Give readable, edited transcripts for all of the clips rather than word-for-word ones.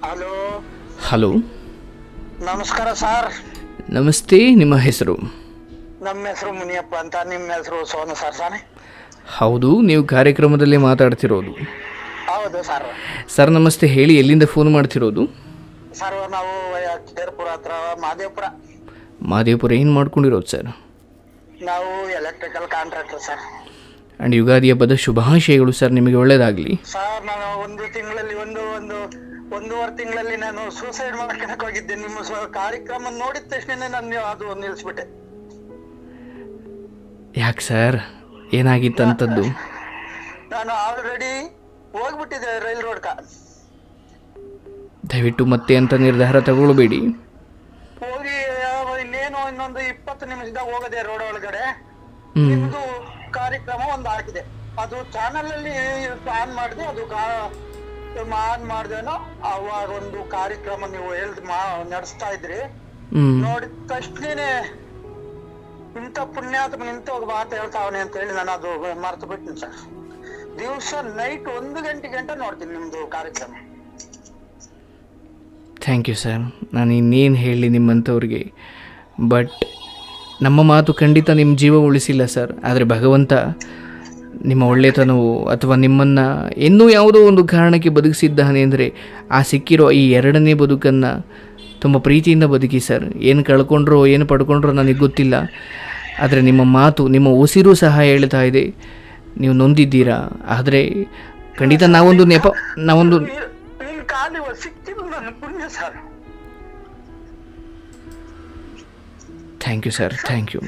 Hello, hello, ನಮಸ್ಕಾರ sir. ನಮಸ್ತೆ. ನಿಮ್ಮ ಹೆಸರು? ನಮ್ಮ ಹೆಸರು ಮುನಿಯಪ್ಪ ಅಂತ. ನಿಮ್ಮ ಹೆಸರು ಸೋನು ಸರ್? ಹೌದು, ನೀವು ಕಾರ್ಯಕ್ರಮದಲ್ಲಿ ಮಾತಾಡ್ತಿರೋದು. ಹೌದು ಸರ್. ಸರ್ ನಮಸ್ತೆ. ಹೇಳಿ, ಎಲ್ಲಿಂದ ಫೋನ್ ಮಾಡ್ತಿರೋದು? ಸರ್ ನಾವು ಕೇರ್ಪುರ ಹತ್ರ ಮಾದೇವಪುರ. ಮಾದೇವಪುರ. ಏನು ಮಾಡ್ಕೊಂಡಿರೋದು ಸರ್? ನಾವು electrical contractor sir. And Ugadi ಹಬ್ಬದ ಶುಭಾಶಯಗಳು ಸರ್. ನಿಮಗೆ ಒಳ್ಳೆಯದಾಗಲಿ ಸರ್. ನಾನು ಒಂದು ತಿಂಗಳಲ್ಲಿ ಒಂದೂವರೆ ತಿಂಗಳಲ್ಲಿ ನಾನು ಸೂಸೈಡ್ ಮಾಡ್ಕೊಳಕ್ ಹೋಗಿದ್ದೆ. ನಿಮ್ಮ ಕಾರ್ಯಕ್ರಮ ನೋಡಿದ ತಕ್ಷಣ ನಾನು ಅದು ನಿಲ್ಲಿಸ್ಬಿಟ್ಟೆ. ಯಾಕೆ ಸರ್, ಏನಾಗಿತ್ತು ಅಂಥದ್ದು? ನಾನು ಆಲ್ರೆಡಿ ಹೋಗ್ಬಿಟ್ಟಿದ್ದೆ ರೈಲ್ ರೋಡ್ಕ. ದಯವಿಟ್ಟು ಮತ್ತೆ ಅಂತ ನಿರ್ಧಾರ ತಗೊಳ್ಬೇಡಿ. ಹೋಗಿ ಇನ್ನೇನು ಇನ್ನೊಂದು 20 ನಿಮಿಷದಾಗ ಹೋಗದೆ ರೋಡ್ ಒಳಗಡೆ. ನಿಮ್ದು ಕಾರ್ಯಕ್ರಮ ಒಂದು ಹಾಕಿದೆ, ಅದು ಚಾನಲ್ ಅಲ್ಲಿ ಆನ್ ಮಾಡಿದೆ. ಅದು ಆನ್ ಮಾಡ್ದೇನೋ ಅವಾಗ ಒಂದು ಕಾರ್ಯಕ್ರಮ ನೀವು ನಡೆಸ್ತಾ ಇದ್ರಿ. ನೋಡಿದ ತಕ್ಷಣ ಇಂಥ ಪುಣ್ಯಾತ್ಮ ನಿಂತ ಹೋಗಿ ಮಾತು ಹೇಳ್ತಾವನೆ ಅಂತ ಹೇಳಿ ನಾನು ಅದು ಮರ್ತು ಬಿಡ್ತೀನಿ ಸರ್. ದಿವಸ ನೈಟ್ 1 ಗಂಟೆ ನೋಡ್ತೀನಿ ನಿಮ್ದು ಕಾರ್ಯಕ್ರಮ. Thank you sir. ನಾನು ಇನ್ನೇನು ಹೇಳಿ ನಿಮ್ಮಂಥವ್ರಿಗೆ. ಬಟ್ ನಮ್ಮ ಮಾತು ಖಂಡಿತ ನಿಮ್ಮ ಜೀವ ಉಳಿಸಿಲ್ಲ ಸರ್. ಆದರೆ ಭಗವಂತ ನಿಮ್ಮ ಒಳ್ಳೆತನವು ಅಥವಾ ನಿಮ್ಮನ್ನು ಇನ್ನೂ ಯಾವುದೋ ಒಂದು ಕಾರಣಕ್ಕೆ ಬದುಕಿಸಿದ್ದಾನೆ ಅಂದರೆ ಆ ಸಿಕ್ಕಿರೋ ಈ 2ನೇ ಬದುಕನ್ನು ತುಂಬ ಪ್ರೀತಿಯಿಂದ ಬದುಕಿ ಸರ್. ಏನು ಕಳ್ಕೊಂಡ್ರೋ ಏನು ಪಡ್ಕೊಂಡ್ರೋ ನನಗೆ ಗೊತ್ತಿಲ್ಲ, ಆದರೆ ನಿಮ್ಮ ಮಾತು, ನಿಮ್ಮ ಉಸಿರು ಸಹ ಹೇಳ್ತಾ ಇದೆ ನೀವು ನೊಂದಿದ್ದೀರಾ. ಆದರೆ ಖಂಡಿತ ನಾವೊಂದು thank you sir. Thank you.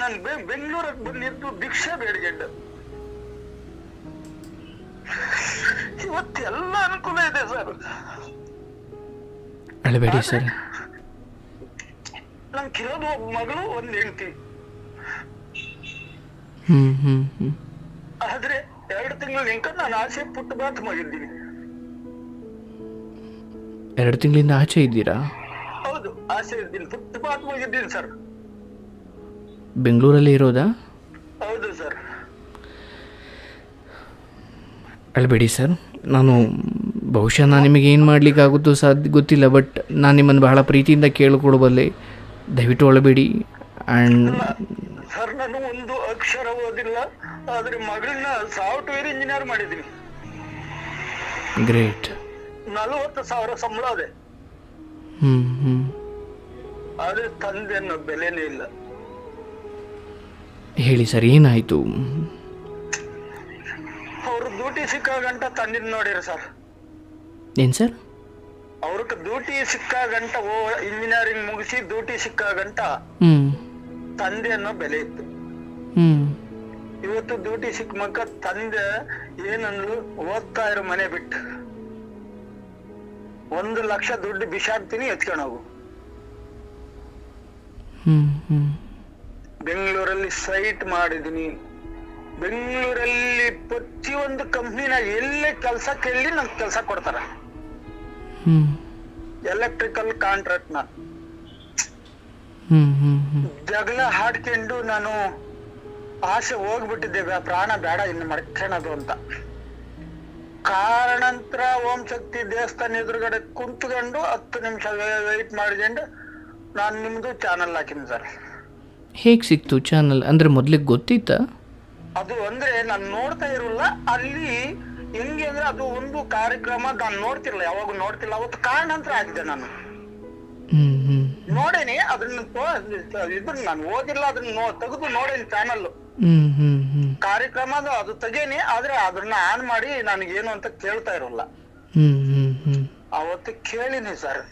ನಾನು ಬೆಂಗಳೂರಿಗೆ ಬಂದಿದ್ದು ಭಿಕ್ಷೆ ಬೇಡಿಕೊಂಡು ಇವತ್ತೆಲ್ಲ ಅನುಕೂಲ ಇದೆ ಸರ್. ಅಳಬೇಡಿ ಸರ್. ನನ್ ಕಿರೋದು ಒಬ್ಬ ಮಗಳು, ಒಂದು ಹೆಂಡತಿ. ಆದ್ರೆ 2 ತಿಂಗಳು ನಿಂಕ ನಾನು ಆಸೆ ಪುಟ್ಟು ಬಾತ್ ಮಾಡಿದ್ದೀನಿ. 2 ತಿಂಗಳಿಂದ ಆಚೆ ಇದ್ದೀರಾ? ಹೌದು, ಆಸೆ ಇದ್ದೀನಿ, ಪುಟ್ಟು ಬಾತ್ ಹೋಗಿದ್ದೀನಿ ಸರ್. ಬೆಂಗಳೂರಲ್ಲಿ ಇರೋದಾ? ಹೌದು ಸರ್. ಅಳಬೇಡಿ ಸರ್. ಬಹುಶಃ ನಾನು ನಿಮಗೆ ಏನು ಮಾಡಲಿಕ್ಕಾಗುತ್ತೋ ಗೊತ್ತಿಲ್ಲ, ಬಟ್ ನಾನು ನಿಮ್ಮನ್ನು ಬಹಳ ಪ್ರೀತಿಯಿಂದ ಕೇಳಿಕೊಡಬಲ್ಲೆ. ದಯವಿಟ್ಟು ಅಳಬೇಡಿ. ಆ್ಯಂಡ್ ಸರ್, ನಾನು ಒಂದು ಅಕ್ಷರ ಓದಿಲ್ಲ, ಆದ್ರೆ ಮಗಳನ್ನ ಸಾಫ್ಟ್ವೇರ್ ಇಂಜಿನಿಯರ್ ಮಾಡಿದ್ದೀನಿ. ಗ್ರೇಟ್. 40,000 ಸಂಬಳ ಅದೇ. ಆದ್ರೆ ತಂದೆ ಅನ್ನೋ ಬೆಲೆನೇ ಇಲ್ಲ. ಹೇಳಿ ಸರ್, ಏನಾಯಿತು? ಅವ್ರು ಡ್ಯೂಟಿ ಸಿಕ್ಕಾಗಂಟ ತಂದಿದ್ ನೋಡಿರಿ ಸರ್. ಏನು ಸರ್? ಅವ್ರಿಗೆ ಡ್ಯೂಟಿ ಸಿಕ್ಕಾಗಂಟ ಇಂಜಿನಿಯರಿಂಗ್ ಮುಗಿಸಿ ಡ್ಯೂಟಿ ಸಿಕ್ಕಾಗಂಟ ತಂದೆ ಅನ್ನೋ ಬೆಲೆ ಇತ್ತು. ಇವತ್ತು ಡ್ಯೂಟಿ ಸಿಕ್ಕ ಮಕ್ಕ ತಂದೆ ಏನಂದ್ರು, ಓದ್ತಾ ಇರೋ ಮನೆ ಬಿಟ್ಟು 1 ಲಕ್ಷ ದುಡ್ಡು ಬಿಸಾಕ್ತೀನಿ, ಎತ್ಕೊಂಡು ಹೋಗು. ಬೆಂಗಳೂರಲ್ಲಿ ಸೈಟ್ ಮಾಡಿದೀನಿ. ಬೆಂಗಳೂರಲ್ಲಿ ಪ್ರತಿಯೊಂದು ಕಂಪ್ನಿನ ಎಲ್ಲೇ ಕೆಲಸ ಕೇಳಿ ನಂಗೆ ಕೆಲಸ ಕೊಡ್ತಾರ. ಎಲೆಕ್ಟ್ರಿಕಲ್ ಕಾಂಟ್ರಾಕ್ಟ್ ನ ಜಗಳ ಹಾಡ್ಕೊಂಡು ನಾನು ಆಸೆ ಹೋಗ್ಬಿಟ್ಟಿದ್ದೆ, ಪ್ರಾಣ ಬೇಡ ಇನ್ನು ಮಡ್ಕೊಳ್ಳೋದು ಅಂತ. ಕಾರಣಾಂತರ ಓಂ ಶಕ್ತಿ ದೇವಸ್ಥಾನ ಎದುರುಗಡೆ ಕುಂತ್ಕೊಂಡು 10 ನಿಮಿಷ ವೆಯ್ಟ್ ಮಾಡ್ಕೊಂಡು ನಾನು ನಿಮ್ದು ಚಾನಲ್ ಹಾಕಿನಿ ಸರ್. ಹೇಗೆ ಸಿಕ್ತು ಚಾನಲ್? ಅಂದರೆ ಮೊದಲಿಗೆ ಗೊತ್ತಿತ್ತಾ? ಅದು ಅಂದ್ರೆ ನಾನು ನೋಡ್ತಾ ಇರಲ್ಲ ಅಲ್ಲಿ. ಹೆಂಗೆ ಅಂದ್ರೆ ಅದು ಒಂದು ಕಾರ್ಯಕ್ರಮ ನಾನು ನೋಡ್ತಿರ್ಲಿಲ್ಲ, ಯಾವಾಗ ನೋಡ್ತಿಲ್ಲ. ಅವತ್ತು ಕಾರಣಾಂತರ ಆಗಿದೆ. ನಾನು ನೋಡೇನಿ ಅದನ್ನ, ಇದನ್ನ ನಾನು ಓದಿಲ್ಲ, ಅದನ್ನ ತೆಗೆದು ನೋಡೇನಿ ಚಾನಲ್ ಕಾರ್ಯಕ್ರಮ. ಅದು ತೆಗೇನಿ, ಆದ್ರೆ ಅದನ್ನ ಆನ್ ಮಾಡಿ ನನಗೇನು ಅಂತ ಕೇಳ್ತಾ ಇರಲ್ಲ. ಅವತ್ತು ಕೇಳಿನಿ ಸರ್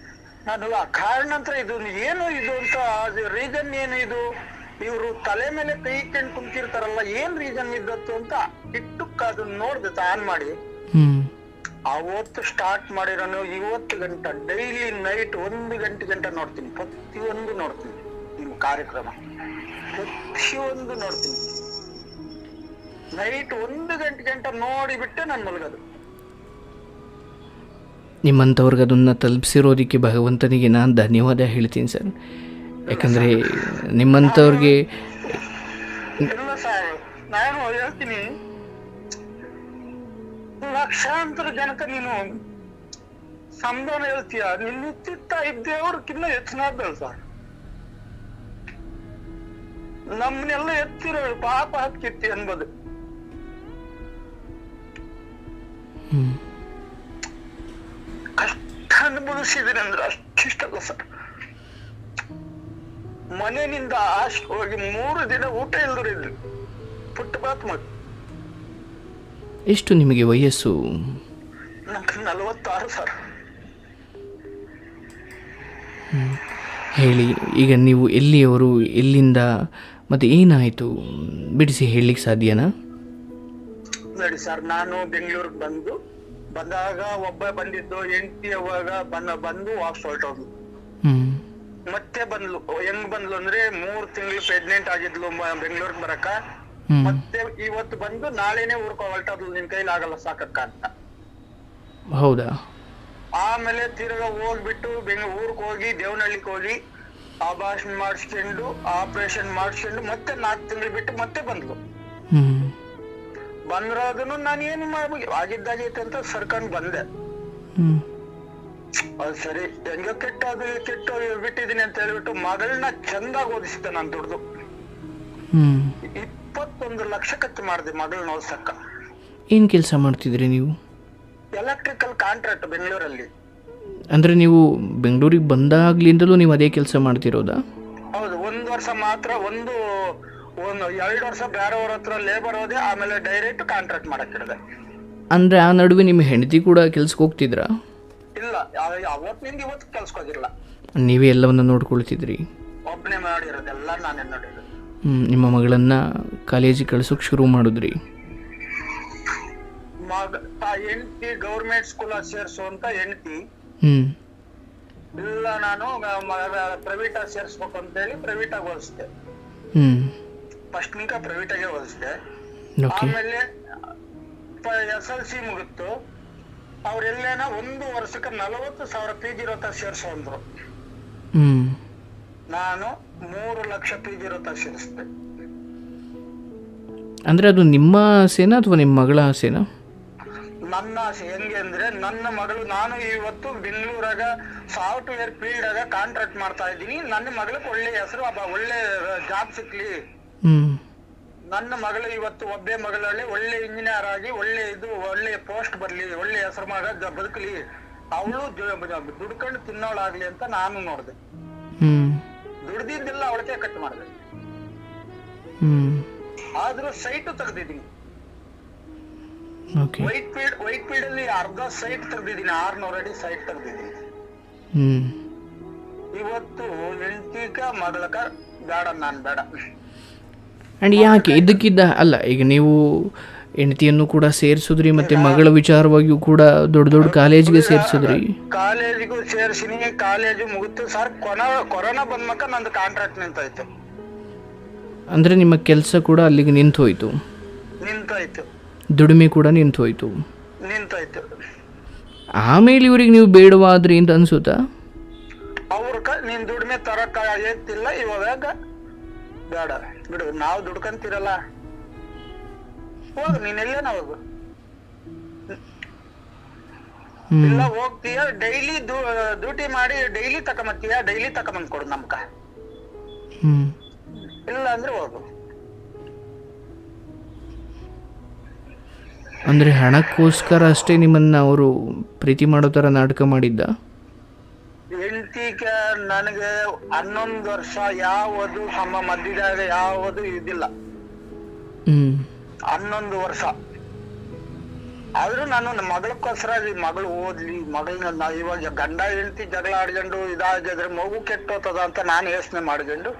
ನಾನು. ಆ ಕಾರಣಾಂತರ ಇದು ಏನು ಇದು ಅಂತ, ರೀಸನ್ ಏನು ಇದು, ಇವ್ರು ತಲೆ ಮೇಲೆ ಕೈ ಇಟ್ಕೊಂಡು ಕುಂತಿರ್ತಾರಲ್ಲ, ಏನ್ ರೀಸನ್ ಇದ್ದತ್ತು ಅಂತ ಇಟ್ಟು ಅದನ್ನ ನೋಡ್ದೆ ಆನ್ ಮಾಡಿ. ಅವತ್ತು ಸ್ಟಾರ್ಟ್ ಮಾಡಿರೋನು 20 ಗಂಟೆ ಡೈಲಿ ನೈಟ್ 1 ಗಂಟೆ ನೋಡ್ತೀನಿ. ಪ್ರತಿಯೊಂದು ನೋಡ್ತೀನಿ, ನಿಮ್ಮ ಕಾರ್ಯಕ್ರಮ ಪ್ರತಿಯೊಂದು ನೋಡ್ತೀನಿ. ನೈಟ್ 1 ಗಂಟೆ ನೋಡಿಬಿಟ್ಟೆ ನಾನು ಮಲಗೋದು. ನಿಮ್ಮಂಥವ್ರಿಗೆ ಅದನ್ನು ತಲುಪಿಸಿರೋದಕ್ಕೆ ಭಗವಂತನಿಗೆ ನಾನು ಧನ್ಯವಾದ ಹೇಳ್ತೀನಿ ಸರ್. ಯಾಕಂದರೆ ನಿಮ್ಮಂಥವ್ರಿಗೆ ಇಲ್ಲ ಸರ್, ನಾನು ಹೇಳ್ತೀನಿ, ಲಕ್ಷಾಂತರ ಜನಕ್ಕೆ ನೀನು ಸಂಧಾನ ಹೇಳ್ತೀಯ, ನಿನ್ನ ಚಿತ್ತ ಇದ್ದೇವ್ರಕ್ಕಿನ್ನ ಹೆಚ್ಚಿನ ಸರ್. ನಮ್ಮನ್ನೆಲ್ಲ ಎತ್ತಿರೋ ಪಾಪ ಹತ್ಕಿತ್ತಿ ಅನ್ಬೋದು. ಅಷ್ಟ ಅನುಭವಿಸಿದೀನಿ ಅಂದ್ರೆ ಅಷ್ಟಿಷ್ಟಲ್ಲ ಸರ್. ಮನೆಯಿಂದ ಆಶ್ ಹೋಗಿ 3 ದಿನ ಊಟ ಇಲ್ದ್ರಿದ್ರು. ಫುಟ್ಪಾತ್ ಮಾಡಿ. ಎಷ್ಟು ನಿಮಗೆ ವಯಸ್ಸು? ನಮ್ಗೆ 46 ಸರ್. ಹೇಳಿ, ಈಗ ನೀವು ಎಲ್ಲಿಯವರು, ಎಲ್ಲಿಂದ, ಮತ್ತು ಏನಾಯಿತು ಬಿಡಿಸಿ ಹೇಳಲಿಕ್ಕೆ ಸಾಧ್ಯನಾ? ನೋಡಿ ಸರ್, ನಾನು ಬೆಂಗಳೂರಿಗೆ ಬಂದಾಗ ಒಬ್ಬ ಬಂದಿದ್ದು, ಹೆಂಡತಿ ಅವಾಗ ಬಂದು ವಾಪಸ್ ಹೊರಟೋದು. ಮತ್ತೆ ಬಂದ್ಲು. ಹೆಂಗ್ ಬಂದ್ಲು ಅಂದ್ರೆ 3 ತಿಂಗಳು ಪ್ರೆಗ್ನೆಂಟ್ ಆಗಿದ್ಲು ಬೆಂಗಳೂರಿಗೆ ಬರಕ. ಮತ್ತೆ ಇವತ್ತು ಬಂದು ನಾಳೆನೆ ಊರ್ಕ ಹೊರಟೋದ್ಲು, ನಿನ್ ಕೈಲಿ ಆಗಲ್ಲ ಸಾಕಕ್ಕ ಅಂತ. ಹೌದಾ? ಆಮೇಲೆ ತಿರ್ಗಾ ಹೋಗ್ಬಿಟ್ಟು ಊರ್ಕ್ ಹೋಗಿ ದೇವನಹಳ್ಳಿಗೆ ಹೋಗಿ ಆಭಾಷಣ ಮಾಡಿಸ್ಕೊಂಡು ಆಪರೇಷನ್ ಮಾಡಿಸ್ಕೊಂಡು ಮತ್ತೆ 4 ತಿಂಗಳು ಬಿಟ್ಟು ಮತ್ತೆ ಬಂದ್ಲು. ಬಂದ್ರೋದನ್ನು ನಾನು ಏನು ಆಗಿದ್ದಾಗೈತೆ ಅಂತ ಸರ್ಕೊಂಡು ಬಂದೆ. ಅದು ಸರಿ, ಹೆಂಗ ಕೆಟ್ಟು ಬಿಟ್ಟಿದೀನಿ ಅಂತ ಹೇಳ್ಬಿಟ್ಟು ಮಗಳನ್ನ ಚಂದಾಗಿ ಓದಿಸಿದ್ದೆ ನಾನು ದುಡ್ದು. 21 ಲಕ್ಷ ಖರ್ಚು ಮಾಡಿದೆ ಮಗಳನ್ನ ಓದ್ಸಕ್ಕ. ಏನು ಕೆಲಸ ಮಾಡ್ತಿದ್ರಿ ನೀವು? ಎಲೆಕ್ಟ್ರಿಕಲ್ ಕಾಂಟ್ರಾಕ್ಟ್ ಬೆಂಗಳೂರಲ್ಲಿ. ಅಂದ್ರೆ ನೀವು ಬೆಂಗಳೂರಿಗೆ ಬಂದಾಗ್ಲಿಂದಲೂ ನೀವು ಅದೇ ಕೆಲಸ ಮಾಡ್ತಿರೋದಾ? ಹೌದು. 1 ವರ್ಷ ಮಾತ್ರ, ಒಂದು 2 ವರ್ಷ ಬೇರೆಯವ್ರ ಹತ್ರ ಲೇಬರ್ ಹೋದೆ, ಆಮೇಲೆ ಡೈರೆಕ್ಟ್ ಕಾಂಟ್ರಾಕ್ಟ್ ಮಾಡಕ್ ಹಿಡಿದೆ. ಅಂದ್ರೆ ಆ ನಡುವೆ ನಿಮ್ಮ ಹೆಂಡತಿ ಕೂಡ ಕೆಲ್ಸಕ್ಕೆ ಹೋಗ್ತಿದ್ರಾ? ಇಲ್ಲ, ಅವತ್ತಿನಿಂದ ಇವತ್ತು ಕೆಲ್ಸಕ್ಕೋಗಿಲ್ಲ. ನೀವೇ ಎಲ್ಲವನ್ನ ನೋಡ್ಕೊಳ್ತಿದ್ರಿ? ಒಬ್ಬನೇ ಮಾಡಿರೋದೆಲ್ಲ ನಾನೇ ನೋಡಿರೋದು. ನಿಮ್ಮ ಮಗಳನ್ನ ಕಾಲೇಜಿಗೆ ಕಳ್ಸೋಕೆ ಶುರು ಮಾಡಿದ್ರಿ? ಹೆಂಡತಿ ಗೌರ್ಮೆಂಟ್ ಸ್ಕೂಲ್ ಸೇರ್ಸು ಅಂತ ಹೆಂಡತಿ. ಇಲ್ಲ, ನಾನು ಪ್ರೈವೇಟ್ ಸೇರ್ಸ್ಬೇಕು ಅಂತ ಹೇಳಿ ಪ್ರೈವೇಟ್ ಆಗಿ ಓದಿಸ್ದೆ. ಫಸ್ಟ್ ನಿಂಕ ಪ್ರೈವೇಟ್ ಆಗಿ ಓದಿಸ್ದೆ. ಆಮೇಲೆ SLC ಮುಗಿತ್ತು. ಅವ್ರೆಲ್ಲೇನ 1 ವರ್ಷಕ್ಕೆ 40,000 ಫೀಸ್ ಇರೋತ ಸೇರ್ಸು ಅಂದ್ರು. ನಾನು 3 ಲಕ್ಷ ಫೀಸ್ ಇರೋತ ಸೇರಿಸ್ದೆ. ಅಂದ್ರೆ ಅದು ನಿಮ್ಮ ಆಸೆನಾ ಅಥವಾ ನಿಮ್ಮ ಮಗಳ ಆಸೆನಾ? ನನ್ನ ಆಸೆ. ಹೆಂಗೆ ಅಂದ್ರೆ, ನನ್ನ ಮಗಳು, ನಾನು ಇವತ್ತು ಬೆಂಗಳೂರಾಗ ಸಾಫ್ಟ್ವೇರ್ ಫೀಲ್ಡ್ ಆಗ ಕಾಂಟ್ರಾಕ್ಟ್ ಮಾಡ್ತಾ ಇದ್ದೀನಿ. ನನ್ನ ಮಗಳಿಗೆ ಒಳ್ಳೆ ಹೆಸರು, ಒಳ್ಳೆ ಜಾಬ್ ಸಿಕ್ಲಿ. ನನ್ನ ಮಗಳು ಇವತ್ತು ಒಬ್ಬೇ ಮಗಳಲ್ಲಿ ಒಳ್ಳೆ ಇಂಜಿನಿಯರ್ ಆಗಿ ಒಳ್ಳೆ ಪೋಸ್ಟ್ ಬರ್ಲಿ, ಒಳ್ಳೆ ಹೆಸರು ಮಗ ಬದುಕಲಿ, ಅವಳು ದುಡ್ಕೊಂಡು ತಿನ್ನೋಳಾಗ್ಲಿ ಅಂತ ನಾನು ನೋಡ್ದೆ. ದುಡ್ದಿದ್ದೆಲ್ಲ ಅವಳಕ್ಕೆ ಕಟ್ ಮಾಡಿದೆ. ಆದ್ರೂ ಸೈಟ್ ತೆಗ್ದಿದ್ದೀನಿ. ವೈಟ್ ಫೀಲ್ಡ್ ಅಲ್ಲಿ ಅರ್ಧ ಸೈಟ್ ತೆಗ್ದಿದ್ದೀನಿ. 600 ಅಡಿ ಸೈಟ್ ತೆಗ್ದಿದ್ದೀನಿ. ಇವತ್ತು ಹೆಂಡತಿಗ ಮಗಳಕ ಬೇಡ, ನಾನ್ ಬೇಡ. ಅಂಡ್ ಯಾಕೆ ಇದಕ್ಕಿದ್ದ ಅಲ್ಲ, ಈಗ ನೀವು ಹೆಂಡತಿಯನ್ನು ಕೂಡ ಸೇರಿಸಿದ್ರಿ, ಮತ್ತೆ ಮಗಳ ವಿಚಾರವಾಗಿಯೂ ಕೂಡ ದೊಡ್ಡ ಕಾಲೇಜ್ಗೆ ಸೇರಿಸಿದ್ರಿ. ಕಾಲೇಜಿಗೂ ಸೇರಿಸಿನಿ. ಕಾಲೇಜು ಮುಗಿತು ಸರ್. ಕೊರೋನಾ ಬಂದ್ಮಕ ನಂದು ಕಾಂಟ್ರಾಕ್ಟ್ ನಿಂತಾಯ್ತು. ಅಂದ್ರೆ ನಿಮ್ಮ ಕೆಲಸ ಕೂಡ ಅಲ್ಲಿಗೆ ನಿಂತೋಯ್ತು? ನಿಂತಾಯ್ತು. ದುಡಿಮೆ ಕೂಡ ನಿಂತೋಯ್ತು? ನಿಂತಾಯ್ತು. ಆಮೇಲೆ ಇವ್ರಿಗೆ ನೀವು ಬೇಡವಾದ್ರಿ ಅಂತ ಅನ್ಸುತ್ತಾ? ನೀನ್ ದುಡಿಮೆ ತರಕ ಏತಿಲ್ಲ, ಇವಾಗ ಬೇಡ ಬಿಡು, ನಾವು ದುಡ್ಕಂತೀರಲ್ಲ, ಹೋಗು ನೀನ್ ಎಲ್ಲೇನ ಹೋಗು. ಇಲ್ಲ ಹೋಗ್ತೀಯ, ಡೈಲಿ ಡ್ಯೂಟಿ ಮಾಡಿ ಡೈಲಿ ತಕೊಂಬತ್ತೀಯ, ಡೈಲಿ ತಕೊಂಬಂದ್ ಕೊಡು ನಮ್ಕ. ಇಲ್ಲ ಅಂದ್ರೆ ಹೋಗು. ಅಂದ್ರೆ ಹಣಕ್ಕೋಸ್ಕರ ಅಷ್ಟೇ ನಿಮ್ಮನ್ನ ಅವರು ಪ್ರೀತಿ ಮಾಡೋ ತರ ನಾಟಕ ಮಾಡಿದ್ದ? ಹೆಂಡತಿಗ ನನಗೆ 11 ವರ್ಷ ಯಾವುದು ಮಧ್ಯದಾಗ ಯಾವುದು ಇದಿಲ್ಲ. 11 ವರ್ಷ ಆದ್ರೂ ನಾನು ನಮ್ಮ ಮಗಳಕ್ಕೋಸ್ಕರ ಮಗಳು ಓದ್ಲಿ, ಮಗಳನ್ನ ಇವಾಗ ಗಂಡ ಹೆಂಡತಿ ಜಗಳ ಆಡ್ಕೊಂಡು ಇದಾಗಿದ್ರೆ ಮಗು ಕೆಟ್ಟೋತದ ಅಂತ ನಾನು ಯೋಚನೆ ಮಾಡ್ಕೊಂಡು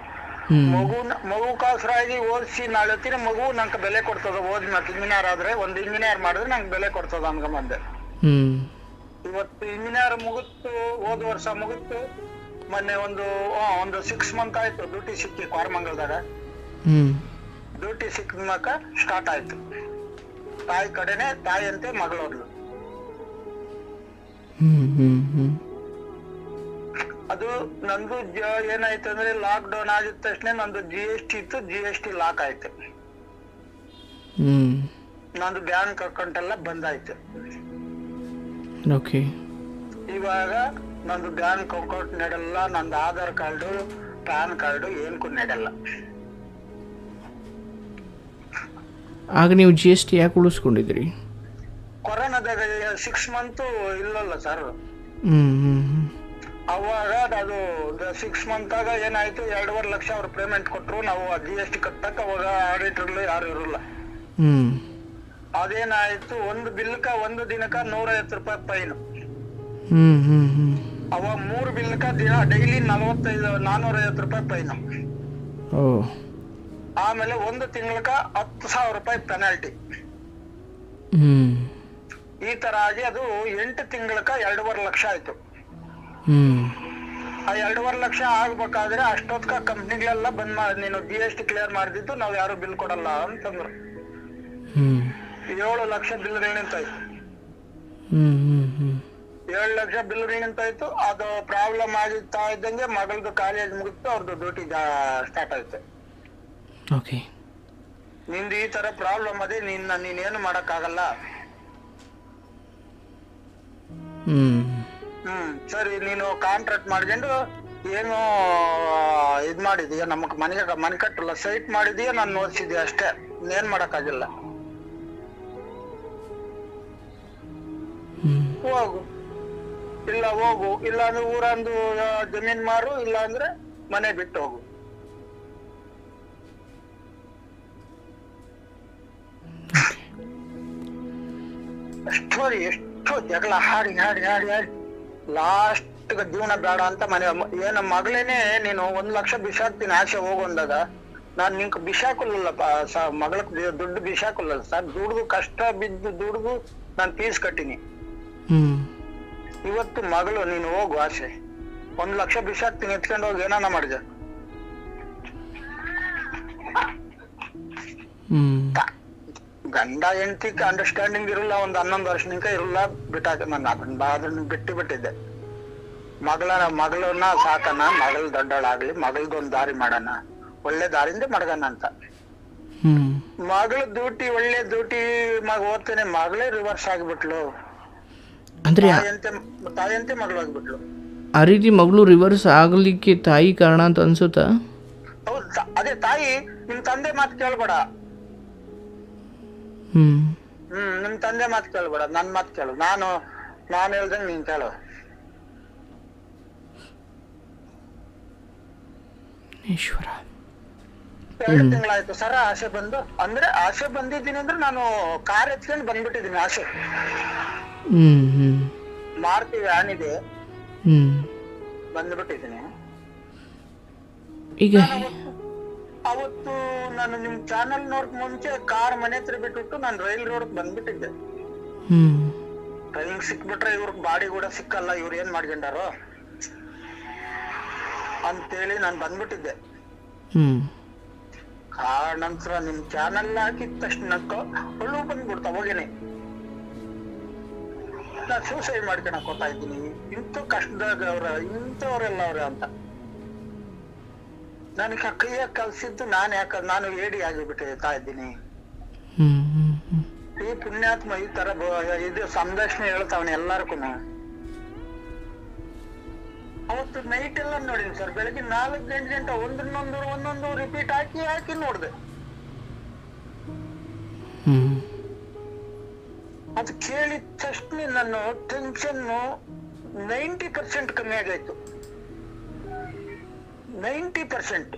ಮಗುಕೋಸ್ಕರಾಗಿ ಓದಿಸಿ ನಾಳೆ ಮಗು ನಂಗೆ ಬೆಲೆ ಕೊಡ್ತದ. ಓದ್ಬೇಕು, ಇಂಜಿನಿಯರ್ ಆದ್ರೆ, ಒಂದು ಇಂಜಿನಿಯರ್ ಮಾಡಿದ್ರೆ ನಂಗೆ ಬೆಲೆ ಕೊಡ್ತದ ಅನ್ಕೊಂಬಂದೆ. ಇವತ್ತು ಇಂಜಿನಿಯರ್ ಮುಗಿತ್ತು, ಹೋದ ವರ್ಷ ಮುಗಿತ್ತು. ಮೊನ್ನೆ ಒಂದು 6 ಮಂತ್ ಆಯ್ತು ಡ್ಯೂಟಿ ಸಿಕ್ಕಿ ಕೋರಮಂಗಲದಾಗ. ಡ್ಯೂಟಿ ಸಿಕ್ಕಮಕ ಸ್ಟಾರ್ಟ್ ಆಯ್ತು. ತಾಯಿ ಕಡೆನೆ, ತಾಯಿ ಅಂತೆ ಮಗಳೋದ್ಲು. ಅದು ನಂದು ಏನಾಯ್ತು ಅಂದ್ರೆ, ಲಾಕ್ ಡೌನ್ ಆಗಿದ ತಕ್ಷಣ ನಂದು GST ಇತ್ತು, GST ಲಾಕ್ ಆಯ್ತು. ನಂದು ಬ್ಯಾಂಕ್ ಅಕೌಂಟ್ ಎಲ್ಲ ಬಂದಾಯ್ತು. ಇವಾಗ ನಂದು ಬ್ಯಾಂಕ್ ಅಕೌಂಟ್ ನಡೆಯಲ್ಲ, ನಂದು ಆಧಾರ್ ಕಾರ್ಡು ಪ್ಯಾನ್ ಕಾರ್ಡು ಏನಕ್ಕೂ ನಡೆಯಲ್ಲ. ಆಗ ನೀವು GST ಯಾಕೆ ಉಳಿಸ್ಕೊಂಡಿದ್ರಿ? ಕೊರೋನಾದಾಗ 6 ಮಂತ್ ಇಲ್ಲಲ್ಲ ಸರ್. ಅವಾಗ ಅದು 6 ಮಂತಾಗ ಏನಾಯ್ತು, 2.5 ಲಕ್ಷ ಅವ್ರು ಪೇಮೆಂಟ್ ಕೊಟ್ರು. ನಾವು GST ಕಟ್ಟಕ್ ಅವಾಗ ಆಡಿಟರ್ ಯಾರು ಇರಲ್ಲ. ಅದೇನಾಯ್ತು, ಒಂದು ಬಿಲ್ಕ ಒಂದು ದಿನಕ್ಕ 150 ರೂಪಾಯಿ ಫೈನ್. ಅವ 3 ಬಿಲ್ಕ ದಿನ ಡೈಲಿ 450 ರೂಪಾಯಿ ಫೈನ್. ಆಮೇಲೆ ಒಂದು ತಿಂಗಳಕ 10,000 ರೂಪಾಯಿ ಪೆನಾಲ್ಟಿ. ಈ ತರ ಆಗಿ ಅದು 8 ತಿಂಗಳಕ 2.5 ಲಕ್ಷ ಆಯ್ತು. ಆ 2.5 ಲಕ್ಷ ಆಗ್ಬೇಕಾದ್ರೆ ಅಷ್ಟೊತ್ಕ ಕಂಪ್ನಿಗಳೆಲ್ಲ ಬಂದ್ ಮಾಡಿ, ನೀನು GST ಕ್ಲಿಯರ್ ಮಾಡಿದ್ದು ನಾವ್ ಯಾರು ಬಿಲ್ ಕೊಡಲ್ಲ ಅಂತಂದ್ರು. 7 ಲಕ್ಷ ಬಿಲ್ಗಳು ನಿಂತಾಯ್ತು. 7 ಲಕ್ಷ ಬಿಲ್ಗಳು ನಿಂತಾಯ್ತು. ಅದು ಪ್ರಾಬ್ಲಮ್ ಆಗಿತ್ತಾ ಇದ್ದಂಗೆ ಮಗಳದು ಕಾಲೇಜ್ ಮುಗಿತು, ಅವ್ರದ್ದು ಡ್ಯೂಟಿ ಸ್ಟಾರ್ಟ್ ಆಯ್ತು. ನಿಂದು ಈ ತರ ಪ್ರಾಬ್ಲಮ್ ಅದೇ, ನೀನೇನು ಮಾಡಕ್ ಆಗಲ್ಲ. ಸರಿ, ನೀನು ಕಾಂಟ್ರಾಕ್ಟ್ ಮಾಡ್ಕೊಂಡು ಏನು ಇದ್ ಮಾಡಿದೀಯ, ನಮಗ್ ಮನೆ ಕಟ್ಟಲ್ಲ, ಸೈಟ್ ಮಾಡಿದೀಯ, ನಾನು ನೋಡ್ಸಿದೀಯ ಅಷ್ಟೇ, ಏನ್ ಮಾಡಕ್ ಆಗಿಲ್ಲ. ಹೋಗು, ಇಲ್ಲ ಹೋಗು, ಇಲ್ಲ ಅಂದ್ರೆ ಊರಂದು ಜಮೀನ್ ಮಾರು, ಇಲ್ಲ ಅಂದ್ರೆ ಮನೆ ಬಿಟ್ಟು ಹೋಗು. ಎಷ್ಟು ಜಗಳ ಹಾಡಿ ಹಾಡಿ ಹಾಡಿ ಹಾಡಿ ಲಾಸ್ಟ್ ಜೀವನ ಬೇಡ ಅಂತ ಮನೆ ಏನ ಮಗಳೇನೆ, ನೀನು 1 ಲಕ್ಷ ಬಿಸಾಕ್ತೀನಿ ಆಸೆ ಹೋಗೊಂದಾಗ, ನಾನ್ ನಿಂಗೆ ಬಿಸಾಕಲ್ಲಪ್ಪ ಮಗಳಕ್ ದುಡ್ಡು ಬಿಸಾಕಲ್ಲ ಸರ್. ದುಡ್ದು ಕಷ್ಟ ಬಿದ್ದು ದುಡ್ದು ನಾನ್ ಫೀಸ್ ಕಟ್ಟಿನಿ. ಇವತ್ತು ಮಗಳು ನೀನು ಹೋಗು ಆಸೆ 1 ಲಕ್ಷ ಬಿಸಾಕ್ತೀನಿ, ಎತ್ಕೊಂಡು ಹೋಗಿ ಏನಾನ ಮಾಡಿದೆ. ಗಂಡ ಹೆಂಡತಿ ಅಂಡರ್ಸ್ಟ್ಯಾಂಡಿಂಗ್ ಇರಲ್ಲ, ಒಂದ್ 11 ವರ್ಷನಿಂಕ ಇರಲ್ಲ, ಬಿಟ್ಟಾಕ ನಾನು ಅದನ್ನ ಬಿಟ್ಟಿದ್ದೆ. ಮಗಳನ್ನ ಸಾಕನ, ಮಗಳು ದೊಡ್ಡಳಾಗ್ಲಿ, ಮಗಳದೊಂದ್ ದಾರಿ ಮಾಡೋಣ, ಒಳ್ಳೆ ದಾರಿಂದ ಮಡಗಣ ಅಂತ. ಮಗಳ ಡ್ಯೂಟಿ ಒಳ್ಳೆ ಡ್ಯೂಟಿ ಓದ್ತೇನೆ, ಮಗಳೇ ರಿವರ್ಸ್ ಆಗಿಬಿಟ್ಲು. ಅಂದ್ರೆ ತಾಯಿಯಂತೆ ಮಗಳು ಆಗ್ಬಿಟ್ಲು. ಆ ರೀತಿ ಮಗಳು ರಿವರ್ಸ್ ಆಗ್ಲಿಕ್ಕೆ ತಾಯಿ ಕಾರಣ ಅಂತ ಅನ್ಸುತ್ತಾ? ಹೌದು, ಅದೇ ತಾಯಿ. ನಿಮ್ ತಂದೆ ಮಾತು ಕೇಳ್ಬೇಡ. ನಿಮ್ ತಂದೆ ಮಾತು ಕೇಳ್ಬೇಡ, ನನ್ ಮಾತು ಕೇಳು. ನಾನು ಹೇಳ್ದಂಗೆ ನೀನ್ ಕೇಳು. ಈಶ್ವರ, 2 ತಿಂಗಳಾಯ್ತು ಸರ ಆಸೆ ಬಂದು. ಅಂದ್ರೆ ಆಸೆ ಬಂದಿದ್ದೀನಿ ಅಂದ್ರೆ ನಾನು ಕಾರ್ ಎತ್ಕೊಂಡು ಬಂದ್ಬಿಟ್ಟಿದ್ದೀನಿ. ಆಸೆ ಮಾರುತಿ ವ್ಯಾನ್ ಇದೆ, ಬಂದ್ಬಿಟ್ಟಿದ್ದೀನಿ. ಈಗ ಅವತ್ತು ನಾನು ನಿಮ್ ಚಾನಲ್ ನೋಡಕ್ ಮುಂಚೆ ಕಾರ್ ಮನೆ ಹತ್ರ ಬಿಟ್ಬಿಟ್ಟು ನಾನು ರೈಲ್ ರೋಡ್ ಬಂದ್ಬಿಟ್ಟಿದ್ದೆ. ಟ್ರೈನಿಂಗ್ ಸಿಕ್ಬಿಟ್ರೆ ಇವ್ರಿಗೆ ಬಾಡಿ ಕೂಡ ಸಿಕ್ಕಲ್ಲ, ಇವ್ರು ಏನ್ ಮಾಡ್ಕೊಂಡಾರೋ ಅಂತೇಳಿ ನಾನು ಬಂದ್ಬಿಟ್ಟಿದ್ದೆ. ನಂತರ ನಿಮ್ ಚಾನಲ್ ಹಾಕಿದ ತಕ್ಷಣ ಒಳ್ಳು ಬಂದ್ಬಿಡ್ತ ಹೋಗೇನೆ. ನಾನು ಸೂಸೈಡ್ ಮಾಡ್ಕೊಳಕ್ ಹೋಗ್ತಾ ಇದ್ದೀನಿ. ಇಂಥ ಕಷ್ಟದಾಗ ಇಂಥವ್ರೆಲ್ಲ ಅವ್ರೆ ಅಂತ ನನಗೆ ಕೈಯಾಗ ಕಲ್ಸಿದ್ದು ನಾನು ಏಡಿ ಆಗಿಬಿಟ್ಟಿರ್ತಾ ಇದ್ದೀನಿ. ಈ ಪುಣ್ಯಾತ್ಮ ಈ ತರ ಇದು ಸಂದರ್ಶನ ಹೇಳ್ತಾವನೆ ಎಲ್ಲಾರ್ಗು. ಅವತ್ತು ನೈಟ್ ಎಲ್ಲ ನೋಡಿನಿ ಸರ್, ಬೆಳಗ್ಗೆ 4 ಗಂಟೆ ಒಂದೊಂದು ರಿಪೀಟ್ ಹಾಕಿ ನೋಡ್ದೆ. ಅದು ಕೇಳಿದ ತಕ್ಷಣ ನನ್ನ ಟೆನ್ಷನ್ 90% ಕಮ್ಮಿ ಆಗಾಯ್ತು. 90%.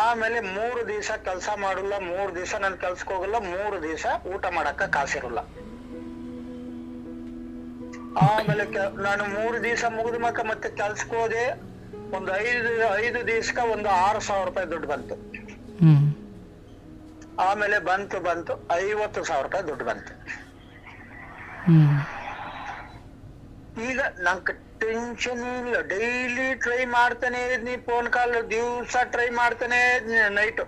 ಆಮೇಲೆ 3 ದಿವಸ ಕೆಲಸ ಮಾಡಲ್ಲ, 3 ದಿವಸ ನಾನು ಕೆಲ್ಸಕ್ಕೆ ಹೋಗಲ್ಲ, 3 ದಿವಸ ಊಟ ಮಾಡಕ್ಕ ಕಾಸಿರಲ್ಲ. ಆಮೇಲೆ ನಾನು 3 ದಿವಸ ಮುಗಿದ ಮಕ್ಕ ಮತ್ತೆ ಕೆಲ್ಸಕ್ಕೆ ಹೋದೆ. ಒಂದು 5 ದಿವಸಕ್ಕ ಒಂದು 6,000 ರೂಪಾಯಿ ದುಡ್ಡು ಬಂತು. ಆಮೇಲೆ ಬಂತು 50,000 ರೂಪಾಯಿ ದುಡ್ಡು ಬಂತು. ಈಗ ನಂಗೆ ಟೆನ್ಷನ್ ಇಲ್ಲ. ಡೈಲಿ ಟ್ರೈ ಮಾಡ್ತಾನೆ ಇದ್ನಿ, ಫೋನ್ ಕಾಲ್ ದಿವ್ಸ ಟ್ರೈ ಮಾಡ್ತಾನೆ ನೈಟ್.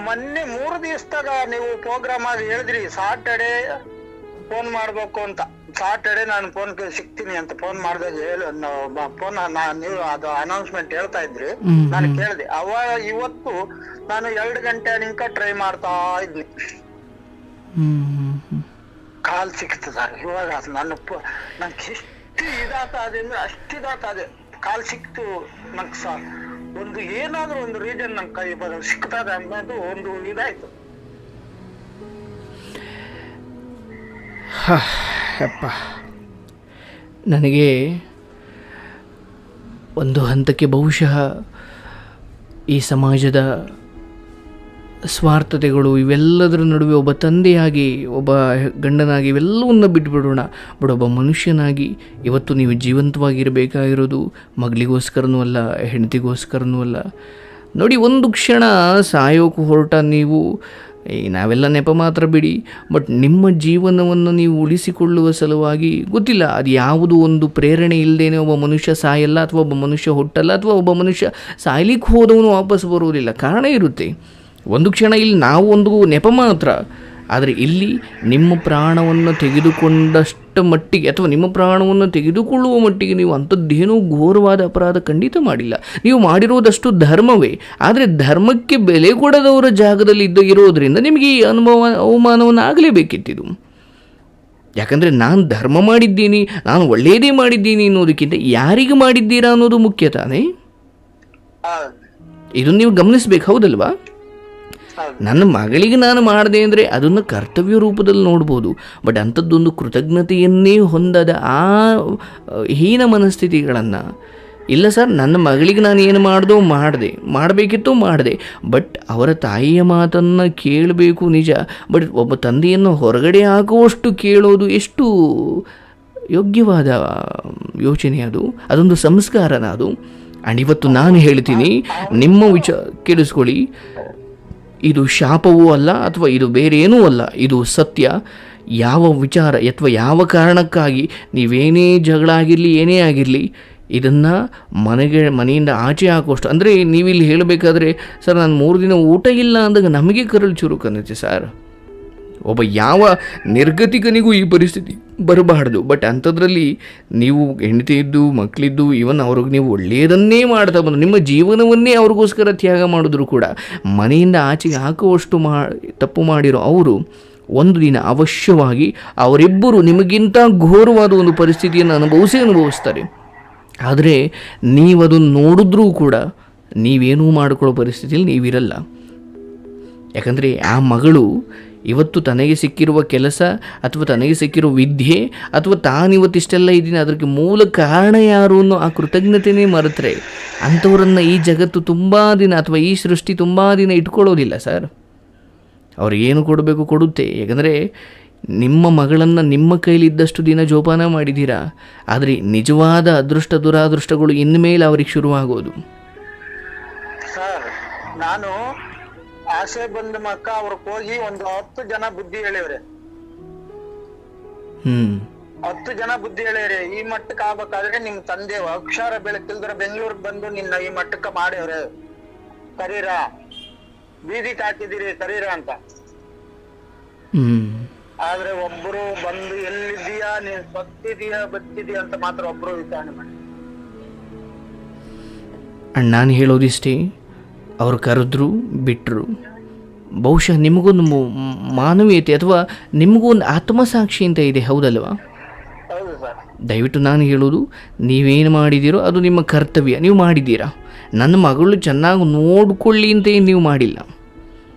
ಮೊನ್ನೆ 3 ದಿವಸದಾಗ ನೀವು ಪ್ರೋಗ್ರಾಮ್ ಆಗಿ ಹೇಳಿದ್ರಿ ಸಾಟರ್ಡೆ ಫೋನ್ ಮಾಡ್ಬೇಕು ಅಂತ. ಸಾಟರ್ಡೆ ನಾನು ಫೋನ್ ಸಿಗ್ತೀನಿ ಅಂತ ಫೋನ್ ಮಾಡಿದಾಗ ಫೋನ್ ನೀವು ಅದು ಅನೌನ್ಸ್ಮೆಂಟ್ ಹೇಳ್ತಾ ಇದ್ರಿ, ನಾನು ಕೇಳಿದೆ. ಇವತ್ತು ನಾನು 2 ಗಂಟೆ ನಿಂಕ ಟ್ರೈ ಮಾಡ್ತಾ ಇದ್ನಿ. ಕಾಲ್ ಸಿಕ್ತು ಸರ್. ಇವಾಗ ನಂಗೆ ಎಷ್ಟು ಇದಾತ ಅದೆ ಅಂದ್ರೆ ಅಷ್ಟು ಇದಾತ ಅದೆ. ಕಾಲ್ ಸಿಕ್ತು ನಂಗೆ ಸರ್, ಒಂದು ಏನಾದ್ರೂ ಒಂದು ರೀಸನ್ ನಂಗೆ ಕೈ ಸಿಕ್ತದೆ ಅನ್ನೋದು ಒಂದು ಇದಾಯ್ತು. ಅಪ್ಪ, ನನಗೆ ಒಂದು ಹಂತಕ್ಕೆ ಬಹುಶಃ ಈ ಸಮಾಜದ ಸ್ವಾರ್ಥತೆಗಳು ಇವೆಲ್ಲದರ ನಡುವೆ ಒಬ್ಬ ತಂದೆಯಾಗಿ, ಒಬ್ಬ ಗಂಡನಾಗಿ ಇವೆಲ್ಲವನ್ನು ಬಿಟ್ಬಿಡೋಣ. ಬಟ್ ಒಬ್ಬ ಮನುಷ್ಯನಾಗಿ ಇವತ್ತು ನೀವು ಜೀವಂತವಾಗಿರಬೇಕಾಗಿರೋದು ಮಗಳಿಗೋಸ್ಕರನೂ ಅಲ್ಲ, ಹೆಂಡತಿಗೋಸ್ಕರನೂ ಅಲ್ಲ. ನೋಡಿ, ಒಂದು ಕ್ಷಣ ಸಾಯೋಕೆ ಹೊರಟ ನೀವು, ನಾವೆಲ್ಲ ನೆಪ ಮಾತ್ರ ಬಿಡಿ, ಬಟ್ ನಿಮ್ಮ ಜೀವನವನ್ನು ನೀವು ಉಳಿಸಿಕೊಳ್ಳುವ ಸಲುವಾಗಿ ಗೊತ್ತಿಲ್ಲ ಅದು ಯಾವುದು ಒಂದು ಪ್ರೇರಣೆ ಇಲ್ಲದೇನೆ ಒಬ್ಬ ಮನುಷ್ಯ ಸಾಯಲ್ಲ, ಅಥವಾ ಒಬ್ಬ ಮನುಷ್ಯ ಹುಟ್ಟಲ್ಲ, ಅಥವಾ ಒಬ್ಬ ಮನುಷ್ಯ ಸಾಯ್ಲಿಕ್ಕೆ ಹೋದವನು ವಾಪಸ್ ಬರುವುದಿಲ್ಲ. ಕಾರಣ ಇರುತ್ತೆ. ಒಂದು ಕ್ಷಣ ಇಲ್ಲಿ ನಾವು ಒಂದು ನೆಪ ಮಾತ್ರ, ಆದರೆ ಇಲ್ಲಿ ನಿಮ್ಮ ಪ್ರಾಣವನ್ನು ತೆಗೆದುಕೊಂಡಷ್ಟು ಮಟ್ಟಿಗೆ, ಅಥವಾ ನಿಮ್ಮ ಪ್ರಾಣವನ್ನು ತೆಗೆದುಕೊಳ್ಳುವ ಮಟ್ಟಿಗೆ ನೀವು ಅಂಥದ್ದೇನೂ ಘೋರವಾದ ಅಪರಾಧ ಖಂಡಿತ ಮಾಡಿಲ್ಲ. ನೀವು ಮಾಡಿರೋದಷ್ಟು ಧರ್ಮವೇ. ಆದರೆ ಧರ್ಮಕ್ಕೆ ಬೆಲೆ ಕೊಡದವರ ಜಾಗದಲ್ಲಿ ಇರೋದರಿಂದ ನಿಮಗೆ ಈ ಅವಮಾನವನ್ನು ಆಗಲೇಬೇಕಿತ್ತಿದು. ಯಾಕಂದರೆ ನಾನು ಧರ್ಮ ಮಾಡಿದ್ದೀನಿ, ನಾನು ಒಳ್ಳೆಯದೇ ಮಾಡಿದ್ದೀನಿ ಅನ್ನೋದಕ್ಕಿಂತ ಯಾರಿಗೆ ಮಾಡಿದ್ದೀರಾ ಅನ್ನೋದು ಮುಖ್ಯ ತಾನೇ. ಇದನ್ನು ನೀವು ಗಮನಿಸಬೇಕು, ಹೌದಲ್ವಾ? ನನ್ನ ಮಗಳಿಗೆ ನಾನು ಮಾಡಿದೆ ಅಂದರೆ ಅದನ್ನು ಕರ್ತವ್ಯ ರೂಪದಲ್ಲಿ ನೋಡ್ಬೋದು, ಬಟ್ ಅಂಥದ್ದೊಂದು ಕೃತಜ್ಞತೆಯನ್ನೇ ಹೊಂದದ ಆ ಹೀನ ಮನಸ್ಥಿತಿಗಳನ್ನು ಇಲ್ಲ ಸರ್. ನನ್ನ ಮಗಳಿಗೆ ನಾನು ಏನು ಮಾಡಬೇಕಿತ್ತು ಮಾಡಿದೆ, ಬಟ್ ಅವರ ತಾಯಿಯ ಮಾತನ್ನು ಕೇಳಬೇಕು ನಿಜ, ಬಟ್ ಒಬ್ಬ ತಂದೆಯನ್ನು ಹೊರಗಡೆ ಹಾಕುವಷ್ಟು ಕೇಳೋದು ಎಷ್ಟು ಯೋಗ್ಯವಾದ ಯೋಚನೆ ಅದು, ಅದೊಂದು ಸಂಸ್ಕಾರನ ಅದು. ಆ್ಯಂಡ್ ಇವತ್ತು ನಾನು ಹೇಳ್ತೀನಿ, ನಿಮ್ಮ ಕೇಳಿಸ್ಕೊಳ್ಳಿ, ಇದು ಶಾಪವೂ ಅಲ್ಲ, ಅಥವಾ ಇದು ಬೇರೆ ಏನೂ ಅಲ್ಲ, ಇದು ಸತ್ಯ. ಯಾವ ವಿಚಾರ ಅಥವಾ ಯಾವ ಕಾರಣಕ್ಕಾಗಿ ನೀವೇನೇ ಜಗಳ ಆಗಿರಲಿ, ಏನೇ ಆಗಿರಲಿ, ಇದನ್ನು ಮನೆಯಿಂದ ಆಚೆ ಹಾಕುವಷ್ಟು, ಅಂದರೆ ನೀವಿಲ್ಲಿ ಹೇಳಬೇಕಾದ್ರೆ ಸರ್ ನಾನು 3 ದಿನ ಊಟ ಇಲ್ಲ ಅಂದಾಗ ನಮಗೆ ಕರಳು ಚುರುಕು ಅನ್ನುತ್ತೆ ಸರ್. ಒಬ್ಬ ಯಾವ ನಿರ್ಗತಿಕನಿಗೂ ಈ ಪರಿಸ್ಥಿತಿ ಬರಬಾರ್ದು. ಬಟ್ ಅಂಥದ್ರಲ್ಲಿ ನೀವು ಹೆಂಡತಿ ಇದ್ದು, ಮಕ್ಕಳಿದ್ದು, ಇವನ್ ಅವ್ರಿಗೆ ನೀವು ಒಳ್ಳೆಯದನ್ನೇ ಮಾಡ್ತಾ ಬಂದು ನಿಮ್ಮ ಜೀವನವನ್ನೇ ಅವ್ರಿಗೋಸ್ಕರ ತ್ಯಾಗ ಮಾಡಿದ್ರು ಕೂಡ ಮನೆಯಿಂದ ಆಚೆಗೆ ಹಾಕುವಷ್ಟು ತಪ್ಪು ಮಾಡಿರೋ ಅವರು ಒಂದು ದಿನ ಅವಶ್ಯವಾಗಿ ಅವರಿಬ್ಬರು ನಿಮಗಿಂತ ಘೋರವಾದ ಒಂದು ಪರಿಸ್ಥಿತಿಯನ್ನು ಅನುಭವಿಸ್ತಾರೆ. ಆದರೆ ನೀವದನ್ನು ನೋಡಿದ್ರೂ ಕೂಡ ನೀವೇನೂ ಮಾಡಿಕೊಳ್ಳೋ ಪರಿಸ್ಥಿತಿಯಲ್ಲಿ ನೀವಿರಲ್ಲ. ಯಾಕಂದರೆ ಆ ಮಗಳು ಇವತ್ತು ತನಗೆ ಸಿಕ್ಕಿರುವ ಕೆಲಸ, ಅಥವಾ ತನಗೆ ಸಿಕ್ಕಿರೋ ವಿದ್ಯೆ, ಅಥವಾ ತಾನಿವತ್ತಿಷ್ಟೆಲ್ಲ ಇದ್ದೀನಿ ಅದಕ್ಕೆ ಮೂಲ ಕಾರಣ ಯಾರು ಅನ್ನೋ ಆ ಕೃತಜ್ಞತೆಯೇ ಮರೆತರೆ ಅಂಥವ್ರನ್ನು ಈ ಜಗತ್ತು ತುಂಬ ದಿನ, ಅಥವಾ ಈ ಸೃಷ್ಟಿ ತುಂಬ ದಿನ ಇಟ್ಕೊಳ್ಳೋದಿಲ್ಲ ಸರ್. ಅವ್ರಿಗೇನು ಕೊಡಬೇಕು ಕೊಡುತ್ತೆ. ಯಾಕಂದರೆ ನಿಮ್ಮ ಮಗಳನ್ನು ನಿಮ್ಮ ಕೈಲಿದ್ದಷ್ಟು ದಿನ ಜೋಪಾನ ಮಾಡಿದ್ದೀರಾ, ಆದರೆ ನಿಜವಾದ ಅದೃಷ್ಟ ದುರಾದೃಷ್ಟಗಳು ಇನ್ಮೇಲೆ ಅವ್ರಿಗೆ ಶುರುವಾಗೋದು. ಸರ್, ನಾನು ಆಸೆ ಬಂದ ಮಕ್ಕ ಅವ್ರಿಗೆ ಹೋಗಿ ಒಂದು 10 ಜನ ಬುದ್ಧಿ ಹೇಳಿವ್ರೆ. 10 ಜನ ಬುದ್ಧಿ ಹೇಳಿವ್ರೆ, ಈ ಮಟ್ಟಕ್ಕೆ ಆಗ್ಬೇಕಾದ್ರೆ ನಿಮ್ ತಂದೆ ಅಕ್ಷರ ಬೆಳಕಿಲ್ದ್ರೆ ಬೆಂಗಳೂರಿಗೆ ಬಂದು ನಿನ್ನ ಈ ಮಟ್ಟಕ್ಕೆ ಮಾಡ್ಯವ್ರೆ, ಕರೀರ, ಬೀದಿಗೆ ಹಾಕಿದಿರಿ ಕರೀರ ಅಂತ. ಆದ್ರೆ ಒಬ್ರು ಬಂದು ಎಲ್ಲಿದ್ದೀಯಾ, ನೀನ್ ಸತ್ತಿದೀಯಾ ಬತ್ತಿದೀಯಾ ಅಂತ ಮಾತ್ರ ಒಬ್ರು ವಿಚಾರಣೆ ಮಾಡಿ. ನಾನು ಹೇಳೋದಿಷ್ಟೇ, ಅವ್ರು ಕರೆದ್ರು ಬಿಟ್ಟರು. ಬಹುಶಃ ನಿಮಗೊಂದು ಮಾನವೀಯತೆ ಅಥವಾ ನಿಮಗೂ ಒಂದು ಆತ್ಮಸಾಕ್ಷಿ ಅಂತ ಇದೆ, ಹೌದಲ್ವಾ? ದಯವಿಟ್ಟು ನಾನು ಹೇಳೋದು, ನೀವೇನು ಮಾಡಿದ್ದೀರೋ ಅದು ನಿಮ್ಮ ಕರ್ತವ್ಯ, ನೀವು ಮಾಡಿದ್ದೀರಾ. ನನ್ನ ಮಗಳು ಚೆನ್ನಾಗಿ ನೋಡಿಕೊಳ್ಳಿ ಅಂತ ಏನು ನೀವು ಮಾಡಿಲ್ಲ.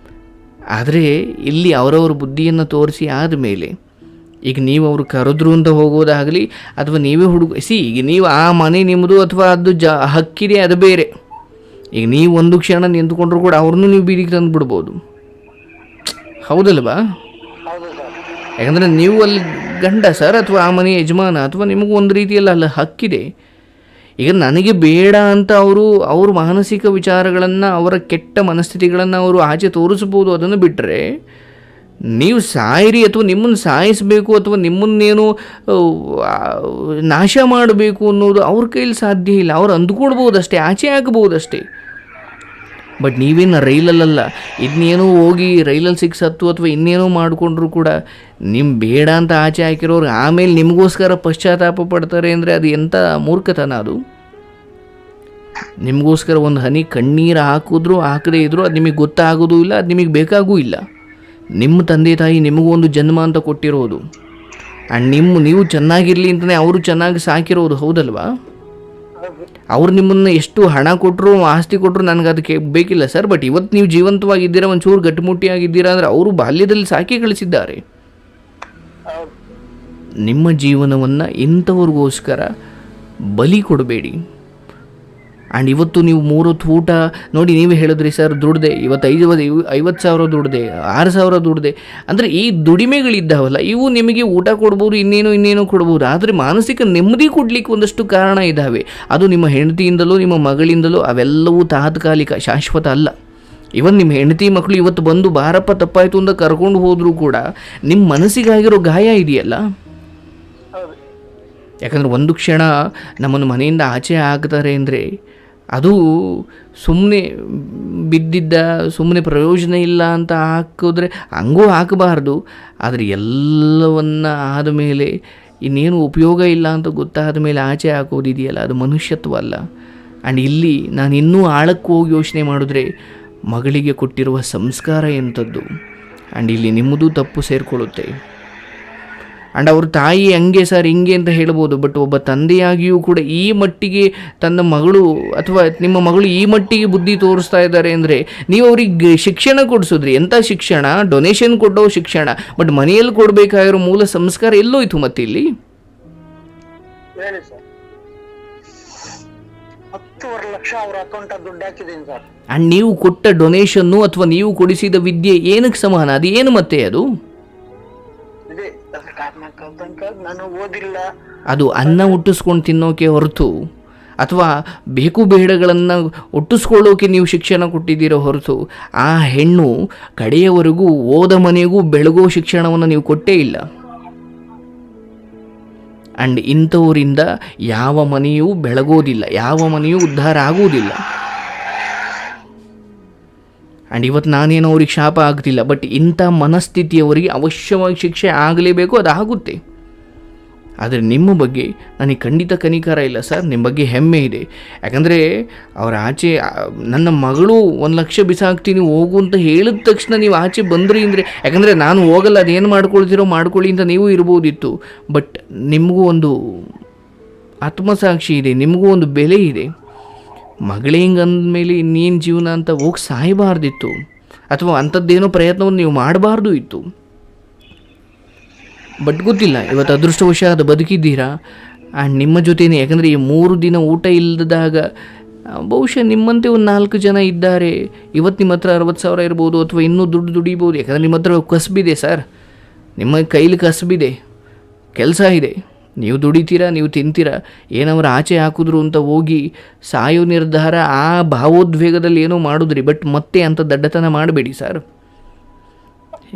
ಆದರೆ ಇಲ್ಲಿ ಅವರವ್ರ ಬುದ್ಧಿಯನ್ನು ತೋರಿಸಿ ಆದಮೇಲೆ ಈಗ ನೀವು ಅವರು ಕರೆದ್ರು ಅಂತ ಹೋಗೋದಾಗಲಿ, ಅಥವಾ ನೀವೇ ಈಗ ನೀವು ಆ ಮನೆ ನಿಮ್ಮದು ಅಥವಾ ಅದು ಹಕ್ಕಿದೆ, ಅದು ಬೇರೆ. ಈಗ ನೀವು ಒಂದು ಕ್ಷಣ ನಿಂತ್ಕೊಂಡ್ರು ಕೂಡ ಅವ್ರನ್ನೂ ನೀವು ಬೀದಿಗೆ ತಂದು ಬಿಡ್ಬೋದು, ಹೌದಲ್ವಾ? ಯಾಕಂದರೆ ನೀವು ಅಲ್ಲಿ ಗಂಡ ಸರ್, ಅಥವಾ ಆ ಮನೆ ಯಜಮಾನ, ಅಥವಾ ನಿಮಗೂ ಒಂದು ರೀತಿಯಲ್ಲಿ ಅಲ್ಲಿ ಹಕ್ಕಿದೆ. ಈಗ ನನಗೆ ಬೇಡ ಅಂತ ಅವ್ರ ಮಾನಸಿಕ ವಿಚಾರಗಳನ್ನು, ಅವರ ಕೆಟ್ಟ ಮನಸ್ಥಿತಿಗಳನ್ನು ಅವರು ಆಚೆ ತೋರಿಸ್ಬೋದು. ಅದನ್ನು ಬಿಟ್ಟರೆ ನೀವು ಸಾಯಿರಿ, ಅಥವಾ ನಿಮ್ಮನ್ನು ಸಾಯಿಸಬೇಕು, ಅಥವಾ ನಿಮ್ಮನ್ನೇನು ನಾಶ ಮಾಡಬೇಕು ಅನ್ನೋದು ಅವ್ರ ಕೈಲಿ ಸಾಧ್ಯ ಇಲ್ಲ. ಅವ್ರು ಅಂದ್ಕೊಳ್ಬೋದಷ್ಟೇ, ಆಚೆ ಹಾಕ್ಬೋದಷ್ಟೇ. ಬಟ್ ನೀವೇನು ರೈಲಲ್ಲ, ಇದನ್ನೇನೋ ಹೋಗಿ ರೈಲಲ್ಲಿ ಸಿಕ್ಸತ್ತು ಅಥವಾ ಇನ್ನೇನೋ ಮಾಡಿಕೊಂಡ್ರು ಕೂಡ ನಿಮ್ಮ ಬೇಡ ಅಂತ ಆಚೆ ಹಾಕಿರೋರು ಆಮೇಲೆ ನಿಮಗೋಸ್ಕರ ಪಶ್ಚಾತ್ತಾಪ ಪಡ್ತಾರೆ ಅಂದರೆ ಅದು ಎಂಥ ಮೂರ್ಖತನ ಅದು. ನಿಮಗೋಸ್ಕರ ಒಂದು ಹನಿ ಕಣ್ಣೀರು ಹಾಕಿದ್ರು ಹಾಕದೇ ಇದ್ದರೂ ಅದು ನಿಮಗೆ ಗೊತ್ತಾಗೋದು ಇಲ್ಲ, ಅದು ನಿಮಗೆ ಬೇಕಾಗೂ ಇಲ್ಲ. ನಿಮ್ಮ ತಂದೆ ತಾಯಿ ನಿಮಗೂ ಒಂದು ಜನ್ಮ ಅಂತ ಕೊಟ್ಟಿರೋದು. ಆ್ಯಂಡ್ ನೀವು ಚೆನ್ನಾಗಿರಲಿ ಅಂತಲೇ ಅವರು ಚೆನ್ನಾಗಿ ಸಾಕಿರೋದು, ಹೌದಲ್ವಾ? ಹೌದು ಅವ್ರು ನಿಮ್ಮನ್ನು ಎಷ್ಟು ಹಣ ಕೊಟ್ಟರು, ಆಸ್ತಿ ಕೊಟ್ಟರು, ನನಗೆ ಅದಕ್ಕೆ ಬೇಕಿಲ್ಲ ಸರ್. ಬಟ್ ಇವತ್ತು ನೀವು ಜೀವಂತವಾಗಿದ್ದೀರಾ, ಒಂಚೂರು ಗಟ್ಟಿಮುಟ್ಟಿಯಾಗಿದ್ದೀರಾ ಅಂದರೆ ಅವರು ಬಾಲ್ಯದಲ್ಲಿ ಸಾಕಿ ಕಳಿಸಿದ್ದಾರೆ. ಹೌದು ನಿಮ್ಮ ಜೀವನವನ್ನು ಇಂಥವ್ರಿಗೋಸ್ಕರ ಬಲಿ ಕೊಡಬೇಡಿ. ಆ್ಯಂಡ್ ಇವತ್ತು ನೀವು 3 ಹೊತ್ತು ಊಟ ನೋಡಿ, ನೀವೇ ಹೇಳಿದ್ರಿ ಸರ್, ದುಡ್ದೆ ಇವತ್ತು 50,000 ದುಡ್ದೆ, 6,000 ದುಡ್ದೆ ಅಂದರೆ ಈ ದುಡಿಮೆಗಳಿದ್ದಾವಲ್ಲ, ಇವು ನಿಮಗೆ ಊಟ ಕೊಡ್ಬೋದು, ಇನ್ನೇನೋ ಕೊಡ್ಬೋದು. ಆದರೆ ಮಾನಸಿಕ ನೆಮ್ಮದಿ ಕೊಡಲಿಕ್ಕೆ ಒಂದಷ್ಟು ಕಾರಣ ಇದ್ದಾವೆ. ಅದು ನಿಮ್ಮ ಹೆಂಡತಿಯಿಂದಲೋ ನಿಮ್ಮ ಮಗಳಿಂದಲೋ, ಅವೆಲ್ಲವೂ ತಾತ್ಕಾಲಿಕ, ಶಾಶ್ವತ ಅಲ್ಲ. ಇವನ್ ನಿಮ್ಮ ಹೆಂಡತಿ ಮಕ್ಕಳು ಇವತ್ತು ಬಂದು ಬಾರಪ್ಪ ತಪ್ಪಾಯಿತು ಅಂತ ಕರ್ಕೊಂಡು ಹೋದರೂ ಕೂಡ ನಿಮ್ಮ ಮನಸ್ಸಿಗಾಗಿರೋ ಗಾಯ ಇದೆಯಲ್ಲ. ಹೌದು ಯಾಕಂದರೆ ಒಂದು ಕ್ಷಣ ನಮ್ಮನ್ನು ಮನೆಯಿಂದ ಆಚೆ ಹಾಕ್ತಾರೆ ಅಂದರೆ ಅದು ಸುಮ್ಮನೆ ಬಿದ್ದಿದ್ದ, ಸುಮ್ಮನೆ ಪ್ರಯೋಜನ ಇಲ್ಲ ಅಂತ ಹಾಕಿದ್ರೆ ಹಂಗೂ ಹಾಕಬಾರ್ದು. ಆದರೆ ಎಲ್ಲವನ್ನ ಆದಮೇಲೆ ಇನ್ನೇನು ಉಪಯೋಗ ಇಲ್ಲ ಅಂತ ಗೊತ್ತಾದ ಮೇಲೆ ಆಚೆ ಹಾಕೋದಿದೆಯಲ್ಲ, ಅದು ಮನುಷ್ಯತ್ವ ಅಲ್ಲ. ಆ್ಯಂಡ್ ಇಲ್ಲಿ ನಾನು ಇನ್ನೂ ಆಳಕ್ಕೆ ಹೋಗಿ ಯೋಚನೆ ಮಾಡಿದ್ರೆ ಮಗಳಿಗೆ ಕೊಟ್ಟಿರುವ ಸಂಸ್ಕಾರ ಎಂಥದ್ದು. ಆ್ಯಂಡ್ ಇಲ್ಲಿ ನಿಮ್ಮದು ತಪ್ಪು ಸೇರಿಕೊಳ್ಳುತ್ತೆ. ಆ್ಯಂಡ್ ಅವ್ರ ತಾಯಿ ಹಂಗೆ ಸರ್ ಹಿಂಗೆ ಅಂತ ಹೇಳ್ಬೋದು, ಬಟ್ ಒಬ್ಬ ತಂದೆಯಾಗಿಯೂ ಕೂಡ ಈ ಮಟ್ಟಿಗೆ ತನ್ನ ಮಗಳು ಅಥವಾ ನಿಮ್ಮ ಮಗಳು ಈ ಮಟ್ಟಿಗೆ ಬುದ್ಧಿ ತೋರಿಸ್ತಾ ಇದ್ದಾರೆ ಅಂದರೆ ನೀವು ಅವ್ರಿಗೆ ಶಿಕ್ಷಣ ಕೊಡಿಸಿದ್ರಿ. ಎಂಥ ಶಿಕ್ಷಣ? ಡೊನೇಷನ್ ಕೊಟ್ಟೋ ಶಿಕ್ಷಣ. ಬಟ್ ಮನೆಯಲ್ಲಿ ಕೊಡಬೇಕಾಗಿರೋ ಮೂಲ ಸಂಸ್ಕಾರ ಎಲ್ಲೋಯ್ತು ಮತ್ತೆ ಇಲ್ಲಿ? ಹೇಳಿ ಸರ್, 10 ಲಕ್ಷ ಅವ್ರ ಅಕೌಂಟ್ ದುಡ್ಡು ಹಾಕಿದ್ದೀನಿ ಸರ್. ಆ್ಯಂಡ್ ನೀವು ಕೊಟ್ಟ ಡೊನೇಷನ್ನು ಅಥವಾ ನೀವು ಕೊಡಿಸಿದ ವಿದ್ಯೆ ಏನಕ್ಕೆ ಸಮಾನ? ಅದು ಏನು ಮತ್ತೆ ಅದು? ಇದೆ ಅದ್ರ ಕಾರಣಕ್ಕ ನಾನು ಓದಿಲ್ಲ. ಅದು ಅನ್ನ ಹುಟ್ಟಿಸ್ಕೊಂಡು ತಿನ್ನೋಕೆ ಹೊರತು ಅಥವಾ ಬೇಕು ಬೇಡಗಳನ್ನು ಹುಟ್ಟಿಸ್ಕೊಳ್ಳೋಕೆ ನೀವು ಶಿಕ್ಷಣ ಕೊಟ್ಟಿದ್ದೀರೋ ಹೊರತು ಆ ಹೆಣ್ಣು ಕಡೆಯವರೆಗೂ ಓದ ಮನೆಗೂ ಬೆಳಗೋ ಶಿಕ್ಷಣವನ್ನು ನೀವು ಕೊಟ್ಟೇ ಇಲ್ಲ. ಆ್ಯಂಡ್ ಇಂಥವರಿಂದ ಯಾವ ಮನೆಯೂ ಬೆಳಗೋದಿಲ್ಲ, ಯಾವ ಮನೆಯೂ ಉದ್ಧಾರ ಆಗುವುದಿಲ್ಲ. ಆ್ಯಂಡ್ ಇವತ್ತು ನಾನೇನೋ ಅವ್ರಿಗೆ ಶಾಪ ಆಗ್ತಿಲ್ಲ, ಬಟ್ ಇಂಥ ಮನಸ್ಥಿತಿಯವರಿಗೆ ಅವಶ್ಯವಾಗಿ ಶಿಕ್ಷೆ ಆಗಲೇಬೇಕು, ಅದಾಗುತ್ತೆ. ಆದರೆ ನಿಮ್ಮ ಬಗ್ಗೆ ನನಗೆ ಖಂಡಿತ ಕನಿಕಾರ ಇಲ್ಲ ಸರ್, ನಿಮ್ಮ ಬಗ್ಗೆ ಹೆಮ್ಮೆ ಇದೆ. ಯಾಕಂದರೆ ಅವರ ಆಚೆ ನನ್ನ ಮಗಳು 1 ಲಕ್ಷ ಬಿಸಾಕ್ತೀನಿ ಹೋಗು ಅಂತ ಹೇಳಿದ ತಕ್ಷಣ ನೀವು ಆಚೆ ಬಂದ್ರಿ ಅಂದರೆ, ಯಾಕಂದರೆ ನಾನು ಹೋಗಲ್ಲ, ಅದೇನು ಮಾಡ್ಕೊಳ್ತೀರೋ ಮಾಡ್ಕೊಳ್ಳಿ ಅಂತ ನೀವು ಇರ್ಬೋದಿತ್ತು. ಬಟ್ ನಿಮಗೂ ಒಂದು ಆತ್ಮಸಾಕ್ಷಿ ಇದೆ, ನಿಮಗೂ ಒಂದು ಬೆಲೆ ಇದೆ. ಮಗಳೇ ಹಿಂಗೆ ಅಂದಮೇಲೆ ಇನ್ನೇನು ಜೀವನ ಅಂತ ಹೋಗಿ ಸಾಯಬಾರ್ದಿತ್ತು, ಅಥವಾ ಅಂಥದ್ದೇನೋ ಪ್ರಯತ್ನವನ್ನು ನೀವು ಮಾಡಬಾರ್ದು ಇತ್ತು. ಬಟ್ ಗೊತ್ತಿಲ್ಲ, ಇವತ್ತು ಅದೃಷ್ಟವಶಾತ್ ಬದುಕಿದ್ದೀರಾ. ಆ್ಯಂಡ್ ನಿಮ್ಮ ಜೊತೆನೇ, ಯಾಕಂದರೆ ಈ 3 ದಿನ ಊಟ ಇಲ್ಲದಾಗ ಬಹುಶಃ ನಿಮ್ಮಂತೆ ಒಂದು 4 ಜನ ಇದ್ದಾರೆ. ಇವತ್ತು ನಿಮ್ಮ ಹತ್ರ 60,000 ಇರ್ಬೋದು, ಅಥವಾ ಇನ್ನೂ ದುಡ್ಡು ದುಡಿಬೋದು. ಯಾಕಂದರೆ ನಿಮ್ಮ ಹತ್ರ ಕಸಬಿದೆ ಸರ್, ನಿಮ್ಮ ಕೈಲಿ ಕಸಬಿದೆ, ಕೆಲಸ ಇದೆ, ನೀವು ದುಡಿತೀರಾ, ನೀವು ತಿಂತೀರಾ. ಏನವ್ರು ಆಚೆ ಹಾಕಿದ್ರು ಅಂತ ಹೋಗಿ ಸಾಯೋ ನಿರ್ಧಾರ ಆ ಭಾವೋದ್ವೇಗದಲ್ಲಿ ಏನೋ ಮಾಡಿದ್ರಿ. ಬಟ್ ಮತ್ತೆ ಅಂಥ ದಡ್ಡತನ ಮಾಡಬೇಡಿ ಸರ್.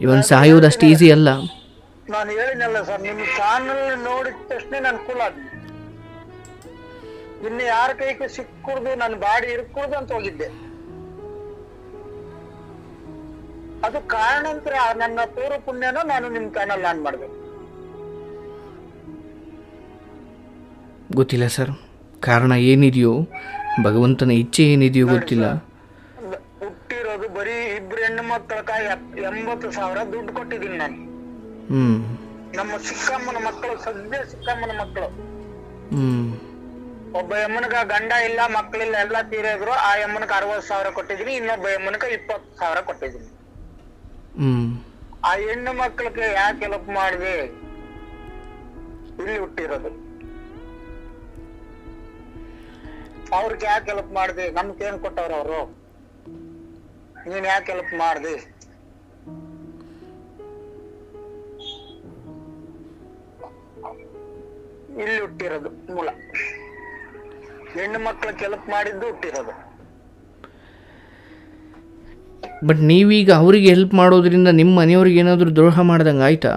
ಇವನ್ ಸಾಯೋದು ಅಷ್ಟು ಈಸಿ ಅಲ್ಲ. ನಾನು ಹೇಳಿನಲ್ಲ ಸರ್, ನಿಮ್ಮ ಚಾನಲ್ ನೋಡಿದ ತಕ್ಷಣ ನಾನು ಕೂಲ್ ಆದ್ನಿ. ಇನ್ನು ಯಾರ ಕೈಗೆ ಸಿಕ್ಕುಡ್ದು ನನ್ನ ಬಾಡಿ ಇರ್ಕುಡ್ದು ಅಂತ ಹೋಗಿದ್ದೆ. ಅದು ಕಾರಣಾಂತರ ನನ್ನ ಪೂರ್ವ ಪುಣ್ಯನೋ ನಾನು ನಿಮ್ಮ ಚಾನಲ್ ಆನ್ ಮಾಡ್ಬೇಕು. ಗೊತ್ತಿಲ್ಲ ಸರ್, ಕಾರಣ ಏನಿದೆಯೋ, ಭಗವಂತನ ಇಚ್ಛೆ ಏನಿದೆಯೋ ಗೊತ್ತಿಲ್ಲ. ಹುಟ್ಟಿರೋದು ಬರೀ 2 ಹೆಣ್ಣು ಮಕ್ಕಳಕ 80,000 ದುಡ್ಡು ಕೊಟ್ಟಿದ್ದೀನಿ ನಾನು. ನಮ್ಮ ಚಿಕ್ಕಮ್ಮನ ಮಕ್ಕಳು, ಸದ್ಯ ಚಿಕ್ಕಮ್ಮನ ಮಕ್ಕಳು. ಒಬ್ಬ ಎಮ್ಮನಗ ಗಂಡ ಇಲ್ಲ, ಮಕ್ಕಳಿಲ್ಲ, ಎಲ್ಲ ತೀರಿದ್ರು. ಆ ಎಮ್ಮನಕ 60,000 ಕೊಟ್ಟಿದ್ದೀನಿ, ಇನ್ನೊಬ್ಬ ಎಮ್ಮನಕ 20,000 ಕೊಟ್ಟಿದ್ದೀನಿ. ಆ ಹೆಣ್ಣು ಮಕ್ಕಳಿಗೆ ಯಾಕೆ ಹೆಲ್ಪ್ ಮಾಡಿದೆ? ಇಲ್ಲಿ ಹುಟ್ಟಿರೋದು ಅವ್ರಿಗೆ ಯಾಕೆ ಹೆಲ್ಪ್ ಮಾಡಿದೆ? ನಮ್ಗೇನ್ ಕೊಟ್ಟವ್ರ ಅವರು? ನೀನ್ ಯಾಕೆ ಹೆಲ್ಪ್ ಮಾಡಿದೆ? ಇಲ್ಲಿ ಹುಟ್ಟಿರೋದು ಮೂಲ. ಹೆಣ್ಣು ಮಕ್ಕಳಿಗೆ ಹೆಲ್ಪ್ ಮಾಡಿದ್ದು ಹುಟ್ಟಿರೋದು. ಬಟ್ ನೀವೀಗ ಅವರಿಗೆ ಹೆಲ್ಪ್ ಮಾಡೋದ್ರಿಂದ ನಿಮ್ಮ ಮನೆಯವ್ರಿಗೆ ಏನಾದರೂ ದ್ರೋಹ ಮಾಡ್ದಂಗೆ ಆಯ್ತಾ?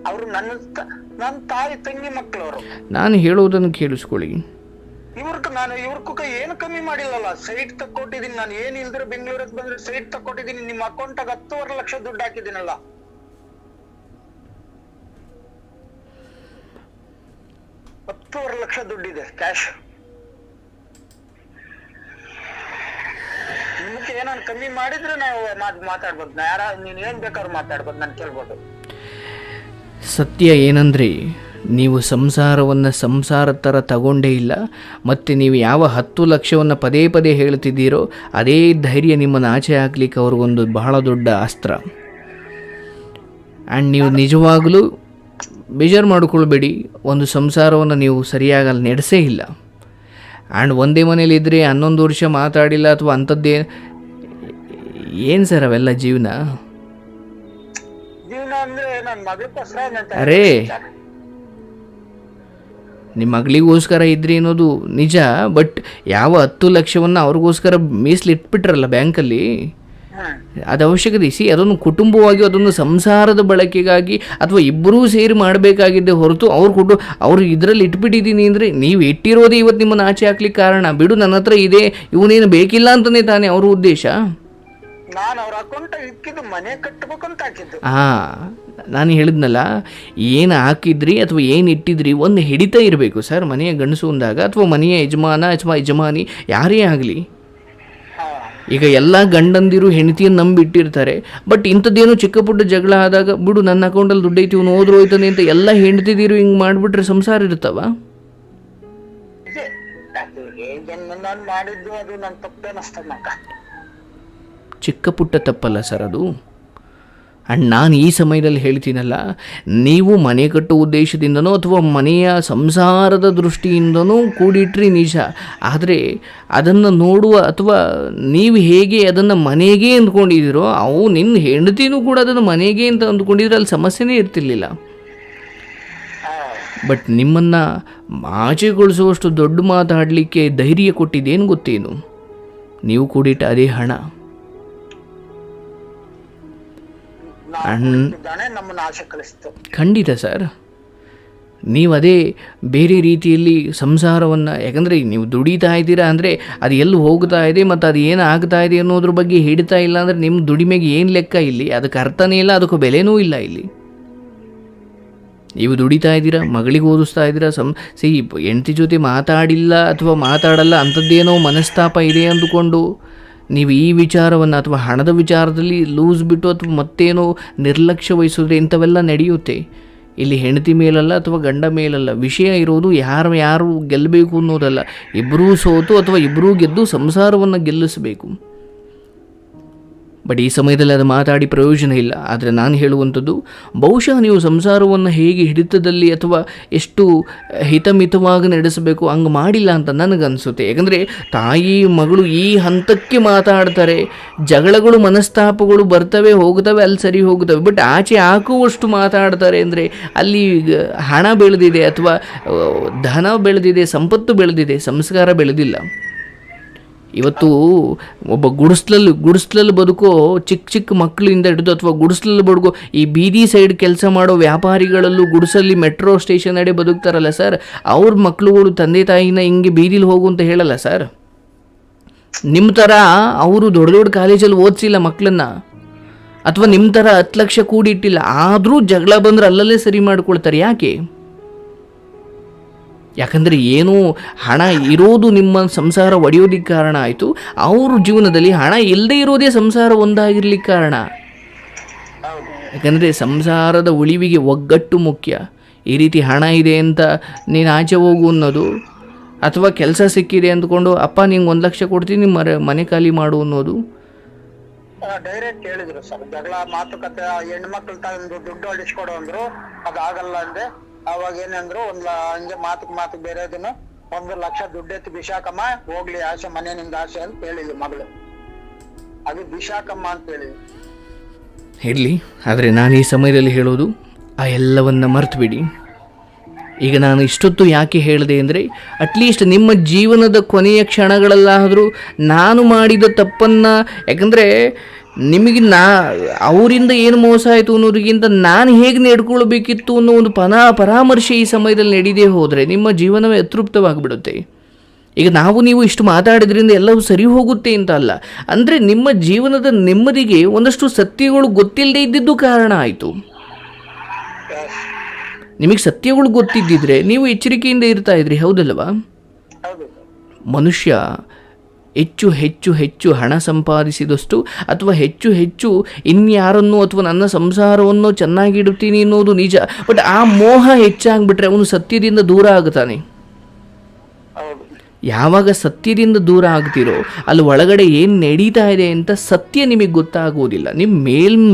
ಅವರು ನನ್ನ ತಾಯಿ ತಂಗಿ ಮಕ್ಕಳವರು. ನಾನು ಹೇಳೋದನ್ನು ಕೇಳಿಸ್ಕೊಳ್ಳಿ. ಇವ್ರಕ್ಕೂ ಏನು ಕಮ್ಮಿ ಮಾಡಿಲ್ಲಲ್ಲ. ಸೈಟ್ ತಕ್ಕೊಟ್ಟಿದ್ದೀನಿ ನಾನು. ಏನ್ ಇಲ್ದ್ರೆ ಬೆಂಗಳೂರಿಗೆ ಬಂದ್ರೆ ಸೈಟ್ ತಕ್ಕೊಟ್ಟಿದ್ದೀನಿ. ನಿಮ್ಮ ಅಕೌಂಟಾಗ 10.5 ಲಕ್ಷ ದುಡ್ಡು ಹಾಕಿದ್ದೀನಲ್ಲ. 10.5 ಲಕ್ಷ ದುಡ್ಡಿದೆ ಕ್ಯಾಶ್. ನಿಮ್ಗೆ ಏನಾದ್ರು ಕಮ್ಮಿ ಮಾಡಿದ್ರೆ ನಾವು ಮಾತಾಡ್ಬೋದು. ನೀನ್ ಏನ್ ಬೇಕಾದ್ರೂ ಮಾತಾಡ್ಬೋದು, ನಾನು ಕೇಳ್ಬೋದು. ಸತ್ಯ ಏನಂದರೆ ನೀವು ಸಂಸಾರವನ್ನು ಸಂಸಾರದ ಥರ ತಗೊಂಡೇ ಇಲ್ಲ, ಮತ್ತು ನೀವು ಯಾವ 10 ಲಕ್ಷವನ್ನು ಪದೇ ಪದೇ ಹೇಳ್ತಿದ್ದೀರೋ ಅದೇ ಧೈರ್ಯ ನಿಮ್ಮನ್ನು ಆಚೆ ಹಾಕ್ಲಿಕ್ಕೆ ಅವ್ರಿಗೊಂದು ಬಹಳ ದೊಡ್ಡ ಅಸ್ತ್ರ. ಆ್ಯಂಡ್ ನೀವು ನಿಜವಾಗಲೂ ಬೇಜಾರು ಮಾಡಿಕೊಳ್ಬೇಡಿ, ಒಂದು ಸಂಸಾರವನ್ನು ನೀವು ಸರಿಯಾಗಿ ಅಲ್ಲಿ ನಡೆಸೇ ಇಲ್ಲ. ಆ್ಯಂಡ್ ಒಂದೇ ಮನೇಲಿದ್ದರೆ 11 ವರ್ಷ ಮಾತಾಡಿಲ್ಲ ಅಥವಾ ಅಂಥದ್ದೇ ಏನು ಸರ್ ಅವೆಲ್ಲ ಜೀವನ? ಅಂದ್ರೆ ನನ್ನ ಮಗಕ್ಕೋಸ್ಕರ ಅರೇ ನಿಮ್ಮ ಮಗಳಿಗೋಸ್ಕರ ಇದ್ರಿ ಅನ್ನೋದು ನಿಜ, ಬಟ್ ಯಾವ 10 ಲಕ್ಷವನ್ನು ಅವ್ರಿಗೋಸ್ಕರ ಮೀಸಲಿಟ್ಬಿಟ್ರಲ್ಲ ಬ್ಯಾಂಕಲ್ಲಿ, ಅದು ಅವಶ್ಯಕತೆ ಅದೊಂದು ಕುಟುಂಬವಾಗಿ ಅದೊಂದು ಸಂಸಾರದ ಬಳಕೆಗಾಗಿ ಅಥವಾ ಇಬ್ಬರೂ ಸೇರಿ ಮಾಡಬೇಕಾಗಿದ್ದೆ ಹೊರತು ಅವ್ರು ಇದರಲ್ಲಿ ಇಟ್ಬಿಟ್ಟಿದ್ದೀನಿ ಅಂದರೆ ನೀವು ಇಟ್ಟಿರೋದೇ ಇವತ್ತು ನಿಮ್ಮನ್ನು ಆಚೆ ಹಾಕ್ಲಿಕ್ಕೆ ಕಾರಣ. ಬಿಡು ನನ್ನ ಹತ್ರ ಇದೆ, ಇವನೇನು ಬೇಕಿಲ್ಲ ಅಂತಲೇ ತಾನೇ ಅವ್ರ ಉದ್ದೇಶ. ನಾನು ಅವ್ರ ಅಕೌಂಟ್ ಇಕ್ಕಿದ್ದು ಮನೆ ಕಟ್ಟಬೇಕಂತ ಹಾಕಿದ್ದು. ನಾನು ಹೇಳಿದ್ನಲ್ಲ, ಏನು ಹಾಕಿದ್ರಿ ಅಥವಾ ಏನು ಇಟ್ಟಿದ್ರಿ ಒಂದು ಹಿಡಿತಾ ಇರಬೇಕು ಸರ್ ಮನೆಯ ಗಂಡಸು ಅಂದಾಗ, ಅಥವಾ ಮನೆಯ ಯಜಮಾನ ಅಥವಾ ಯಜಮಾನಿ ಯಾರೇ ಆಗಲಿ. ಈಗ ಎಲ್ಲ ಗಂಡಂದಿರು ಹೆಂಡತಿಯನ್ನು ನಂಬಿಟ್ಟಿರ್ತಾರೆ, ಬಟ್ ಇಂಥದ್ದೇನೋ ಚಿಕ್ಕ ಪುಟ್ಟ ಜಗಳ ಆದಾಗ ಬಿಡು ನನ್ನ ಅಕೌಂಟಲ್ಲಿ ದುಡ್ಡು ಐತಿ ಇವ್ನು ಹೋದ್ರು ಹೋಯ್ತಾನೆ ಅಂತ ಎಲ್ಲ ಹೆಂಡತಿದಿರು ಹಿಂಗೆ ಮಾಡಿಬಿಟ್ರೆ ಸಂಸಾರ ಇರ್ತಾವ? ನಾನು ಮಾಡಿದ್ದು ಅದು ನನ್ನ ತಪ್ಪೇನಷ್ಟಕ್ಕ. ಚಿಕ್ಕ ಪುಟ್ಟ ತಪ್ಪಲ್ಲ ಸರ್ ಅದು. ಆ್ಯಂಡ್ ನಾನು ಈ ಸಮಯದಲ್ಲಿ ಹೇಳ್ತೀನಲ್ಲ, ನೀವು ಮನೆ ಕಟ್ಟುವ ಉದ್ದೇಶದಿಂದನೋ ಅಥವಾ ಮನೆಯ ಸಂಸಾರದ ದೃಷ್ಟಿಯಿಂದನೂ ಕೂಡಿಟ್ರಿ ನಿಜ, ಆದರೆ ಅದನ್ನು ನೋಡುವ ಅಥವಾ ನೀವು ಹೇಗೆ ಅದನ್ನು ಮನೆಗೆ ಅಂದ್ಕೊಂಡಿದ್ದೀರೋ ಅವು ನಿನ್ನ ಹೆಂಡತಿನೂ ಕೂಡ ಅದನ್ನು ಮನೆಗೆ ಅಂತ ಅಂದ್ಕೊಂಡಿದ್ರೆ ಅಲ್ಲಿ ಸಮಸ್ಯೆನೇ ಇರ್ತಿರ್ಲಿಲ್ಲ. ಬಟ್ ನಿಮ್ಮನ್ನು ಆಚೆಗೊಳಿಸುವಷ್ಟು ದೊಡ್ಡ ಮಾತಾಡಲಿಕ್ಕೆ ಧೈರ್ಯ ಕೊಟ್ಟಿದ್ದೇನು ಗೊತ್ತೇನು? ನೀವು ಕೂಡಿಟ್ಟ ಅದೇ ಹಣ. ಖಂಡಿತ ಸರ್, ನೀವು ಅದೇ ಬೇರೆ ರೀತಿಯಲ್ಲಿ ಸಂಸಾರವನ್ನು, ಯಾಕಂದರೆ ನೀವು ದುಡಿತಾ ಇದ್ದೀರಾ ಅಂದರೆ ಅದು ಎಲ್ಲಿ ಹೋಗ್ತಾ ಇದೆ ಮತ್ತು ಅದು ಏನು ಆಗ್ತಾ ಇದೆ ಅನ್ನೋದ್ರ ಬಗ್ಗೆ ಹಿಡಿತಾ ಇಲ್ಲ ಅಂದರೆ ನಿಮ್ಮ ದುಡಿಮೆಗೆ ಏನು ಲೆಕ್ಕ ಇಲ್ಲಿ? ಅದಕ್ಕೆ ಅರ್ಥನೇ ಇಲ್ಲ, ಅದಕ್ಕೂ ಬೆಲೆನೂ ಇಲ್ಲ ಇಲ್ಲಿ. ನೀವು ದುಡಿತಾ ಇದ್ದೀರಾ, ಮಗಳಿಗೆ ಓದಿಸ್ತಾ ಇದ್ದೀರಾ, ಹೆಂಡತಿ ಜೊತೆ ಮಾತಾಡಿಲ್ಲ ಅಥವಾ ಮಾತಾಡಲ್ಲ ಅಂಥದ್ದೇನೋ ಮನಸ್ತಾಪ ಇದೆ ಅಂದುಕೊಂಡು ನೀವು ಈ ವಿಚಾರವನ್ನು ಅಥವಾ ಹಣದ ವಿಚಾರದಲ್ಲಿ ಲೂಸ್ ಬಿಟ್ಟು ಅಥವಾ ಮತ್ತೇನೋ ನಿರ್ಲಕ್ಷ್ಯ ವಹಿಸಿದ್ರೆ ಇಂಥವೆಲ್ಲ ನಡೆಯುತ್ತೆ. ಇಲ್ಲಿ ಹೆಂಡತಿ ಮೇಲಲ್ಲ ಅಥವಾ ಗಂಡ ಮೇಲಲ್ಲ, ವಿಷಯ ಇರೋದು ಯಾರು ಗೆಲ್ಲಬೇಕು ಅನ್ನೋದಲ್ಲ, ಇಬ್ಬರೂ ಸೋತು ಅಥವಾ ಇಬ್ಬರೂ ಗೆದ್ದು ಸಂಸಾರವನ್ನು ಗೆಲ್ಲಿಸಬೇಕು. ಬಟ್ ಈ ಸಮಯದಲ್ಲಿ ಅದು ಮಾತಾಡಿ ಪ್ರಯೋಜನ ಇಲ್ಲ. ಆದರೆ ನಾನು ಹೇಳುವಂಥದ್ದು, ಬಹುಶಃ ನೀವು ಸಂಸಾರವನ್ನು ಹೇಗೆ ಹಿಡಿತದಲ್ಲಿ ಅಥವಾ ಎಷ್ಟು ಹಿತಮಿತವಾಗಿ ನಡೆಸಬೇಕು ಹಂಗೆ ಮಾಡಿಲ್ಲ ಅಂತ ನನಗನ್ಸುತ್ತೆ. ಯಾಕಂದರೆ ತಾಯಿ ಮಗಳು ಈ ಹಂತಕ್ಕೆ ಮಾತಾಡ್ತಾರೆ, ಜಗಳಗಳು ಮನಸ್ತಾಪಗಳು ಬರ್ತವೆ ಹೋಗ್ತವೆ, ಅಲ್ಲಿ ಸರಿ ಹೋಗ್ತವೆ, ಬಟ್ ಆಚೆ ಹಾಕುವಷ್ಟು ಮಾತಾಡ್ತಾರೆ ಅಂದರೆ ಅಲ್ಲಿ ಹಣ ಬೆಳೆದಿದೆ ಅಥವಾ ಧನ ಬೆಳೆದಿದೆ, ಸಂಪತ್ತು ಬೆಳೆದಿದೆ, ಸಂಸ್ಕಾರ ಬೆಳೆದಿಲ್ಲ. ಇವತ್ತು ಒಬ್ಬ ಗುಡಿಸ್ಲಲ್ಲಿ ಬದುಕೋ ಚಿಕ್ಕ ಮಕ್ಕಳಿಂದ ಹಿಡಿದು ಅಥವಾ ಗುಡಿಸ್ಲಲ್ಲಿ ಬದುಕೋ ಈ ಬೀದಿ ಸೈಡ್ ಕೆಲಸ ಮಾಡೋ ವ್ಯಾಪಾರಿಗಳಲ್ಲೂ ಗುಡಿಸಲ್ಲಿ ಮೆಟ್ರೋ ಸ್ಟೇಷನ್ ಅಡೆ ಬದುಕ್ತಾರಲ್ಲ ಸರ್, ಅವ್ರ ಮಕ್ಕಳುಗಳು ತಂದೆ ತಾಯಿನ ಹಿಂಗೆ ಬೀದಿಲಿ ಹೋಗು ಅಂತ ಹೇಳಲ್ಲ ಸರ್. ನಿಮ್ಮ ಥರ ಅವರು ದೊಡ್ಡ ಕಾಲೇಜಲ್ಲಿ ಓದಿಸಿಲ್ಲ ಮಕ್ಕಳನ್ನ, ಅಥವಾ ನಿಮ್ಮ ಥರ 10 ಲಕ್ಷ ಕೂಡಿಟ್ಟಿಲ್ಲ, ಆದರೂ ಜಗಳ ಬಂದರೆ ಅಲ್ಲಲ್ಲೇ ಸರಿ ಮಾಡ್ಕೊಳ್ತಾರೆ. ಯಾಕಂದರೆ ಏನೋ ಹಣ ಇರೋದು ನಿಮ್ಮ ಸಂಸಾರ ಒಡೆಯೋದಕ್ಕೆ ಕಾರಣ ಆಯಿತು, ಅವ್ರ ಜೀವನದಲ್ಲಿ ಹಣ ಇಲ್ಲದೆ ಇರೋದೇ ಸಂಸಾರ ಒಂದಾಗಿರ್ಲಿಕ್ಕೆ ಕಾರಣ. ಯಾಕಂದರೆ ಸಂಸಾರದ ಉಳಿವಿಗೆ ಒಗ್ಗಟ್ಟು ಮುಖ್ಯ. ಈ ರೀತಿ ಹಣ ಇದೆ ಅಂತ ನೀನು ಆಚೆ ಹೋಗು ಅನ್ನೋದು, ಅಥವಾ ಕೆಲಸ ಸಿಕ್ಕಿದೆ ಅಂದ್ಕೊಂಡು ಅಪ್ಪ ನಿಂಗೆ 1 ಲಕ್ಷ ಕೊಡ್ತೀನಿ ಮನೆ ಖಾಲಿ ಮಾಡು ಅನ್ನೋದು. ಡೈರೆಕ್ಟ್ ಹೇಳಿದ್ರು ಸರ್, ಜಗಳ ಮಾತುಕತೆ, ಹೆಣ್ಮಕ್ಳು ತಂದು ದುಡ್ಡು ಹೊಡಿಸ್ಕೊಡು ಅಂದ್ರು, ಅದಾಗಲ್ಲ ಅಂದೆ. ಅವಾಗ ಏನಂದ್ರು, ಹಂಗೆ ಮಾತು ಬೇರೆದನ್ನು 1 ಲಕ್ಷ ದುಡ್ಡೆತ್ತು ಬಿಸಾಕಮ್ಮ, ಹೋಗ್ಲಿ ಆಸೆ ಮನೆ ನಿಂದ ಆಸೆ ಅಂತ ಹೇಳಿದ್ಲು ಮಗಳು. ಅದು ಬಿಸಾಕಮ್ಮ ಅಂತ ಹೇಳಿದ್ವಿ. ಇರಲಿ, ಆದರೆ ನಾನು ಈ ಸಮಯದಲ್ಲಿ ಹೇಳೋದು, ಆ ಎಲ್ಲವನ್ನು ಮರ್ತು ಬಿಡಿ. ಈಗ ನಾನು ಇಷ್ಟೊತ್ತು ಯಾಕೆ ಹೇಳಿದೆ ಅಂದರೆ, ಅಟ್ಲೀಸ್ಟ್ ನಿಮ್ಮ ಜೀವನದ ಕೊನೆಯ ಕ್ಷಣಗಳಲ್ಲಾದರೂ ನಾನು ಮಾಡಿದ ತಪ್ಪನ್ನು, ಯಾಕಂದರೆ ನಿಮಗೆ ಅವರಿಂದ ಏನು ಮೋಸ ಆಯಿತು ಅನ್ನೋದಕ್ಕಿಂತ ನಾನು ಹೇಗೆ ನಡ್ಕೊಳ್ಬೇಕಿತ್ತು ಅನ್ನೋ ಒಂದು ಪರಾಮರ್ಶೆ ಈ ಸಮಯದಲ್ಲಿ ನಡೀದೇ ಹೋದರೆ ನಿಮ್ಮ ಜೀವನವೇ ಅತೃಪ್ತವಾಗಿಬಿಡುತ್ತೆ. ಈಗ ನೀವು ಇಷ್ಟು ಮಾತಾಡಿದ್ರಿಂದ ಎಲ್ಲವೂ ಸರಿ ಹೋಗುತ್ತೆ ಅಂತ ಅಲ್ಲ, ಅಂದರೆ ನಿಮ್ಮ ಜೀವನದ ನೆಮ್ಮದಿಗೆ ಒಂದಷ್ಟು ಸತ್ಯಗಳು ಗೊತ್ತಿಲ್ಲದೆ ಇದ್ದಿದ್ದು ಕಾರಣ ಆಯಿತು. ನಿಮಗೆ ಸತ್ಯಗಳು ಗೊತ್ತಿದ್ದಿದ್ರೆ ನೀವು ಎಚ್ಚರಿಕೆಯಿಂದ ಇರ್ತಾ ಇದ್ರಿ, ಹೌದಲ್ವಾ? ಮನುಷ್ಯ ಹೆಚ್ಚು ಹೆಚ್ಚು ಹೆಚ್ಚು ಹಣ ಸಂಪಾದಿಸಿದಷ್ಟು ಅಥವಾ ಹೆಚ್ಚು ಹೆಚ್ಚು ಇನ್ಯಾರನ್ನು ಅಥವಾ ನನ್ನ ಸಂಸಾರವನ್ನು ಚೆನ್ನಾಗಿಡುತ್ತೀನಿ ಅನ್ನೋದು ನಿಜ. ಬಟ್ ಆ ಮೋಹ ಹೆಚ್ಚಾಗ್ಬಿಟ್ರೆ ಅವನು ಸತ್ಯದಿಂದ ದೂರ ಆಗುತ್ತಾನೆ. ಹೌದು ಯಾವಾಗ ಸತ್ಯದಿಂದ ದೂರ ಆಗ್ತಿರೋ ಅಲ್ಲಿ ಒಳಗಡೆ ಏನು ನಡೀತಾ ಇದೆ ಅಂತ ಸತ್ಯ ನಿಮಗೆ ಗೊತ್ತಾಗೋದಿಲ್ಲ. ನಿಮ್ಮ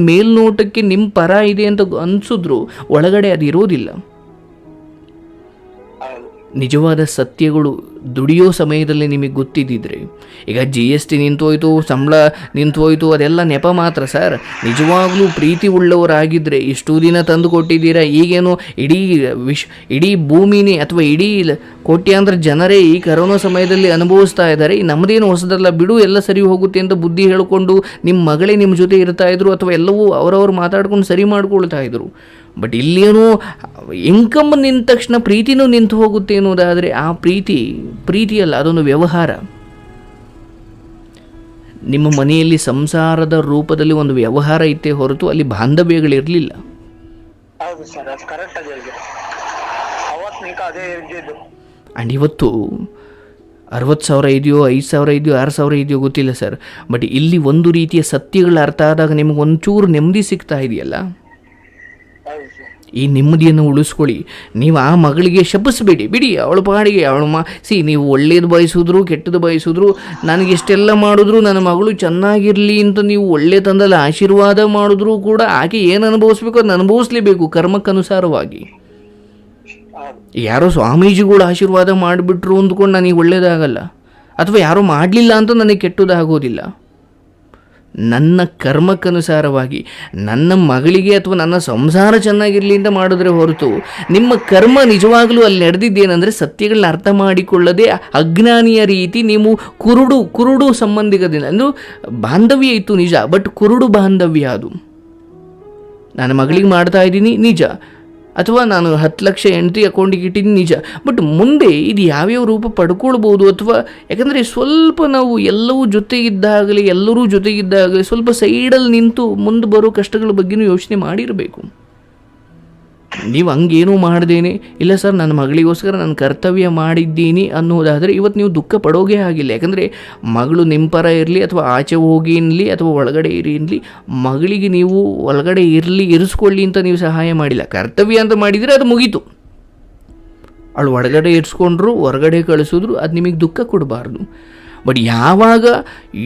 ಮೇಲ್ನೋಟಕ್ಕೆ ನಿಮ್ಮ ಪರ ಇದೆ ಅಂತ ಅನಿಸಿದ್ರು ಒಳಗಡೆ ಅದು ಇರೋದಿಲ್ಲ. ಹೌದು ನಿಜವಾದ ಸತ್ಯಗಳು ದುಡಿಯೋ ಸಮಯದಲ್ಲಿ ನಿಮಗೆ ಗೊತ್ತಿದ್ದಿದ್ರೆ, ಈಗ GST ನಿಂತೋಯ್ತು, ಸಂಬಳ ನಿಂತೋಯ್ತು, ಅದೆಲ್ಲ ನೆಪ ಮಾತ್ರ ಸರ್. ನಿಜವಾಗ್ಲೂ ಪ್ರೀತಿ ಉಳ್ಳವರಾಗಿದ್ದರೆ ಇಷ್ಟು ದಿನ ತಂದು ಕೊಟ್ಟಿದ್ದೀರಾ, ಈಗೇನು ಇಡೀ ಭೂಮಿನೇ ಅಥವಾ ಇಡೀ ಕೋಟ್ಯಾಂತರ ಜನರೇ ಈ ಕರೋನಾ ಸಮಯದಲ್ಲಿ ಅನುಭವಿಸ್ತಾ ಇದ್ದಾರೆ, ನಮ್ಮದೇನು ಹೊಸದಲ್ಲ ಬಿಡು, ಎಲ್ಲ ಸರಿ ಹೋಗುತ್ತೆ ಅಂತ ಬುದ್ಧಿ ಹೇಳಿಕೊಂಡು ನಿಮ್ಮ ಮಗಳೇ ನಿಮ್ಮ ಜೊತೆ ಇರ್ತಾ ಇದ್ರು ಅಥವಾ ಎಲ್ಲವೂ ಅವರವ್ರು ಮಾತಾಡ್ಕೊಂಡು ಸರಿ ಮಾಡ್ಕೊಳ್ತಾ ಇದ್ರು. ಬಟ್ ಇಲ್ಲೇನೋ ಇನ್ಕಮ್ ನಿಂತ ತಕ್ಷಣ ಪ್ರೀತಿನೂ ನಿಂತು ಹೋಗುತ್ತೆ ಅನ್ನೋದಾದರೆ ಆ ಪ್ರೀತಿ ಅಲ್ಲ, ಅದೊಂದು ವ್ಯವಹಾರ. ನಿಮ್ಮ ಮನೆಯಲ್ಲಿ ಸಂಸಾರದ ರೂಪದಲ್ಲಿ ಒಂದು ವ್ಯವಹಾರ ಇತ್ತೇ ಹೊರತು ಅಲ್ಲಿ ಬಾಂಧವ್ಯಗಳಿರಲಿಲ್ಲ. ಹೌದು ಸರ್, ಅದು ಕರೆಕ್ಟ್ ಆಗಿ ಹೇಳಿದೆ. ಅವತ್ತು ನಿಂಕ ಅದೇ ಇದ್ದಿದ್ದು. ಆ್ಯಂಡ್ ಇವತ್ತು 60,000 ಇದೆಯೋ, 5,000 ಇದೆಯೋ, 6,000 ಇದೆಯೋ ಗೊತ್ತಿಲ್ಲ ಸರ್. ಬಟ್ ಇಲ್ಲಿ ಒಂದು ರೀತಿಯ ಸತ್ಯಗಳ ಅರ್ಥ ಆದಾಗ ನಿಮಗೆ ಒಂಚೂರು ನೆಮ್ಮದಿ ಸಿಗ್ತಾ ಇದೆಯಲ್ಲ. ಹೌದು ಸರ್, ಈ ನೆಮ್ಮದಿಯನ್ನು ಉಳಿಸ್ಕೊಳ್ಳಿ. ನೀವು ಆ ಮಗಳಿಗೆ ಶಪಿಸ್ಬೇಡಿ, ಬಿಡಿ ಅವಳ ಪಾಡಿಗೆ ನೀವು ಒಳ್ಳೇದು ಬಯಸಿದ್ರು ಕೆಟ್ಟದ್ದು ಬಯಸಿದ್ರು, ನನಗೆ ಎಷ್ಟೆಲ್ಲ ಮಾಡಿದ್ರು ನನ್ನ ಮಗಳು ಚೆನ್ನಾಗಿರಲಿ ಅಂತ ನೀವು ಒಳ್ಳೆ ತಂದಲ್ಲಿ ಆಶೀರ್ವಾದ ಮಾಡಿದ್ರೂ ಕೂಡ ಆಕೆ ಏನು ಅನುಭವಿಸ್ಬೇಕು ಅದನ್ನು ಅನುಭವಿಸ್ಲೇಬೇಕು ಕರ್ಮಕ್ಕನುಸಾರವಾಗಿ. ಯಾರೋ ಸ್ವಾಮೀಜಿಗಳು ಆಶೀರ್ವಾದ ಮಾಡಿಬಿಟ್ರು ಅಂದ್ಕೊಂಡು ನನಗೆ ಒಳ್ಳೇದಾಗಲ್ಲ, ಅಥವಾ ಯಾರೋ ಮಾಡಲಿಲ್ಲ ಅಂತ ನನಗೆ ಕೆಟ್ಟದಾಗೋದಿಲ್ಲ. ನನ್ನ ಕರ್ಮಕ್ಕನುಸಾರವಾಗಿ ನನ್ನ ಮಗಳಿಗೆ ಅಥವಾ ನನ್ನ ಸಂಸಾರ ಚೆನ್ನಾಗಿರಲಿ ಅಂತ ಮಾಡಿದ್ರೆ ಹೊರತು ನಿಮ್ಮ ಕರ್ಮ ನಿಜವಾಗಲೂ ಅಲ್ಲಿ ನಡೆದಿದ್ದೇನೆಂದರೆ ಸತ್ಯಗಳನ್ನ ಅರ್ಥ ಮಾಡಿಕೊಳ್ಳದೆ ಅಜ್ಞಾನಿಯ ರೀತಿ ನೀವು ಕುರುಡು ಸಂಬಂಧಿಕದಿಂದ ಅಂದರೆ ಬಾಂಧವ್ಯ ಇತ್ತು ನಿಜ, ಬಟ್ ಕುರುಡು ಬಾಂಧವ್ಯ. ಅದು ನನ್ನ ಮಗಳಿಗೆ ಮಾಡ್ತಾ ಇದ್ದೀನಿ ನಿಜ, ಅಥವಾ ನಾನು 10 ಲಕ್ಷ ಹೆಂಡತಿ ಅಕೌಂಟಿಗೆ ಇಟ್ಟಿದ್ದೀನಿ ನಿಜ, ಬಟ್ ಮುಂದೆ ಇದು ಯಾವ್ಯಾವ ರೂಪ ಪಡ್ಕೊಳ್ಬೋದು. ಅಥವಾ ಯಾಕಂದರೆ ಸ್ವಲ್ಪ ನಾವು ಎಲ್ಲರೂ ಜೊತೆಗಿದ್ದಾಗಲೇ ಸ್ವಲ್ಪ ಸೈಡಲ್ಲಿ ನಿಂತು ಮುಂದೆ ಬರೋ ಕಷ್ಟಗಳ ಬಗ್ಗೆನೂ ಯೋಚನೆ ಮಾಡಿರಬೇಕು. ನೀವು ಹಂಗೇನೂ ಮಾಡ್ದೇನೆ ಇಲ್ಲ ಸರ್ ನನ್ನ ಮಗಳಿಗೋಸ್ಕರ ನಾನು ಕರ್ತವ್ಯ ಮಾಡಿದ್ದೀನಿ ಅನ್ನೋದಾದರೆ ಇವತ್ತು ನೀವು ದುಃಖ ಪಡೋಗೇ ಆಗಿಲ್ಲ. ಯಾಕಂದರೆ ಮಗಳು ನಿಮ್ಮ ಪರ ಇರಲಿ ಅಥವಾ ಆಚೆ ಹೋಗಿ ಇರಲಿ ಅಥವಾ ಒಳಗಡೆ ಇರಲಿ, ಮಗಳಿಗೆ ನೀವು ಒಳಗಡೆ ಇರಿಸ್ಕೊಳ್ಳಿ ಅಂತ ನೀವು ಸಹಾಯ ಮಾಡಿಲ್ಲ, ಕರ್ತವ್ಯ ಅಂತ ಮಾಡಿದರೆ ಅದು ಮುಗೀತು. ಅವಳು ಒಳಗಡೆ ಇರಿಸ್ಕೊಂಡ್ರು ಹೊರಗಡೆ ಕಳಿಸಿದ್ರು, ಅದು ನಿಮಗೆ ದುಃಖ ಕೊಡಬಾರ್ದು. ಬಟ್ ಯಾವಾಗ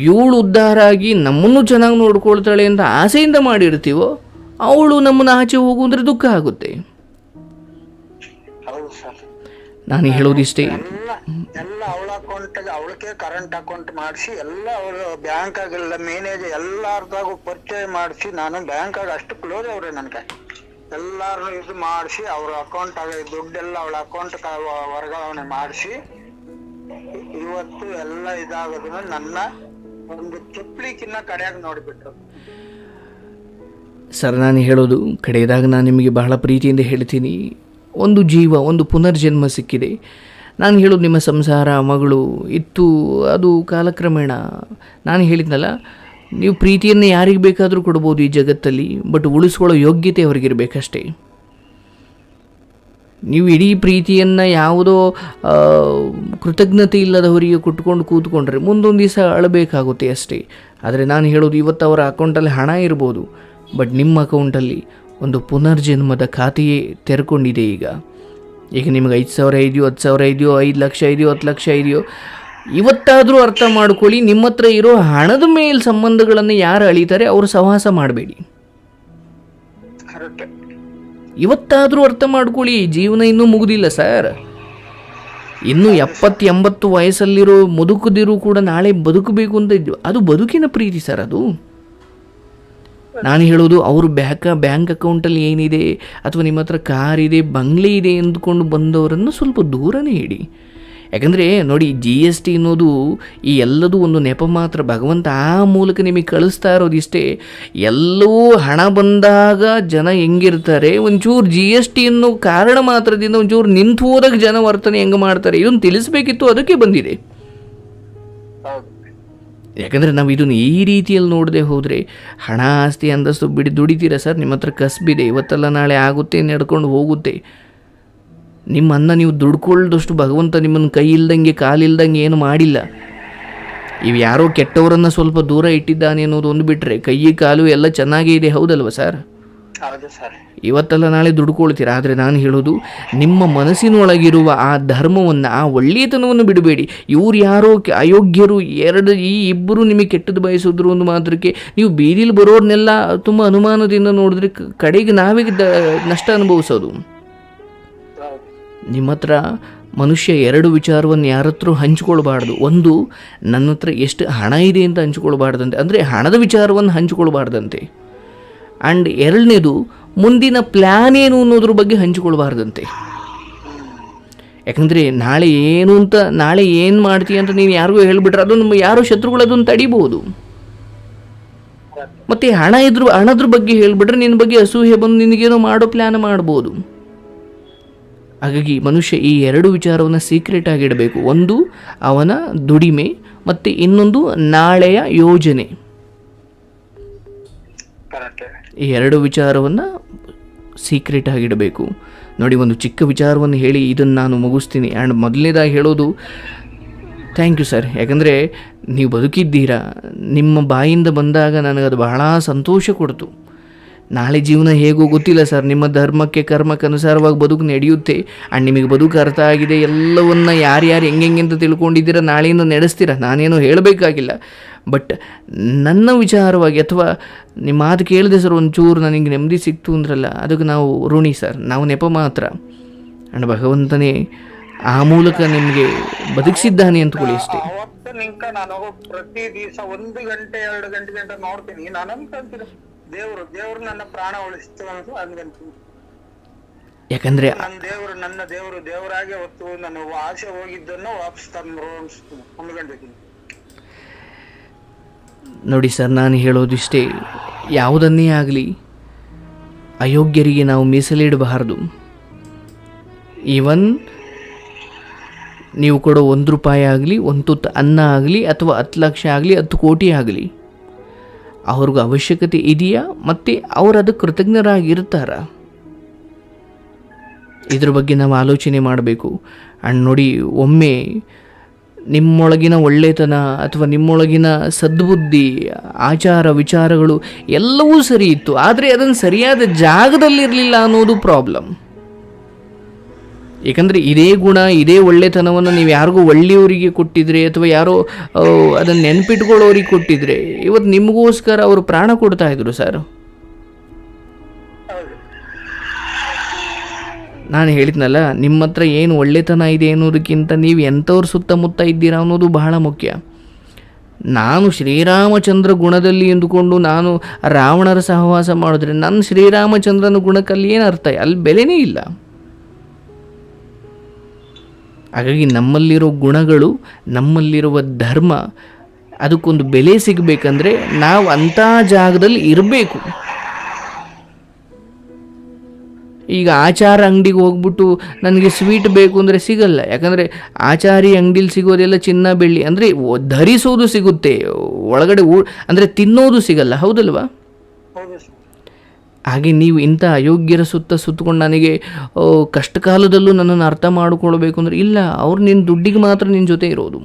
ಇವಳು ಉದ್ಧಾರ ಆಗಿ ನಮ್ಮನ್ನು ಚೆನ್ನಾಗಿ ನೋಡ್ಕೊಳ್ತಾಳೆ ಅಂತ ಆಸೆಯಿಂದ ಮಾಡಿರ್ತೀವೋ ಅವಳು ನಮ್ಮನ್ನು ಆಚೆ ಹೋಗು ಅಂದರೆ ದುಃಖ ಆಗುತ್ತೆ. ನಾನು ಹೇಳೋದಿಷ್ಟೇ, ಎಲ್ಲ ಅವಳ ಅಕೌಂಟ್ ಅವಳಕ್ಕೆ ಕರೆಂಟ್ ಅಕೌಂಟ್ ಮಾಡಿಸಿ ಎಲ್ಲ ಅವಳು ಬ್ಯಾಂಕ್ ಆಗೆಲ್ಲ ಮ್ಯಾನೇಜರ್ ಎಲ್ಲಾರ್ದಾಗೂ ಪರಿಚಯ ಮಾಡಿಸಿ, ನಾನು ಬ್ಯಾಂಕ್ ಆಗ ಅಷ್ಟು ಕ್ಲೋಸ್ ಅವ್ರೆ ನನಗೆ, ಎಲ್ಲಾರು ಇದು ಮಾಡಿಸಿ ಅವ್ರ ಅಕೌಂಟ್ ಆಗ ದುಡ್ಡೆಲ್ಲ ಅವಳ ಅಕೌಂಟ್ ವರ್ಗಾವಣೆ ಮಾಡಿಸಿ ಇವತ್ತು ಎಲ್ಲ ಇದಾಗೋದನ್ನ ನನ್ನ ಒಂದು ಚುಪ್ಲಿಕ್ಕಿನ್ನ ಕಡೆಯಾಗ ನೋಡಿಬಿಟ್ರು. ಸರ್ ನಾನು ಹೇಳೋದು ಕಡೆಯದಾಗ ನಾನು ನಿಮಗೆ ಬಹಳ ಪ್ರೀತಿಯಿಂದ ಹೇಳ್ತೀನಿ, ಒಂದು ಜೀವ ಒಂದು ಪುನರ್ಜನ್ಮ ಸಿಕ್ಕಿದೆ. ನಾನು ಹೇಳೋದು ನಿಮ್ಮ ಸಂಸಾರ ಮಗಳು ಇತ್ತು, ಅದು ಕಾಲಕ್ರಮೇಣ ನಾನು ಹೇಳಿದ್ನಲ್ಲ, ನೀವು ಪ್ರೀತಿಯನ್ನು ಯಾರಿಗೆ ಬೇಕಾದರೂ ಕೊಡ್ಬೋದು ಈ ಜಗತ್ತಲ್ಲಿ, ಬಟ್ ಉಳಿಸ್ಕೊಳ್ಳೋ ಯೋಗ್ಯತೆ ಅವ್ರಿಗಿರಬೇಕಷ್ಟೇ. ನೀವು ಇಡೀ ಪ್ರೀತಿಯನ್ನು ಯಾವುದೋ ಕೃತಜ್ಞತೆ ಇಲ್ಲದವರಿಗೆ ಕೊಟ್ಕೊಂಡು ಕೂತ್ಕೊಂಡ್ರೆ ಮುಂದೊಂದು ದಿವಸ ಅಳಬೇಕಾಗುತ್ತೆ ಅಷ್ಟೇ. ಆದರೆ ನಾನು ಹೇಳೋದು ಇವತ್ತು ಅವರ ಅಕೌಂಟಲ್ಲಿ ಹಣ ಇರ್ಬೋದು, ಬಟ್ ನಿಮ್ಮ ಅಕೌಂಟಲ್ಲಿ ಒಂದು ಪುನರ್ಜನ್ಮದ ಖಾತೆಯೇ ತೆರ್ಕೊಂಡಿದೆ. ಈಗ ನಿಮಗೆ 5,000 ಇದೆಯೋ, 10,000 ಇದೆಯೋ, 5 ಲಕ್ಷ ಇದೆಯೋ, 10 ಲಕ್ಷ ಇದೆಯೋ, ಇವತ್ತಾದರೂ ಅರ್ಥ ಮಾಡ್ಕೊಳ್ಳಿ, ನಿಮ್ಮ ಹತ್ರ ಇರೋ ಹಣದ ಮೇಲೆ ಸಂಬಂಧಗಳನ್ನು ಯಾರು ಅಳಿತಾರೆ ಅವರು ಸಹವಾಸ ಮಾಡಬೇಡಿ. ಇವತ್ತಾದರೂ ಅರ್ಥ ಮಾಡ್ಕೊಳ್ಳಿ, ಜೀವನ ಇನ್ನೂ ಮುಗುದಿಲ್ಲ ಸರ್. ಇನ್ನೂ 70-80 ವಯಸ್ಸಲ್ಲಿರೋ ಮುದುಕದಿರು ಕೂಡ ನಾಳೆ ಬದುಕಬೇಕು ಅಂತ ಇದ್ದು, ಅದು ಬದುಕಿನ ಪ್ರೀತಿ ಸರ್. ಅದು ನಾನು ಹೇಳೋದು ಅವರು ಬ್ಯಾಂಕ್ ಅಕೌಂಟಲ್ಲಿ ಏನಿದೆ ಅಥವಾ ನಿಮ್ಮ ಹತ್ರ ಕಾರ್ ಇದೆ, ಬಂಗ್ಲೆ ಇದೆ ಎಂದುಕೊಂಡು ಬಂದವರನ್ನು ಸ್ವಲ್ಪ ದೂರನೇ ಇಡಿ. ಯಾಕಂದರೆ ನೋಡಿ, GST ಅನ್ನೋದು ಈ ಎಲ್ಲದೂ ಒಂದು ನೆಪ ಮಾತ್ರ. ಭಗವಂತ ಆ ಮೂಲಕ ನಿಮಗೆ ಕಳಿಸ್ತಾ ಇರೋದಿಷ್ಟೇ. ಎಲ್ಲವೂ ಹಣ ಬಂದಾಗ ಜನ ಹೆಂಗಿರ್ತಾರೆ, ಒಂಚೂರು GST ಅನ್ನೋ ಕಾರಣ ಮಾತ್ರದಿಂದ ಒಂಚೂರು ನಿಂತು ಹೋದಾಗ ಜನ ವರ್ತನೆ ಹೆಂಗೆ ಮಾಡ್ತಾರೆ ಇದನ್ನು ತಿಳಿಸ್ಬೇಕಿತ್ತು, ಅದಕ್ಕೆ ಬಂದಿದೆ. ಯಾಕಂದರೆ ನಾವು ಇದನ್ನು ಈ ರೀತಿಯಲ್ಲಿ ನೋಡದೆ ಹೋದರೆ ಹಣ ಆಸ್ತಿ ಅಂದಷ್ಟು ದುಡಿತೀರ ಸರ್, ನಿಮ್ಮ ಹತ್ರ ಕಸ್ಬಿದೆ, ಇವತ್ತೆಲ್ಲ ನಾಳೆ ಆಗುತ್ತೆ, ನಡ್ಕೊಂಡು ಹೋಗುತ್ತೆ. ನಿಮ್ಮ ಅನ್ನ ನೀವು ದುಡ್ಕೊಳ್ಳದಷ್ಟು ಭಗವಂತ ನಿಮ್ಮನ್ನು ಕೈ ಇಲ್ದಂಗೆ ಕಾಲಿಲ್ದಂಗೆ ಏನು ಮಾಡಿಲ್ಲ. ಇವು ಯಾರೋ ಕೆಟ್ಟವರನ್ನು ಸ್ವಲ್ಪ ದೂರ ಇಟ್ಟಿದ್ದಾನೆ ಅನ್ನೋದು ಒಂದು ಬಿಟ್ಟರೆ ಕೈ ಕಾಲು ಎಲ್ಲ ಚೆನ್ನಾಗೇ ಇದೆ, ಹೌದಲ್ವ ಸರ್? ಹೌದು ಸರ್. ನಾಳೆ ದುಡ್ಕೊಳ್ತೀರ. ಆದರೆ ನಾನು ಹೇಳೋದು, ನಿಮ್ಮ ಮನಸ್ಸಿನೊಳಗಿರುವ ಆ ಧರ್ಮವನ್ನು, ಆ ಒಳ್ಳೆಯತನವನ್ನು ಬಿಡಬೇಡಿ. ಇವ್ರು ಯಾರೋ ಅಯೋಗ್ಯರು, ಈ ಇಬ್ಬರು ನಿಮಗೆ ಕೆಟ್ಟದ್ದು ಬಯಸಿದ್ರು ಒಂದು ಮಾತ್ರಕ್ಕೆ ನೀವು ಬೀದಿಲಿ ಬರೋರ್ನೆಲ್ಲ ತುಂಬ ಅನುಮಾನದಿಂದ ನೋಡಿದ್ರೆ ಕಡೆಗೆ ನಾವೇ ನಷ್ಟ ಅನುಭವಿಸೋದು. ನಿಮ್ಮ ಹತ್ರ ಮನುಷ್ಯ ಎರಡು ವಿಚಾರವನ್ನು ಯಾರ ಹತ್ರ ಹಂಚಿಕೊಳ್ಬಾರ್ದು. ಒಂದು, ನನ್ನ ಹತ್ರ ಎಷ್ಟು ಹಣ ಇದೆ ಅಂತ ಹಂಚಿಕೊಳ್ಬಾರ್ದಂತೆ, ಅಂದರೆ ಹಣದ ವಿಚಾರವನ್ನು ಹಂಚಿಕೊಳ್ಬಾರ್ದಂತೆ. ಆ್ಯಂಡ್ ಎರಡನೇದು, ಮುಂದಿನ ಪ್ಲ್ಯಾನ್ ಏನು ಅನ್ನೋದ್ರ ಬಗ್ಗೆ ಹಂಚಿಕೊಳ್ಬಾರ್ದಂತೆ. ಯಾಕಂದರೆ ನಾಳೆ ಏನು ಮಾಡ್ತೀಯ ಅಂತ ನೀನು ಯಾರಿಗೂ ಹೇಳಿಬಿಟ್ರೆ ಅದು ನಮ್ಮ ಯಾರೋ ಶತ್ರುಗಳು ಅದನ್ನು ತಡಿಬೋದು. ಮತ್ತು ಹಣದ್ರ ಬಗ್ಗೆ ಹೇಳಿಬಿಟ್ರೆ ನಿನ್ನ ಬಗ್ಗೆ ಅಸೂಹೆ ಬಂದು ನಿನಗೇನೋ ಮಾಡೋ ಪ್ಲ್ಯಾನ್ ಮಾಡ್ಬೋದು. ಹಾಗಾಗಿ ಮನುಷ್ಯ ಈ ಎರಡು ವಿಚಾರವನ್ನು ಸೀಕ್ರೆಟ್ ಆಗಿಡಬೇಕು. ಒಂದು ಅವನ ದುಡಿಮೆ ಮತ್ತು ಇನ್ನೊಂದು ನಾಳೆಯ ಯೋಜನೆ. ಈ ಎರಡು ವಿಚಾರವನ್ನು ಸೀಕ್ರೆಟ್ ಆಗಿಡಬೇಕು. ನೋಡಿ, ಒಂದು ಚಿಕ್ಕ ವಿಚಾರವನ್ನು ಹೇಳಿ ಇದನ್ನು ನಾನು ಮುಗಿಸ್ತೀನಿ. ಆ್ಯಂಡ್ ಮೊದಲನೇದಾಗಿ ಹೇಳೋದು ಥ್ಯಾಂಕ್ ಯು ಸರ್. ಯಾಕಂದರೆ ನೀವು ಬದುಕಿದ್ದೀರಾ, ನಿಮ್ಮ ಬಾಯಿಂದ ಬಂದಾಗ ನನಗದು ಬಹಳ ಸಂತೋಷ ಕೊಡ್ತು. ನಾಳೆ ಜೀವನ ಹೇಗೋ ಗೊತ್ತಿಲ್ಲ ಸರ್, ನಿಮ್ಮ ಧರ್ಮಕ್ಕೆ ಕರ್ಮಕ್ಕನುಸಾರವಾಗಿ ಬದುಕು ನಡೆಯುತ್ತೆ. ಆ್ಯಂಡ್ ನಿಮಗೆ ಬದುಕು ಅರ್ಥ ಆಗಿದೆ, ಎಲ್ಲವನ್ನು ಯಾರ್ಯಾರು ಹೆಂಗೆ ಅಂತ ತಿಳ್ಕೊಂಡಿದ್ದೀರ, ನಾಳೆಯಿಂದ ನಡೆಸ್ತೀರ. ನಾನೇನು ಹೇಳಬೇಕಾಗಿಲ್ಲ. ಬಟ್ ನನ್ನ ವಿಚಾರವಾಗಿ ಅಥವಾ ನಿಮ್ಮ ಮಾತು ಕೇಳಿದೆ ಸರ್ ಒಂಚೂರು ನನಗೆ ನೆಮ್ಮದಿ ಸಿಕ್ತು ಅಂದ್ರಲ್ಲ, ಅದಕ್ಕೆ ನಾವು ಋಣಿ ಸರ್, ನಾವು ನೆಪ ಮಾತ್ರ. ಆ್ಯಂಡ್ ಭಗವಂತನೇ ಆ ಮೂಲಕ ನಿಮಗೆ ಬದುಕಿಸಿದ್ದಾನೆ ಅಂದ್ಕೊಳ್ಳಿ ಅಷ್ಟೇ. ಅವತ್ತು ನಿಂಕ ನಾನು ಪ್ರತಿ ದಿವಸ 1 ಗಂಟೆ 2 ಗಂಟೆ ನೋಡ್ತೀನಿ. ನಾನು ಅನ್ಕೊಂತೀನಿ ದೇವ್ರು ನನ್ನ ಪ್ರಾಣ ಉಳಿಸ್ತು ಅಂತ ಅನ್ಕೊಂತೀನಿ. ಯಾಕಂದ್ರೆ ನನ್ನ ದೇವರಾಗೆ ಹೊತ್ತು ನನ್ನ ಆಸೆ ಹೋಗಿದ್ದನ್ನು ವಾಪಸ್ ತಂದು ಅನ್ಕೊಂಡಿದ್ದೀನಿ. ನೋಡಿ ಸರ್, ನಾನು ಹೇಳೋದಿಷ್ಟೇ, ಯಾವುದನ್ನೇ ಆಗಲಿ ಅಯೋಗ್ಯರಿಗೆ ನಾವು ಮೀಸಲಿಡಬಾರದು. ಈವನ್ ನೀವು ಕೊಡೋ 1 ರೂಪಾಯಿ ಆಗಲಿ, 1 ತುತ್ತು ಅನ್ನ ಆಗಲಿ, ಅಥವಾ 10 ಲಕ್ಷ ಆಗಲಿ, 10 ಕೋಟಿ ಆಗಲಿ, ಅವ್ರಿಗೂ ಅವಶ್ಯಕತೆ ಇದೆಯಾ ಮತ್ತು ಅವರು ಅದಕ್ಕೆ ಕೃತಜ್ಞರಾಗಿರ್ತಾರ? ಇದ್ರ ಬಗ್ಗೆ ನಾವು ಆಲೋಚನೆ ಮಾಡಬೇಕು. ಆ್ಯಂಡ್ ನೋಡಿ, ಒಮ್ಮೆ ನಿಮ್ಮೊಳಗಿನ ಒಳ್ಳೆತನ ಅಥವಾ ನಿಮ್ಮೊಳಗಿನ ಸದ್ಬುದ್ಧಿ, ಆಚಾರ ವಿಚಾರಗಳು ಎಲ್ಲವೂ ಸರಿ ಇತ್ತು, ಆದರೆ ಅದನ್ನು ಸರಿಯಾದ ಜಾಗದಲ್ಲಿರಲಿಲ್ಲ ಅನ್ನೋದು ಪ್ರಾಬ್ಲಮ್. ಏಕೆಂದರೆ ಇದೇ ಗುಣ, ಇದೇ ಒಳ್ಳೆತನವನ್ನು ನೀವು ಯಾರಿಗೂ ಒಳ್ಳೆಯವರಿಗೆ ಕೊಟ್ಟಿದ್ರೆ ಅಥವಾ ಯಾರೋ ಅದನ್ನು ನೆನಪಿಟ್ಕೊಳ್ಳೋರಿಗೆ ಕೊಟ್ಟಿದ್ರೆ ಇವತ್ತು ನಿಮಗೋಸ್ಕರ ಅವರು ಪ್ರಾಣ ಕೊಡ್ತಾ ಇದ್ರು ಸರ್. ನಾನು ಹೇಳಿದ್ನಲ್ಲ, ನಿಮ್ಮ ಹತ್ರ ಏನು ಒಳ್ಳೆತನ ಇದೆ ಅನ್ನೋದಕ್ಕಿಂತ ನೀವು ಎಂಥವ್ರು ಸುತ್ತಮುತ್ತ ಇದ್ದೀರಾ ಅನ್ನೋದು ಬಹಳ ಮುಖ್ಯ. ನಾನು ಶ್ರೀರಾಮಚಂದ್ರ ಗುಣದಲ್ಲಿ ಎಂದುಕೊಂಡು ನಾನು ರಾವಣರ ಸಹವಾಸ ಮಾಡಿದ್ರೆ ನನ್ನ ಶ್ರೀರಾಮಚಂದ್ರನ ಗುಣಕ್ಕಲ್ಲಿ ಏನು ಅರ್ಥ? ಅಲ್ಲಿ ಬೆಲೆನೇ ಇಲ್ಲ. ಹಾಗಾಗಿ ನಮ್ಮಲ್ಲಿರೋ ಗುಣಗಳು, ನಮ್ಮಲ್ಲಿರುವ ಧರ್ಮ, ಅದಕ್ಕೊಂದು ಬೆಲೆ ಸಿಗಬೇಕಂದ್ರೆ ನಾವು ಅಂಥ ಜಾಗದಲ್ಲಿ ಇರಬೇಕು. ಈಗ ಆಚಾರ ಅಂಗಡಿಗೆ ಹೋಗ್ಬಿಟ್ಟು ನನಗೆ ಸ್ವೀಟ್ ಬೇಕು ಅಂದರೆ ಸಿಗಲ್ಲ. ಯಾಕಂದರೆ ಆಚಾರಿ ಅಂಗಡಿಲಿ ಸಿಗೋದೆಲ್ಲ ಚಿನ್ನ ಬೆಳ್ಳಿ, ಅಂದರೆ ಧರಿಸೋದು ಸಿಗುತ್ತೆ, ಒಳಗಡೆ ಅಂದರೆ ತಿನ್ನೋದು ಸಿಗಲ್ಲ, ಹೌದಲ್ವಾ? ಹಾಗೆ ನೀವು ಇಂಥ ಅಯೋಗ್ಯರ ಸುತ್ತಕೊಂಡು ನನಗೆ ಕಷ್ಟ ಕಾಲದಲ್ಲೂ ನನ್ನನ್ನು ಅರ್ಥ ಮಾಡಿಕೊಳ್ಬೇಕು ಅಂದರೆ ಇಲ್ಲ, ಅವ್ರು ನಿನ್ನ ದುಡ್ಡಿಗೆ ಮಾತ್ರ ನಿನ್ನ ಜೊತೆ ಇರೋದು.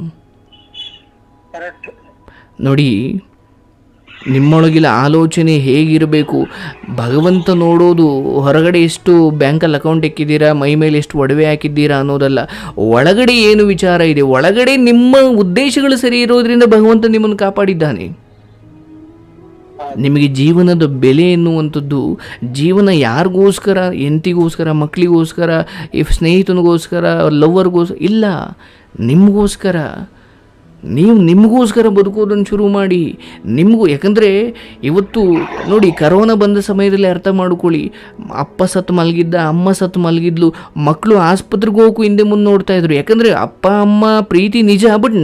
ನೋಡಿ, ನಿಮ್ಮೊಳಗಿನ ಆಲೋಚನೆ ಹೇಗಿರಬೇಕು, ಭಗವಂತ ನೋಡೋದು ಹೊರಗಡೆ ಎಷ್ಟು ಬ್ಯಾಂಕಲ್ಲಿ ಅಕೌಂಟ್ ಇಕ್ಕಿದ್ದೀರಾ, ಮೈ ಮೇಲೆ ಎಷ್ಟು ಒಡವೆ ಹಾಕಿದ್ದೀರಾ ಅನ್ನೋದಲ್ಲ, ಒಳಗಡೆ ಏನು ವಿಚಾರ ಇದೆ, ಒಳಗಡೆ ನಿಮ್ಮ ಉದ್ದೇಶಗಳು ಸರಿ ಇರೋದ್ರಿಂದ ಭಗವಂತ ನಿಮ್ಮನ್ನು ಕಾಪಾಡಿದ್ದಾನೆ. ನಿಮಗೆ ಜೀವನದ ಬೆಲೆ ಎನ್ನುವಂಥದ್ದು, ಜೀವನ ಯಾರಿಗೋಸ್ಕರ, ಹೆಂಡತಿಗೋಸ್ಕರ, ಮಕ್ಕಳಿಗೋಸ್ಕರ, ಸ್ನೇಹಿತನಿಗೋಸ್ಕರ, ಲವ್ವರ್ಗೋಸ್ಕರ ಇಲ್ಲ, ನಿಮಗೋಸ್ಕರ. ನೀವು ನಿಮಗೋಸ್ಕರ ಬದುಕೋದನ್ನು ಶುರು ಮಾಡಿ. ಯಾಕಂದರೆ ಇವತ್ತು ನೋಡಿ, ಕರೋನಾ ಬಂದ ಸಮಯದಲ್ಲಿ ಅರ್ಥ ಮಾಡ್ಕೊಳ್ಳಿ, ಅಪ್ಪ ಸತ್ತು ಮಲಗಿದ್ದ, ಅಮ್ಮ ಸತ್ತು ಮಲಗಿದ್ಲು, ಮಕ್ಕಳು ಆಸ್ಪತ್ರೆಗೆ ಹೋಗಕ್ಕೂ ಹಿಂದೆ ಮುಂದೆ ನೋಡ್ತಾ ಇದ್ರು. ಯಾಕಂದರೆ ಅಪ್ಪ ಅಮ್ಮ ಪ್ರೀತಿ ನಿಜ, ಬಟ್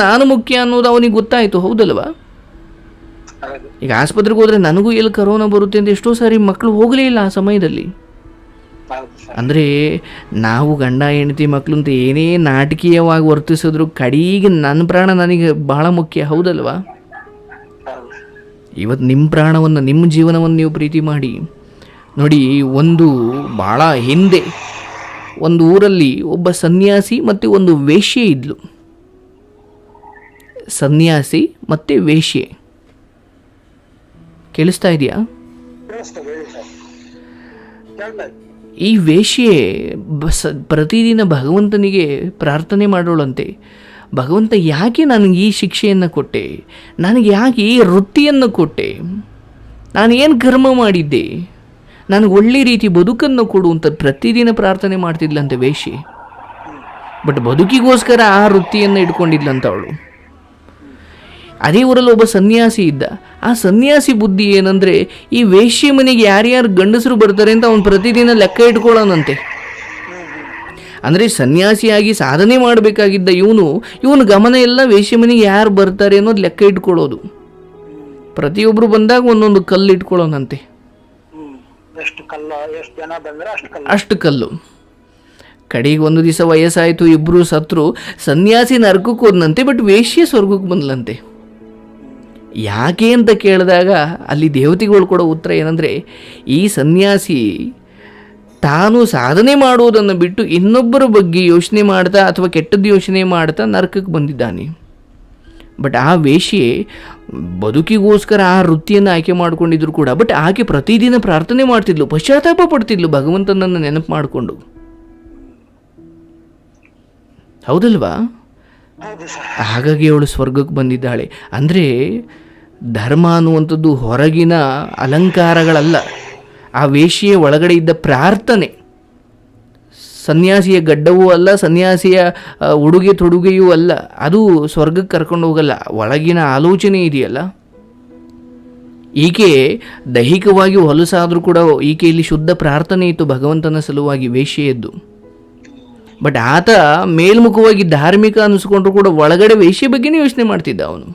ನಾನು ಮುಖ್ಯ ಅನ್ನೋದು ಅವನಿಗೆ ಗೊತ್ತಾಯಿತು, ಹೌದಲ್ವಾ? ಈಗ ಆಸ್ಪತ್ರೆಗೆ ಹೋದರೆ ನನಗೂ ಎಲ್ಲಿ ಕರೋನಾ ಬರುತ್ತೆ ಅಂತ ಎಷ್ಟೋ ಸಾರಿ ಮಕ್ಕಳು ಹೋಗಲೇ ಇಲ್ಲ ಆ ಸಮಯದಲ್ಲಿ. ಅಂದರೆ ನಾವು ಗಂಡ ಹೆಂಡತಿ ಮಕ್ಕಳು ಅಂತ ಏನೇ ನಾಟಕೀಯವಾಗಿ ವರ್ತಿಸಿದ್ರು ಕಡೆಗೆ ನನ್ನ ಪ್ರಾಣ ನನಗೆ ಬಹಳ ಮುಖ್ಯ, ಹೌದಲ್ವಾ? ಇವತ್ತು ನಿಮ್ಮ ಪ್ರಾಣವನ್ನು, ನಿಮ್ಮ ಜೀವನವನ್ನು ನೀವು ಪ್ರೀತಿ ಮಾಡಿ. ನೋಡಿ, ಒಂದು ಭಾಳ ಹಿಂದೆ ಒಂದು ಊರಲ್ಲಿ ಒಬ್ಬ ಸನ್ಯಾಸಿ ಮತ್ತು ಒಂದು ವೇಶ್ಯೆ ಇದ್ಲು. ಸನ್ಯಾಸಿ ಮತ್ತು ವೇಶ್ಯೆ. ಕೇಳಿಸ್ತಾ ಇದೆಯಾ? ಕೇಳಿಸ್ತದೆ, ಹೇಳಿ ಸರ್, ಕೇಳ್ತಾ ಇದೆ. ಈ ವೇಶ್ಯೆ ಪ್ರತಿದಿನ ಭಗವಂತನಿಗೆ ಪ್ರಾರ್ಥನೆ ಮಾಡೋಳಂತೆ. ಭಗವಂತ, ಯಾಕೆ ನನಗೆ ಈ ಶಿಕ್ಷೆಯನ್ನು ಕೊಟ್ಟೆ, ನನಗೆ ಯಾಕೆ ಈ ವೃತ್ತಿಯನ್ನು ಕೊಟ್ಟೆ, ನಾನು ಏನು ಕರ್ಮ ಮಾಡಿದ್ದೆ, ನನಗೆ ಒಳ್ಳೆ ರೀತಿ ಬದುಕನ್ನು ಕೊಡು ಅಂತ ಪ್ರತಿದಿನ ಪ್ರಾರ್ಥನೆ ಮಾಡ್ತಿದ್ಲಂತೆ ವೇಶ್ಯೆ. ಬಟ್ ಬದುಕಿಗೋಸ್ಕರ ಆ ವೃತ್ತಿಯನ್ನು ಇಟ್ಕೊಂಡಿದ್ಲಂತ ಅವಳು. ಅದೇ ಊರಲ್ಲಿ ಒಬ್ಬ ಸನ್ಯಾಸಿ ಇದ್ದ. ಆ ಸನ್ಯಾಸಿ ಬುದ್ಧಿ ಏನಂದರೆ, ಈ ವೇಶ್ಯೆ ಮನೆಗೆ ಯಾರ್ಯಾರು ಗಂಡಸರು ಬರ್ತಾರೆ ಅಂತ ಅವನು ಪ್ರತಿದಿನ ಲೆಕ್ಕ ಇಟ್ಕೊಳ್ಳೋನಂತೆ. ಅಂದರೆ ಸನ್ಯಾಸಿಯಾಗಿ ಸಾಧನೆ ಮಾಡಬೇಕಾಗಿದ್ದ ಇವನು ಗಮನ ಎಲ್ಲ ವೇಶ್ಯೆ ಮನೆಗೆ ಯಾರು ಬರ್ತಾರೆ ಅನ್ನೋದು ಲೆಕ್ಕ ಇಟ್ಕೊಳ್ಳೋದು. ಪ್ರತಿಯೊಬ್ಬರು ಬಂದಾಗ ಒಂದೊಂದು ಕಲ್ಲು ಇಟ್ಕೊಳ್ಳೋನಂತೆ. ಅಷ್ಟು ಕಲ್ಲು. ಕಡೆಗೆ ಒಂದು ದಿವಸ ವಯಸ್ಸಾಯಿತು, ಇಬ್ಬರು ಸತ್ರು. ಸನ್ಯಾಸಿ ನರಕಕ್ಕೆ ಹೋದ್ನಂತೆ, ಬಟ್ ವೇಶ್ಯೆ ಸ್ವರ್ಗಕ್ಕೆ ಬಂದ್ಲಂತೆ. ಯಾಕೆ ಅಂತ ಕೇಳಿದಾಗ ಅಲ್ಲಿ ದೇವತೆಗಳು ಕೊಡೋ ಉತ್ತರ ಏನಂದರೆ, ಈ ಸನ್ಯಾಸಿ ತಾನು ಸಾಧನೆ ಮಾಡುವುದನ್ನು ಬಿಟ್ಟು ಇನ್ನೊಬ್ಬರ ಬಗ್ಗೆ ಯೋಚನೆ ಮಾಡ್ತಾ ಅಥವಾ ಕೆಟ್ಟದ್ದು ಯೋಚನೆ ಮಾಡ್ತಾ ನರಕಕ್ಕೆ ಬಂದಿದ್ದಾನೆ. ಬಟ್ ಆ ವೇಶ್ಯೆ ಬದುಕಿಗೋಸ್ಕರ ಆ ವೃತ್ತಿಯನ್ನು ಆಯ್ಕೆ ಮಾಡ್ಕೊಂಡಿದ್ರು ಕೂಡ, ಬಟ್ ಆಕೆ ಪ್ರತಿದಿನ ಪ್ರಾರ್ಥನೆ ಮಾಡ್ತಿದ್ಲು, ಪಶ್ಚಾತ್ತಾಪ ಪಡ್ತಿದ್ಲು ಭಗವಂತನನ್ನು ನೆನಪು ಮಾಡಿಕೊಂಡು. ಹೌದಲ್ವಾ? ಹಾಗಾಗಿ ಅವಳು ಸ್ವರ್ಗಕ್ಕೆ ಬಂದಿದ್ದಾಳೆ. ಅಂದರೆ ಧರ್ಮ ಅನ್ನುವಂಥದ್ದು ಹೊರಗಿನ ಅಲಂಕಾರಗಳಲ್ಲ, ಆ ವೇಶ್ಯೆಯ ಒಳಗಡೆ ಇದ್ದ ಪ್ರಾರ್ಥನೆ. ಸನ್ಯಾಸಿಯ ಗಡ್ಡವೂ ಅಲ್ಲ, ಸನ್ಯಾಸಿಯ ಉಡುಗೆ ತೊಡುಗೆಯೂ ಅಲ್ಲ, ಅದು ಸ್ವರ್ಗಕ್ಕೆ ಕರ್ಕೊಂಡು ಹೋಗಲ್ಲ. ಒಳಗಿನ ಆಲೋಚನೆ ಇದೆಯಲ್ಲ. ಈಕೆ ದೈಹಿಕವಾಗಿ ಹೊಲಸಾದರೂ ಕೂಡ ಈಕೆಯಲ್ಲಿ ಶುದ್ಧ ಪ್ರಾರ್ಥನೆ ಇತ್ತು ಭಗವಂತನ ಸಲುವಾಗಿ, ವೇಶ್ಯೆಯದ್ದು. ಬಟ್ ಆತ ಮೇಲ್ಮುಖವಾಗಿ ಧಾರ್ಮಿಕ ಅನ್ನಿಸ್ಕೊಂಡ್ರು ಕೂಡ ಒಳಗಡೆ ವೇಶ್ಯೆ ಬಗ್ಗೆನೇ ಯೋಚನೆ ಮಾಡ್ತಿದ್ದ ಅವನು.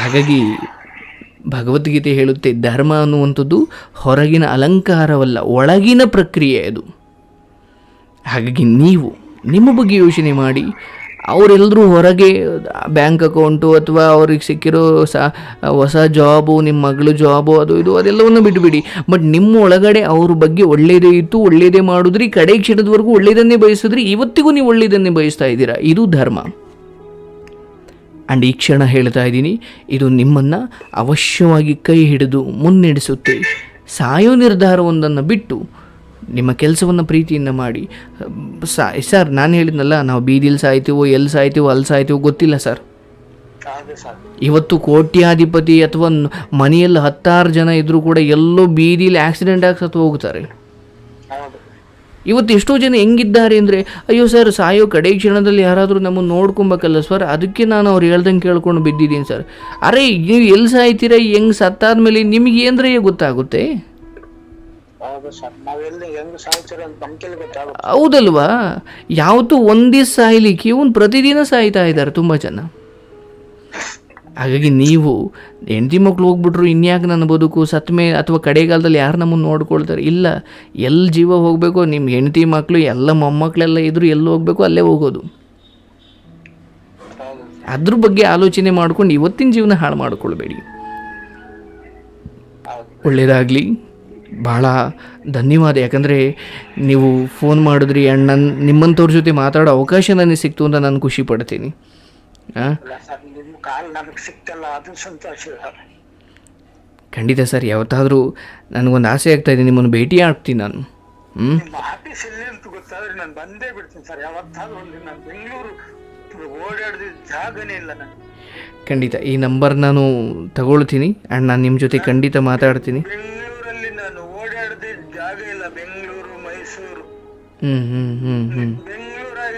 ಹಾಗಾಗಿ ಭಗವದ್ಗೀತೆ ಹೇಳುತ್ತೆ, ಧರ್ಮ ಅನ್ನುವಂಥದ್ದು ಹೊರಗಿನ ಅಲಂಕಾರವಲ್ಲ, ಒಳಗಿನ ಪ್ರಕ್ರಿಯೆ ಅದು. ಹಾಗಾಗಿ ನೀವು ನಿಮ್ಮ ಬಗ್ಗೆ ಯೋಚನೆ ಮಾಡಿ. ಅವರೆಲ್ಲರೂ ಹೊರಗೆ ಬ್ಯಾಂಕ್ ಅಕೌಂಟು ಅಥವಾ ಅವ್ರಿಗೆ ಸಿಕ್ಕಿರೋ ಹೊಸ ಜಾಬು, ನಿಮ್ಮ ಮಗಳು ಜಾಬು, ಅದು ಇದು ಅದೆಲ್ಲವನ್ನು ಬಿಟ್ಟುಬಿಡಿ. ಬಟ್ ನಿಮ್ಮ ಒಳಗಡೆ ಅವ್ರ ಬಗ್ಗೆ ಒಳ್ಳೆಯದೇ ಇತ್ತು, ಒಳ್ಳೆಯದೇ ಮಾಡಿದ್ರಿ, ಕಡೆ ಕ್ಷಣದವರೆಗೂ ಒಳ್ಳೆಯದನ್ನೇ ಬಯಸಿದ್ರಿ, ಇವತ್ತಿಗೂ ನೀವು ಒಳ್ಳೆಯದನ್ನೇ ಬಯಸ್ತಾ ಇದ್ದೀರಾ. ಇದು ಧರ್ಮ. ಆ್ಯಂಡ್ ಈ ಕ್ಷಣ ಹೇಳ್ತಾ ಇದ್ದೀನಿ, ಇದು ನಿಮ್ಮನ್ನು ಅವಶ್ಯವಾಗಿ ಕೈ ಹಿಡಿದು ಮುನ್ನಡೆಸುತ್ತೆ. ಸಾಯೋ ನಿರ್ಧಾರವೊಂದನ್ನು ಬಿಟ್ಟು ನಿಮ್ಮ ಕೆಲಸವನ್ನು ಪ್ರೀತಿಯಿಂದ ಮಾಡಿ. ಸರ್, ನಾನು ಹೇಳಿದ್ನಲ್ಲ, ನಾವು ಬೀದಿಲಿ ಸಾಯ್ತೀವೋ, ಎಲ್ಲಿ ಸಾಯ್ತೀವೋ, ಅಲ್ಲಿ ಸಾಯ್ತೀವೋ ಗೊತ್ತಿಲ್ಲ ಸರ್. ಇವತ್ತು ಕೋಟ್ಯಾಧಿಪತಿ ಅಥವಾ ಮನೆಯಲ್ಲಿ 10 ಜನ ಇದ್ದರೂ ಕೂಡ ಎಲ್ಲೋ ಬೀದಿಲಿ ಆಕ್ಸಿಡೆಂಟ್ ಆಗಿ ಸತ್ತು ಹೋಗ್ತಾರೆ. ಇವತ್ತು ಎಷ್ಟೋ ಜನ ಹೆಂಗಿದ್ದಾರೆ ಅಂದರೆ, ಅಯ್ಯೋ ಸರ್, ಸಾಯೋ ಕಡೆ ಕ್ಷಣದಲ್ಲಿ ಯಾರಾದರೂ ನಮ್ಮನ್ನು ನೋಡ್ಕೊಬೇಕಲ್ಲ ಸರ್, ಅದಕ್ಕೆ ನಾನು ಅವ್ರು ಹೇಳ್ದಂಗೆ ಕೇಳ್ಕೊಂಡು ಬಿದ್ದಿದ್ದೀನಿ ಸರ್. ಅರೆ, ನೀವು ಎಲ್ಲಿ ಸಾಯ್ತೀರ, ಹೆಂಗೆ ಸತ್ತಾದ್ಮೇಲೆ ನಿಮಗೆ ಏನರೇ ಗೊತ್ತಾಗುತ್ತೆ? ಹೌದಲ್ವಾ? ಯಾವತ್ತೂ ಒಂದೇ ಸಾಯ್ಲಿಕ್ಕೆ ಇವನು ಪ್ರತಿದಿನ ಸಾಯ್ತಾ ಇದ್ದಾರೆ ತುಂಬ ಜನ. ಹಾಗಾಗಿ ನೀವು ಹೆಂಡತಿ ಮಕ್ಳು ಹೋಗ್ಬಿಟ್ರು, ಇನ್ಯಾಕೆ ನನ್ನ ಬದುಕು, ಸತ್ತ ಮೇಲೆ ಅಥವಾ ಕಡೆಗಾಲದಲ್ಲಿ ಯಾರು ನಮ್ಮನ್ನು ನೋಡ್ಕೊಳ್ತಾರೆ? ಇಲ್ಲ, ಎಲ್ಲಿ ಜೀವ ಹೋಗಬೇಕು, ನಿಮ್ಮ ಹೆಂಡತಿ ಮಕ್ಕಳು ಎಲ್ಲ ಮೊಮ್ಮಕ್ಕಳೆಲ್ಲ ಇದ್ರು ಎಲ್ಲಿ ಹೋಗಬೇಕು ಅಲ್ಲೇ ಹೋಗೋದು. ಅದ್ರ ಬಗ್ಗೆ ಆಲೋಚನೆ ಮಾಡ್ಕೊಂಡು ಇವತ್ತಿನ ಜೀವನ ಹಾಳು ಮಾಡ್ಕೊಳ್ಬೇಡಿ. ಒಳ್ಳೆಯದಾಗಲಿ. ಭಾಳ ಧನ್ಯವಾದ. ಯಾಕಂದರೆ ನೀವು ಫೋನ್ ಮಾಡಿದ್ರಿ ಆ್ಯಂಡ್ ನಿಮ್ಮಂಥವ್ರ ಜೊತೆ ಮಾತಾಡೋ ಅವಕಾಶ ನನಗೆ ಸಿಕ್ತು ಅಂತ ನಾನು ಖುಷಿ ಪಡ್ತೀನಿ. ಖಂಡಿತ ಸರ್, ಯಾವತ್ತಾದರೂ ನನಗೊಂದು ಆಸೆ ಆಗ್ತಾ ಇದೆ, ನಿಮ್ಮನ್ನು ಭೇಟಿ ಆಗ್ತೀನಿ ನಾನು. ಖಂಡಿತ ಈ ನಂಬರ್ ನಾನು ತಗೊಳ್ತೀನಿ ಆ್ಯಂಡ್ ನಾನು ನಿಮ್ಮ ಜೊತೆ ಖಂಡಿತ ಮಾತಾಡ್ತೀನಿ. ಬೆಂಗಳೂರು, ಮೈಸೂರು, ಬೆಂಗಳೂರಾಗ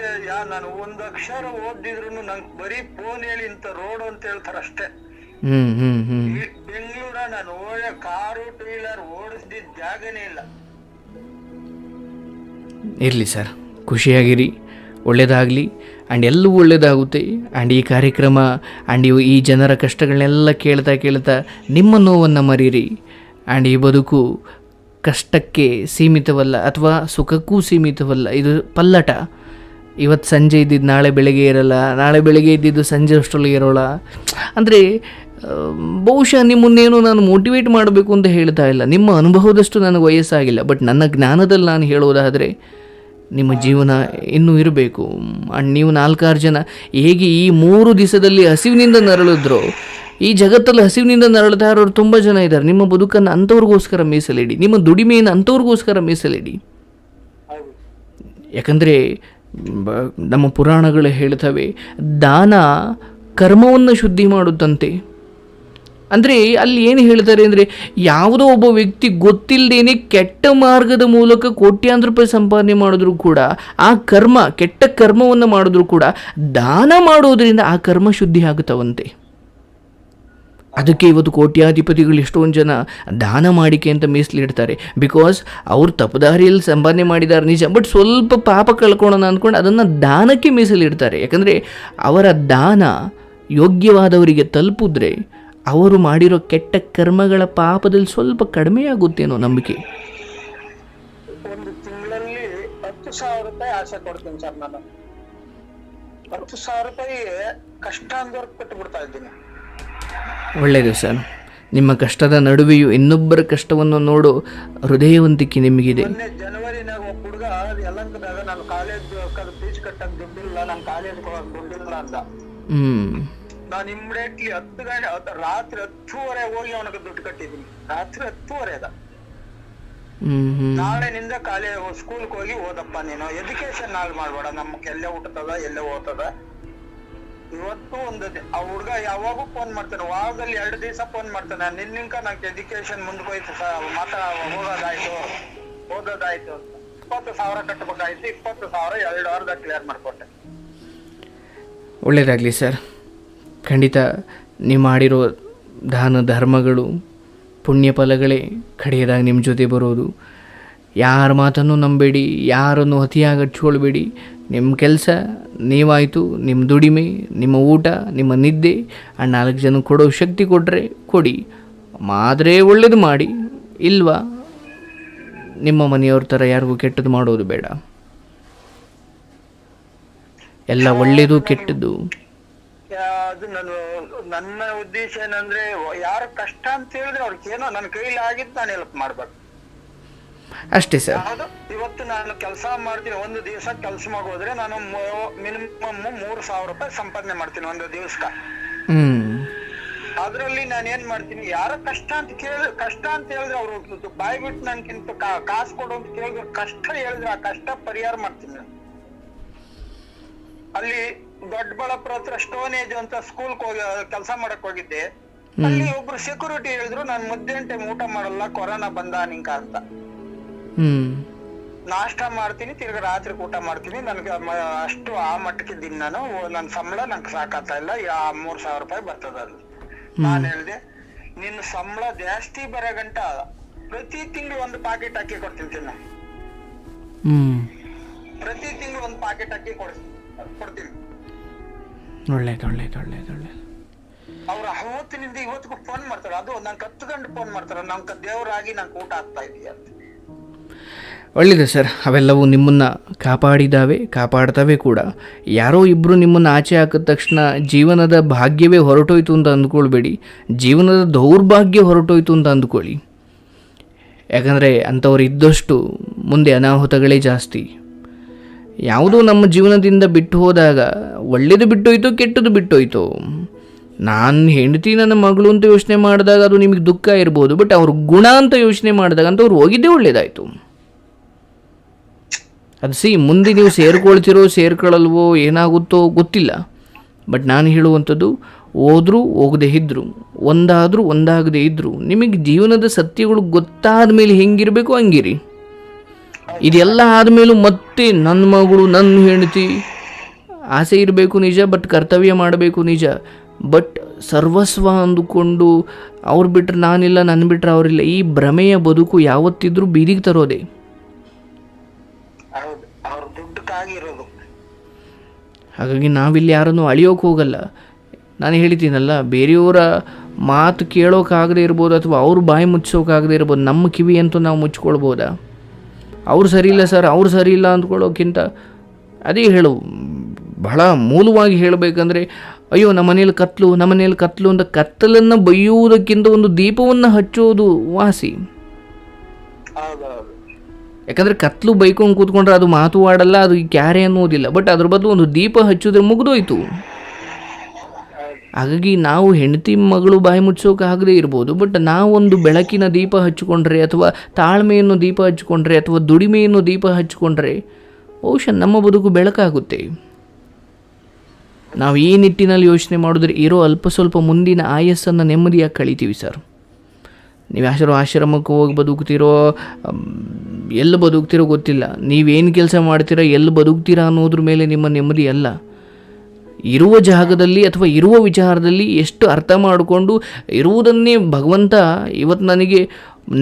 ನಾನು ಒಂದು ಅಕ್ಷರ ಓದಿದ್ರು ನಂಗೆ ಬರೀ ಫೋನ್ ಹೇಳಿ ಇಂತ ರೋಡ್ ಅಂತ ಹೇಳ್ತಾರ ಅಷ್ಟೇ. ಬೆಂಗಳೂರ ನಾನು ಕಾರು, ಟೂ ವೀಲರ್ ಓಡಿಸ್ದಿದ್ದ ಜಾಗನೇ ಇಲ್ಲ. ಇರಲಿ ಸರ್, ಖುಷಿಯಾಗಿರಿ, ಒಳ್ಳೆಯದಾಗಲಿ ಆ್ಯಂಡ್ ಎಲ್ಲವೂ ಒಳ್ಳೆಯದಾಗುತ್ತೆ. ಆ್ಯಂಡ್ ಈ ಕಾರ್ಯಕ್ರಮ ಆ್ಯಂಡ್ ಈ ಜನರ ಕಷ್ಟಗಳನ್ನೆಲ್ಲ ಕೇಳ್ತಾ ನಿಮ್ಮ ನೋವನ್ನು ಮರೀರಿ. ಆ್ಯಂಡ್ ಈ ಬದುಕು ಕಷ್ಟಕ್ಕೆ ಸೀಮಿತವಲ್ಲ ಅಥವಾ ಸುಖಕ್ಕೂ ಸೀಮಿತವಲ್ಲ, ಇದು ಪಲ್ಲಟ. ಇವತ್ತು ಸಂಜೆ ಇದ್ದಿದ್ದು ನಾಳೆ ಬೆಳಗ್ಗೆ ಇರೋಲ್ಲ, ನಾಳೆ ಬೆಳಗ್ಗೆ ಇದ್ದಿದ್ದು ಸಂಜೆ ಅಷ್ಟರಲ್ಲಿ ಇರೋಲ್ಲ. ಅಂದರೆ ಬಹುಶಃ ನಿಮ್ಮನ್ನೇನು ನಾನು ಮೋಟಿವೇಟ್ ಮಾಡಬೇಕು ಅಂತ ಹೇಳ್ತಾ ಇಲ್ಲ, ನಿಮ್ಮ ಅನುಭವದಷ್ಟು ನನಗೆ ವಯಸ್ಸಾಗಿಲ್ಲ. ಬಟ್ ನನ್ನ ಜ್ಞಾನದಲ್ಲಿ ನಾನು ಹೇಳೋದಾದರೆ ನಿಮ್ಮ ಜೀವನ ಇನ್ನೂ ಇರಬೇಕು. ಆ್ಯಂಡ್ ನೀವು 4-6 ಜನ ಹೇಗೆ ಈ 3 ದಿವಸದಲ್ಲಿ ಹಸಿವಿನಿಂದ ನರಳಿದ್ರೋ, ಈ ಜಗತ್ತಲ್ಲಿ ಹಸಿವಿನಿಂದ ನರಳ್ತಾ ಇರೋರು ತುಂಬ ಜನ ಇದ್ದಾರೆ. ನಿಮ್ಮ ಬದುಕನ್ನು ಅಂಥವ್ರಿಗೋಸ್ಕರ ಮೀಸಲಿಡಿ, ನಿಮ್ಮ ದುಡಿಮೆಯನ್ನು ಅಂಥವ್ರಿಗೋಸ್ಕರ ಮೀಸಲಿಡಿ. ಯಾಕಂದರೆ ನಮ್ಮ ಪುರಾಣಗಳು ಹೇಳ್ತವೆ, ದಾನ ಕರ್ಮವನ್ನು ಶುದ್ಧಿ ಮಾಡುತ್ತಂತೆ. ಅಂದರೆ ಅಲ್ಲಿ ಏನು ಹೇಳ್ತಾರೆ ಅಂದರೆ, ಯಾವುದೋ ಒಬ್ಬ ವ್ಯಕ್ತಿ ಗೊತ್ತಿಲ್ಲದೇನೆ ಕೆಟ್ಟ ಮಾರ್ಗದ ಮೂಲಕ ಕೋಟ್ಯಾಂತರ ರೂಪಾಯಿ ಸಂಪಾದನೆ ಮಾಡಿದ್ರು ಕೂಡ, ಆ ಕರ್ಮ ಕೆಟ್ಟ ಕರ್ಮವನ್ನು ಮಾಡಿದ್ರು ಕೂಡ ದಾನ ಮಾಡೋದ್ರಿಂದ ಆ ಕರ್ಮ ಶುದ್ಧಿ ಆಗುತ್ತವಂತೆ. ಅದಕ್ಕೆ ಇವತ್ತು ಕೋಟ್ಯಾಧಿಪತಿಗಳು ಎಷ್ಟೊಂದು ಜನ ದಾನ ಮಾಡಿಕೆ ಅಂತ ಮೀಸಲಿಡ್ತಾರೆ. ಬಿಕಾಸ್ ಅವರು ತಪ್ಪುದಾರಿಯಲ್ಲಿ ಸಂಪಾದನೆ ಮಾಡಿದ್ದಾರೆ ನಿಜ, ಬಟ್ ಸ್ವಲ್ಪ ಪಾಪ ಕಳ್ಕೊಳ್ಳೋಣ ಅಂದ್ಕೊಂಡು ಅದನ್ನು ದಾನಕ್ಕೆ ಮೀಸಲಿಡ್ತಾರೆ. ಯಾಕಂದರೆ ಅವರ ದಾನ ಯೋಗ್ಯವಾದವರಿಗೆ ತಲುಪಿದ್ರೆ ಅವರು ಮಾಡಿರೋ ಕೆಟ್ಟ ಕರ್ಮಗಳ ಪಾಪದಲ್ಲಿ ಸ್ವಲ್ಪ ಕಡಿಮೆ ಆಗುತ್ತೇನೋ ನಂಬಿಕೆ. ಒಂದು ತಿಂಗಳಲ್ಲಿ 10,000 ರೂಪಾಯಿ ಆಸೆ ಕೊಡ್ತೀನಿ ಸರ್. ನಾನು 10,000 ರೂಪಾಯಿ ಕಷ್ಟ ಅಂದವ್ರಿಗೆ ಕೊಟ್ಟುಬಿಡ್ತಾ ಇದ್ದೀನಿ. ಒಳ್ಳೆಯದು ಸರ್. ನಿಮ್ಮ ಕಷ್ಟದ ನಡುವೆಯೂ ಇನ್ನೊಬ್ಬರ ಕಷ್ಟವನ್ನು ನೋಡೋ ಹೃದಯವಂತಿಕೆ ನಿಮಗಿದೆ. ಮೊನ್ನೆ ಜನವರಿನಾಗ ಒಬ್ಬ ಹುಡುಗ ಯಲಹಂಕದಾಗ ನಾನು ಕಾಲೇಜ್ ಫೀಸ್ ಕಟ್ಟಕ್ ದುಡ್ಡಿಲ್ಲ, ನಾನು ಕಾಲೇಜ್ ಹೋಗಕ್ ದುಡ್ಡಿಲ್ಲ ಅಂದ. ನಾನು ಇಮ್ಮಿಡಿಯೇಟ್ಲಿ 10 ಗಂಟೆ ರಾತ್ರಿ 10:30 ಹೋಗಿ ಅವನಿಗೆ ದುಡ್ಡು ಕಟ್ಟಿದ್ದೀನಿ. ರಾತ್ರಿ 10:30 ಅದ. ನಾಳೆನಿಂದ ಸ್ಕೂಲ್ಗೆ ಹೋಗಿ ಓದಪ್ಪ, ನೀನು ಎಜುಕೇಶನ್ ಹಾಳು ಮಾಡ್ಬೇಡ, ನಮ್ಗೆ ಎಲ್ಲೇ ಹುಟ್ಟತದ ಎಲ್ಲೇ ಓದ್ತದ. ಇವತ್ತು ಆ ಹುಡ್ಗ ಯಾವಾಗೂ ಫೋನ್ ಮಾಡ್ತಾನೆ, ವಾರದಲ್ಲಿ 2 ದಿವಸ ಫೋನ್ ಮಾಡ್ತಾನೆ, ನಿನ್ನಿಂಕ ನಂಗೆ ಎಜುಕೇಶನ್ ಮುಂದ್ಕೋಯ್ತು ಮಾತ್ರ ಓದೋದಾಯ್ತು ಅಂತ. 20,000 ಕಟ್ಟಬೇಕಾಯ್ತು, 20,000 2 ವಾರದಾಗ ಕ್ಲಿಯರ್ ಮಾಡಿಕೊಟ್ಟೆ. ಒಳ್ಳೆಯದಾಗಲಿ ಸರ್. ಖಂಡಿತ ನೀವು ಮಾಡಿರೋ ದಾನ ಧರ್ಮಗಳು ಪುಣ್ಯ ಫಲಗಳೇ ಕಡೆಯದಾಗಿ ನಿಮ್ಮ ಜೊತೆ ಬರೋದು. ಯಾರ ಮಾತನ್ನು ನಂಬೇಡಿ, ಯಾರನ್ನು ಅತಿಯಾಗಿ ಹಚ್ಕೊಳ್ಬೇಡಿ. ನಿಮ್ಮ ಕೆಲಸ ನೀವಾಯಿತು, ನಿಮ್ಮ ದುಡಿಮೆ, ನಿಮ್ಮ ಊಟ, ನಿಮ್ಮ ನಿದ್ದೆ, 4 ಜನ ಕೊಡೋ ಶಕ್ತಿ ಕೊಟ್ಟರೆ ಕೊಡಿ. ಆದರೆ ಒಳ್ಳೇದು ಮಾಡಿ, ಇಲ್ವಾ ನಿಮ್ಮ ಮನೆಯವ್ರ ಥರ ಯಾರಿಗೂ ಕೆಟ್ಟದ್ದು ಮಾಡೋದು ಬೇಡ. ಎಲ್ಲ ಒಳ್ಳೇದು ಕೆಟ್ಟದ್ದು. ಅದು ನನ್ನ ಉದ್ದೇಶ ಏನಂದ್ರೆ, ಯಾರ ಕಷ್ಟ ಅಂತ ಹೇಳಿದ್ರೆ ಅವ್ರಿಗೆ ಏನೋ ನನ್ನ ಕೈಲಿ ಆಗಿದ್ದು ನಾನು ಹೆಲ್ಪ್ ಮಾಡ್ಬೇಕು ಅಷ್ಟೇ ಸರ್. ಹೌದು. ಇವತ್ತು ನಾನು ಕೆಲಸ ಮಾಡ್ತೀನಿ, ಒಂದು ದಿವಸ ಕೆಲಸ ಹೋದ್ರೆ ನಾನು ಮಿನಿಮಮ್ 3,000 ರೂಪಾಯಿ ಸಂಪಾದನೆ ಮಾಡ್ತೀನಿ ಒಂದು ದಿವಸಕ್ಕೆ. ಅದ್ರಲ್ಲಿ ನಾನು ಏನ್ ಮಾಡ್ತೀನಿ, ಯಾರ ಕಷ್ಟ ಅಂತ ಹೇಳಿದ್ರೆ ಅವ್ರು ಬಾಯ್ ಬಿಟ್ಟು ನನ್ಗಿಂತ ಕಾಸು ಕೊಡು ಅಂತ ಕೇಳಿದ್ರೆ, ಕಷ್ಟ ಹೇಳಿದ್ರೆ ಆ ಕಷ್ಟ ಪರಿಹಾರ ಮಾಡ್ತೀನಿ ನಾನು. ಅಲ್ಲಿ ದೊಡ್ಡಬಳ್ಳಾಪುರ ಹತ್ರ ಸ್ಟೋನ್ ಏಜ್ ಅಂತ ಸ್ಕೂಲ್ ಕೆಲಸ ಮಾಡಕ್ ಹೋಗಿದ್ದೆ. ಅಲ್ಲಿ ಒಬ್ರು ಸೆಕ್ಯೂರಿಟಿ ಹೇಳಿದ್ರು, ನಾನು ಮಧ್ಯಾಹ್ನ ಟೈಮ್ ಊಟ ಮಾಡಲ್ಲ, ಕೊರೋನಾ ಬಂದ ನಿಂಕ ಅಂತ. ನಾಷ್ಟ ಮಾಡ್ತೀನಿ, ತಿರ್ಗ ರಾತ್ರಿ ಊಟ ಮಾಡ್ತೀನಿ, ನನ್ಗೆ ಅಷ್ಟು ಆ ಮಟ್ಟಕ್ಕಿದ್ದೀನಿ ನಾನು. ನನ್ನ ಸಂಬಳ ನಂಗೆ ಸಾಕಾಗ್ತಾ ಇಲ್ಲ, 3,000 ರೂಪಾಯಿ ಬರ್ತದ. ಅಲ್ಲಿ ನಾನು ಹೇಳ್ದೆ, ನಿನ್ನ ಸಂಬಳ ಜಾಸ್ತಿ ಬರೋ ಗಂಟ ಪ್ರತಿ ತಿಂಗಳು 1 ಪಾಕೆಟ್ ಅಕ್ಕಿ ಕೊಡ್ತೀನಿ ನಾನು. ಪ್ರತಿ ತಿಂಗಳು 1 ಪಾಕೆಟ್ ಅಕ್ಕಿ ಕೊಡ್ತೀನಿ. ಒಳ್ಳೇದು. ಅವ್ರು ಅವತ್ತಿನಿಂದ ಇವತ್ತಿಗೂ ಫೋನ್ ಮಾಡ್ತಾರೆ. ಅದು ನಂಗೆ 10 ಗಂಟೆ ಫೋನ್ ಮಾಡ್ತಾರೆ, ನಂಗೆ ದೇವರಾಗಿ ನಂಗೆ ಊಟ ಆಗ್ತಾ ಇದೆಯಾ ಅಂತ. ಒಳ್ಳೆಯದು ಸರ್. ಅವೆಲ್ಲವೂ ನಿಮ್ಮನ್ನು ಕಾಪಾಡ್ತವೆ ಕೂಡ. ಯಾರೋ ಇಬ್ಬರು ನಿಮ್ಮನ್ನು ಆಚೆ ಹಾಕಿದ ತಕ್ಷಣ ಜೀವನದ ಭಾಗ್ಯವೇ ಹೊರಟೋಯ್ತು ಅಂತ ಅಂದ್ಕೊಳ್ಬೇಡಿ, ಜೀವನದ ದೌರ್ಭಾಗ್ಯ ಹೊರಟೋಯ್ತು ಅಂತ ಅಂದ್ಕೊಳ್ಳಿ. ಯಾಕಂದರೆ ಅಂಥವ್ರು ಇದ್ದಷ್ಟು ಮುಂದೆ ಅನಾಹುತಗಳೇ ಜಾಸ್ತಿ. ಯಾವುದೋ ನಮ್ಮ ಜೀವನದಿಂದ ಬಿಟ್ಟು ಹೋದಾಗ ಒಳ್ಳೆಯದು ಬಿಟ್ಟೋಯ್ತು, ಕೆಟ್ಟದ್ದು ಬಿಟ್ಟೋಯ್ತು. ನಾನು ಹೆಂಡತಿ ನನ್ನ ಮಗಳು ಅಂತ ಯೋಚನೆ ಮಾಡಿದಾಗ ಅದು ನಿಮಗೆ ದುಃಖ ಇರ್ಬೋದು, ಬಟ್ ಅವ್ರ ಗುಣ ಅಂತ ಯೋಚನೆ ಮಾಡಿದಾಗ ಅಂತ ಅವ್ರು ಹೋಗಿದ್ದೇ ಒಳ್ಳೇದಾಯಿತು. ಅದು ಮುಂದೆ ನೀವು ಸೇರ್ಕೊಳ್ಳಲ್ವೋ ಏನಾಗುತ್ತೋ ಗೊತ್ತಿಲ್ಲ. ಬಟ್ ನಾನು ಹೇಳುವಂಥದ್ದು, ಹೋದರೂ ಹೋಗದೆ ಇದ್ದರು, ಒಂದಾಗದೇ ಇದ್ದರು, ನಿಮಗೆ ಜೀವನದ ಸತ್ಯಗಳು ಗೊತ್ತಾದ ಮೇಲೆ ಹೆಂಗಿರಬೇಕು ಹಂಗಿರಿ. ಇದೆಲ್ಲ ಆದಮೇಲೂ ಮತ್ತೆ ನನ್ನ ಮಗಳು, ನನ್ನ ಹೆಂಡತಿ ಆಸೆ ಇರಬೇಕು ನಿಜ, ಬಟ್ ಕರ್ತವ್ಯ ಮಾಡಬೇಕು ನಿಜ. ಬಟ್ ಸರ್ವಸ್ವ ಅಂದುಕೊಂಡು ಅವ್ರು ಬಿಟ್ಟರೆ ನಾನಿಲ್ಲ, ನನ್ನ ಬಿಟ್ಟರೆ ಅವರಿಲ್ಲ, ಈ ಭ್ರಮೆಯ ಬದುಕು ಯಾವತ್ತಿದ್ರೂ ಬೀದಿಗೆ ತರೋದೆ. ಹಾಗಾಗಿ ನಾವಿಲ್ಲಿ ಯಾರನ್ನು ಅಳಿಯೋಕೆ ಹೋಗಲ್ಲ. ನಾನು ಹೇಳ್ತೀನಲ್ಲ, ಬೇರೆಯವರ ಮಾತು ಕೇಳೋಕ್ಕಾಗದೇ ಇರ್ಬೋದು, ಅಥವಾ ಅವ್ರ ಬಾಯಿ ಮುಚ್ಚೋಕ್ಕಾಗದೇ ಇರ್ಬೋದು, ನಮ್ಮ ಕಿವಿ ಅಂತೂ ನಾವು ಮುಚ್ಕೊಳ್ಬೋದಾ? ಅವ್ರು ಸರಿ ಇಲ್ಲ ಸರ್, ಅವ್ರು ಸರಿ ಇಲ್ಲ ಅಂದ್ಕೊಳ್ಳೋಕ್ಕಿಂತ ಅದೇ ಹೇಳು. ಬಹಳ ಮೂಲವಾಗಿ ಹೇಳಬೇಕಂದ್ರೆ, ಅಯ್ಯೋ ನಮ್ಮನೇಲಿ ಕತ್ಲು ಅಂತ ಕತ್ತಲನ್ನು ಬೈಯುವುದಕ್ಕಿಂತ ಒಂದು ದೀಪವನ್ನು ಹಚ್ಚೋದು ವಾಸಿ. ಯಾಕಂದರೆ ಕತ್ಲು ಬೈಕೊಂಡು ಕೂತ್ಕೊಂಡ್ರೆ ಅದು ಮಾತು ಆಡಲ್ಲ, ಅದು ಕ್ಯಾರೆ ಅನ್ನೋದಿಲ್ಲ. ಬಟ್ ಅದ್ರ ಬದಲು ಒಂದು ದೀಪ ಹಚ್ಚಿದ್ರೆ ಮುಗಿದೋಯ್ತು. ಹಾಗಾಗಿ ನಾವು ಹೆಂಡತಿ ಮಗಳು ಬಾಯಿ ಮುಚ್ಚೋಕ್ಕಾಗದೇ ಇರ್ಬೋದು, ಬಟ್ ನಾವೊಂದು ಬೆಳಕಿನ ದೀಪ ಹಚ್ಚಿಕೊಂಡ್ರೆ, ಅಥವಾ ತಾಳ್ಮೆಯನ್ನು ದೀಪ ಹಚ್ಚಿಕೊಂಡ್ರೆ, ಅಥವಾ ದುಡಿಮೆಯನ್ನು ದೀಪ ಹಚ್ಚಿಕೊಂಡ್ರೆ ಬಹುಶಃ ನಮ್ಮ ಬದುಕು ಬೆಳಕಾಗುತ್ತೆ. ನಾವು ಈ ನಿಟ್ಟಿನಲ್ಲಿ ಯೋಚನೆ ಮಾಡಿದ್ರೆ ಇರೋ ಅಲ್ಪ ಸ್ವಲ್ಪ ಮುಂದಿನ ಆಯಸ್ಸನ್ನು ನೆಮ್ಮದಿಯಾಗಿ ಕಳಿತೀವಿ ಸರ್. ನೀವು ಯಾರು ಆಶ್ರಮಕ್ಕೆ ಹೋಗಿ ಬದುಕ್ತಿರೋ, ಎಲ್ಲಿ ಬದುಕ್ತಿರೋ ಗೊತ್ತಿಲ್ಲ. ನೀವೇನು ಕೆಲಸ ಮಾಡ್ತೀರಾ, ಎಲ್ಲಿ ಬದುಕ್ತೀರಾ ಅನ್ನೋದ್ರ ಮೇಲೆ ನಿಮ್ಮ ನೆಮ್ಮದಿ ಅಲ್ಲ. ಇರುವ ಜಾಗದಲ್ಲಿ ಅಥವಾ ಇರುವ ವಿಚಾರದಲ್ಲಿ ಎಷ್ಟು ಅರ್ಥ ಮಾಡಿಕೊಂಡು ಇರುವುದನ್ನೇ ಭಗವಂತ ಇವತ್ತು ನನಗೆ,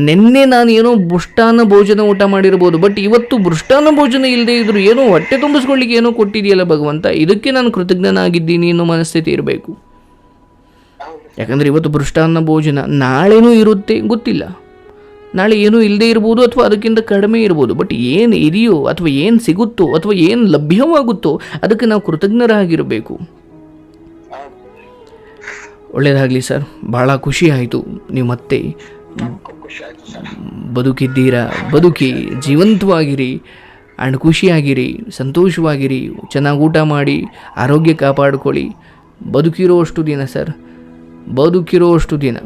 ನಿನ್ನೆ ನಾನು ಏನೋ ಮೃಷ್ಟಾನ್ನ ಭೋಜನ ಊಟ ಮಾಡಿರ್ಬೋದು, ಬಟ್ ಇವತ್ತು ಮೃಷ್ಟಾನ್ನ ಭೋಜನ ಇಲ್ಲದೆ ಇದ್ದರೂ ಏನೋ ಹೊಟ್ಟೆ ತುಂಬಿಸ್ಕೊಳ್ಳಿಕ್ಕೆ ಏನೋ ಕೊಟ್ಟಿದೆಯಲ್ಲ ಭಗವಂತ, ಇದಕ್ಕೆ ನಾನು ಕೃತಜ್ಞನಾಗಿದ್ದೀನಿ ಅನ್ನೋ ಮನಸ್ಥಿತಿ ಇರಬೇಕು. ಯಾಕಂದರೆ ಇವತ್ತು ಮೃಷ್ಟಾನ್ನ ಭೋಜನ ನಾಳೆನೂ ಇರುತ್ತೆ ಗೊತ್ತಿಲ್ಲ, ನಾಳೆ ಏನೂ ಇಲ್ಲದೆ ಇರ್ಬೋದು ಅಥವಾ ಅದಕ್ಕಿಂತ ಕಡಿಮೆ ಇರ್ಬೋದು. ಬಟ್ ಏನು ಇದೆಯೋ ಅಥವಾ ಏನು ಸಿಗುತ್ತೋ ಅಥವಾ ಏನು ಲಭ್ಯವಾಗುತ್ತೋ ಅದಕ್ಕೆ ನಾವು ಕೃತಜ್ಞರಾಗಿರಬೇಕು. ಒಳ್ಳೆಯದಾಗಲಿ ಸರ್, ಭಾಳ ಖುಷಿ ಆಯಿತು. ನೀವು ಮತ್ತೆ ಬದುಕಿದ್ದೀರಾ, ಬದುಕಿ ಜೀವಂತವಾಗಿರಿ ಆ್ಯಂಡ್ ಖುಷಿಯಾಗಿರಿ, ಸಂತೋಷವಾಗಿರಿ, ಚೆನ್ನಾಗಿ ಊಟ ಮಾಡಿ ಆರೋಗ್ಯ ಕಾಪಾಡಿಕೊಳ್ಳಿ. ಬದುಕಿರೋಷ್ಟು ದಿನ ಸರ್, ಬದುಕಿರೋಷ್ಟು ದಿನ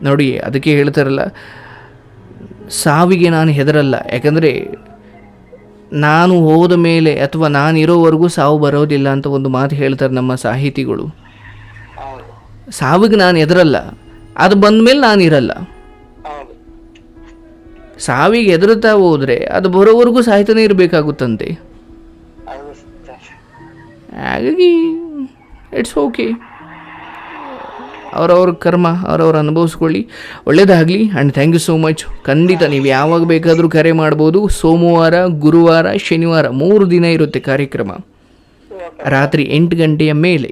ನೋಡಿ, ಅದಕ್ಕೆ ಹೇಳ್ತಾರಲ್ಲ, ಸಾವಿಗೆ ನಾನು ಹೆದರಲ್ಲ. ಯಾಕಂದರೆ ನಾನು ಹೋದ ಮೇಲೆ ಅಥವಾ ನಾನು ಇರೋವರೆಗೂ ಸಾವು ಬರೋದಿಲ್ಲ ಅಂತ ಒಂದು ಮಾತು ಹೇಳ್ತಾರೆ ನಮ್ಮ ಸಾಹಿತಿಗಳು. ಸಾವಿಗೆ ನಾನು ಹೆದರಲ್ಲ, ಅದು ಬಂದ ಮೇಲೆ ನಾನು ಇರಲ್ಲ. ಸಾವಿಗೆ ಹೆದರುತ್ತಾ ಹೋದರೆ ಅದು ಬರೋವರೆಗೂ ಸಾಯ್ತಾನೆ ಇರಬೇಕಾಗುತ್ತಂತೆ. ಹಾಗಾಗಿ ಇಟ್ಸ್ ಓಕೆ, ಅವರವ್ರ ಕರ್ಮ ಅವರವ್ರು ಅನುಭವಿಸ್ಕೊಳ್ಳಿ. ಒಳ್ಳೆಯದಾಗಲಿ and thank you so much. ಖಂಡಿತ ನೀವು ಯಾವಾಗ ಬೇಕಾದರೂ ಕರೆ ಮಾಡ್ಬೋದು. ಸೋಮವಾರ, ಗುರುವಾರ, ಶನಿವಾರ 3 ದಿನ ಇರುತ್ತೆ ಕಾರ್ಯಕ್ರಮ, ರಾತ್ರಿ 8 ಗಂಟೆಯ ಮೇಲೆ.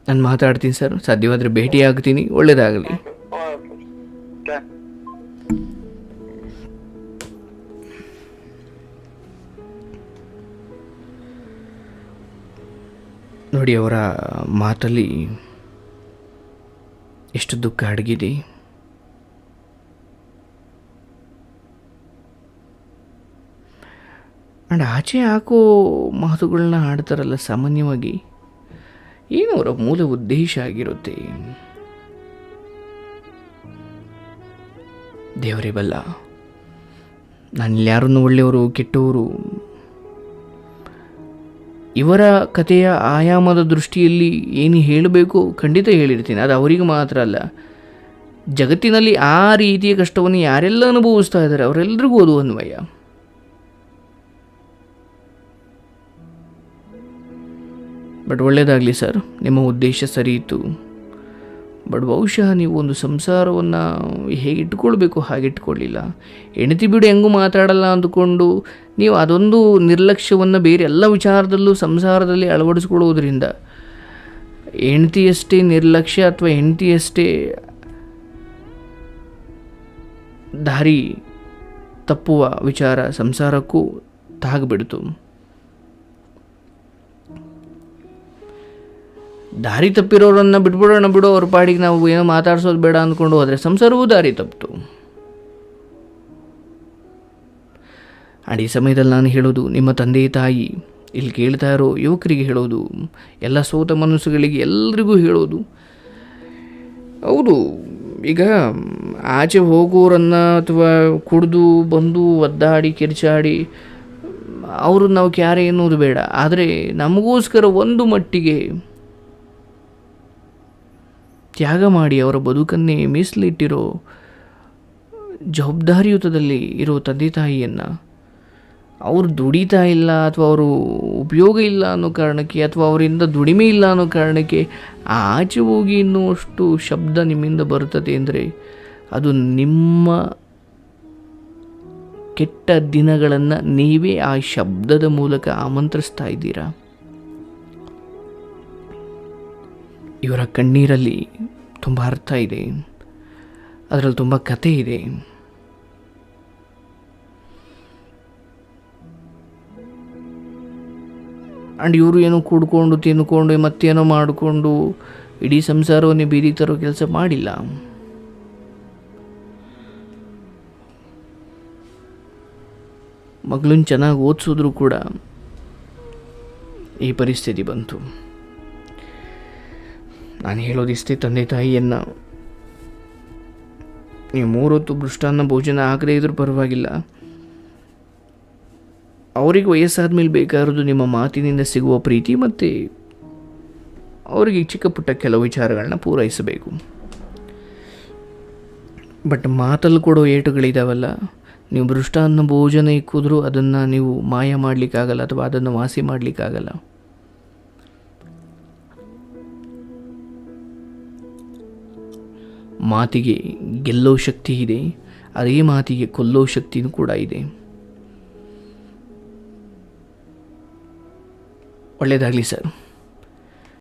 ನಾನು ಮಾತಾಡ್ತೀನಿ ಸರ್, ಸಾಧ್ಯವಾದರೆ ಭೇಟಿ ಆಗ್ತೀನಿ. ಒಳ್ಳೆಯದಾಗಲಿ. ನೋಡಿ, ಅವರ ಮಾತಲ್ಲಿ ಎಷ್ಟು ದುಃಖ ಅಡಗಿದೆ. ಆ್ಯಂಡ್ ಆಚೆ ಹಾಕೋ ಮಾತುಗಳನ್ನ ಆಡ್ತಾರಲ್ಲ ಸಾಮಾನ್ಯವಾಗಿ, ಏನು ಅವರ ಮೂಲ ಉದ್ದೇಶ ಆಗಿರುತ್ತೆ ದೇವರೇ ಬಲ್ಲ. ನಾನು ಯಾರನ್ನು ಒಳ್ಳೆಯವರು ಕೆಟ್ಟವರು, ಇವರ ಕಥೆಯ ಆಯಾಮದ ದೃಷ್ಟಿಯಲ್ಲಿ ಏನು ಹೇಳಬೇಕು ಖಂಡಿತ ಹೇಳಿರ್ತೀನಿ. ಅದು ಅವರಿಗೆ ಮಾತ್ರ ಅಲ್ಲ, ಜಗತ್ತಿನಲ್ಲಿ ಆ ರೀತಿಯ ಕಷ್ಟವನ್ನು ಯಾರೆಲ್ಲ ಅನುಭವಿಸ್ತಾ ಇದ್ದಾರೆ ಅವರೆಲ್ಲರಿಗೂ ಅದು ಅನ್ವಯ. ಬಟ್ ಒಳ್ಳೆಯದಾಗಲಿ ಸರ್, ನಿಮ್ಮ ಉದ್ದೇಶ ಸರಿ ಇತ್ತು. ಬಟ್ ಬಹುಶಃ ನೀವು ಒಂದು ಸಂಸಾರವನ್ನು ಹೇಗೆ ಇಟ್ಕೊಳ್ಬೇಕು ಹಾಗೆ ಇಟ್ಕೊಳ್ಳಿಲ್ಲ. ಹೆಂಡತಿ ಬಿಡು ಹೆಂಗೂ ಮಾತಾಡಲ್ಲ ಅಂದುಕೊಂಡು ನೀವು ಅದೊಂದು ನಿರ್ಲಕ್ಷ್ಯವನ್ನು ಬೇರೆ ಎಲ್ಲ ವಿಚಾರದಲ್ಲೂ ಸಂಸಾರದಲ್ಲಿ ಅಳವಡಿಸ್ಕೊಳ್ಳೋದ್ರಿಂದ ಹೆಂಡತಿಯಷ್ಟೇ ನಿರ್ಲಕ್ಷ್ಯ ಅಥವಾ ಹೆಂಡತಿಯಷ್ಟೇ ದಾರಿ ತಪ್ಪುವ ವಿಚಾರ ಸಂಸಾರಕ್ಕೂ ತಾಗ್ಬಿಡ್ತು. ದಾರಿ ತಪ್ಪಿರೋರನ್ನು ಬಿಟ್ಬಿಡೋಣ ಬಿಡೋ, ಅವ್ರ ಪಾಡಿಗೆ ನಾವು ಏನೋ ಮಾತಾಡ್ಸೋದು ಬೇಡ ಅಂದ್ಕೊಂಡು ಹೋದರೆ ಸಂಸಾರವೂ ದಾರಿ ತಪ್ಪಿತು. ಈ ಸಮಯದಲ್ಲಿ ನಾನು ಹೇಳೋದು ನಿಮ್ಮ ತಂದೆ ತಾಯಿ, ಇಲ್ಲಿ ಕೇಳ್ತಾ ಇರೋ ಯುವಕರಿಗೆ ಹೇಳೋದು, ಎಲ್ಲ ಸೋತ ಮನಸ್ಸುಗಳಿಗೆ ಎಲ್ರಿಗೂ ಹೇಳೋದು, ಹೌದು, ಈಗ ಆಚೆ ಹೋಗೋರನ್ನು ಅಥವಾ ಕುಡಿದು ಬಂದು ಒದ್ದಾಡಿ ಕಿರ್ಚಾಡಿ ಅವ್ರನ್ನ ನಾವು ಕ್ಯಾರೆ ಎನ್ನುವುದು ಬೇಡ. ಆದರೆ ನಮಗೋಸ್ಕರ ಒಂದು ಮಟ್ಟಿಗೆ ತ್ಯಾಗ ಮಾಡಿ ಅವರ ಬದುಕನ್ನೇ ಮೀಸಲಿಟ್ಟಿರೋ ಜವಾಬ್ದಾರಿಯುತದಲ್ಲಿ ಇರೋ ತಂದೆ ತಾಯಿಯನ್ನು ಅವರು ದುಡಿತಾ ಇಲ್ಲ ಅಥವಾ ಅವರು ಉಪಯೋಗ ಇಲ್ಲ ಅನ್ನೋ ಕಾರಣಕ್ಕೆ ಅಥವಾ ಅವರಿಂದ ದುಡಿಮೆ ಇಲ್ಲ ಅನ್ನೋ ಕಾರಣಕ್ಕೆ ಆಚೆ ಹೋಗಿ ಇನ್ನುವಷ್ಟು ಶಬ್ದ ನಿಮ್ಮಿಂದ ಬರುತ್ತದೆ ಅಂದರೆ ಅದು ನಿಮ್ಮ ಕೆಟ್ಟ ದಿನಗಳನ್ನು ನೀವೇ ಆ ಶಬ್ದದ ಮೂಲಕ ಆಮಂತ್ರಿಸ್ತಾ ಇದ್ದೀರಾ. ಇವರ ಕಣ್ಣೀರಲ್ಲಿ ತುಂಬ ಅರ್ಥ ಇದೆ, ಅದರಲ್ಲಿ ತುಂಬ ಕತೆ ಇದೆ. ಆ್ಯಂಡ್ ಇವರು ಏನೋ ಕುಡ್ಕೊಂಡು ತಿನ್ಕೊಂಡು ಮತ್ತೇನೋ ಮಾಡಿಕೊಂಡು ಇಡೀ ಸಂಸಾರವನ್ನೇ ಬೀದಿಗೆ ತರೋ ಕೆಲಸ ಮಾಡಿಲ್ಲ. ಮಗಳನ್ನ ಚೆನ್ನಾಗಿ ಓದಿಸಿದ್ರು ಕೂಡ ಈ ಪರಿಸ್ಥಿತಿ ಬಂತು. ನಾನು ಹೇಳೋದಿಷ್ಟೇ, ತಂದೆ ತಾಯಿಯನ್ನು ನೀವು 3 ಹೊತ್ತು ಮೃಷ್ಟಾನ್ನ ಭೋಜನ ಆಗದೇ ಇದ್ರೂ ಪರವಾಗಿಲ್ಲ, ಅವರಿಗೆ ವಯಸ್ಸಾದ ಮೇಲೆ ಬೇಕಾಗಿರೋದು ನಿಮ್ಮ ಮಾತಿನಿಂದ ಸಿಗುವ ಪ್ರೀತಿ ಮತ್ತು ಅವರಿಗೆ ಚಿಕ್ಕ ಪುಟ್ಟ ಕೆಲವು ವಿಚಾರಗಳನ್ನ ಪೂರೈಸಬೇಕು. ಬಟ್ ಮಾತಲ್ಲಿ ಕೊಡೋ ಏಟುಗಳಿದಾವಲ್ಲ, ನೀವು ಮೃಷ್ಟಾನ್ನ ಭೋಜನ ಇಕ್ಕಿದ್ರೂ ಅದನ್ನು ನೀವು ಮಾಯ ಮಾಡಲಿಕ್ಕಾಗಲ್ಲ ಅಥವಾ ಅದನ್ನು ವಾಸಿ ಮಾಡಲಿಕ್ಕಾಗಲ್ಲ. ಮಾತಿಗೆ ಗೆಲ್ಲೋ ಶಕ್ತಿ ಇದೆ, ಅದೇ ಮಾತಿಗೆ ಕೊಲ್ಲೋ ಶಕ್ತಿನೂ ಕೂಡ ಇದೆ. ಒಳ್ಳೆಯದಾಗಲಿ ಸರ್.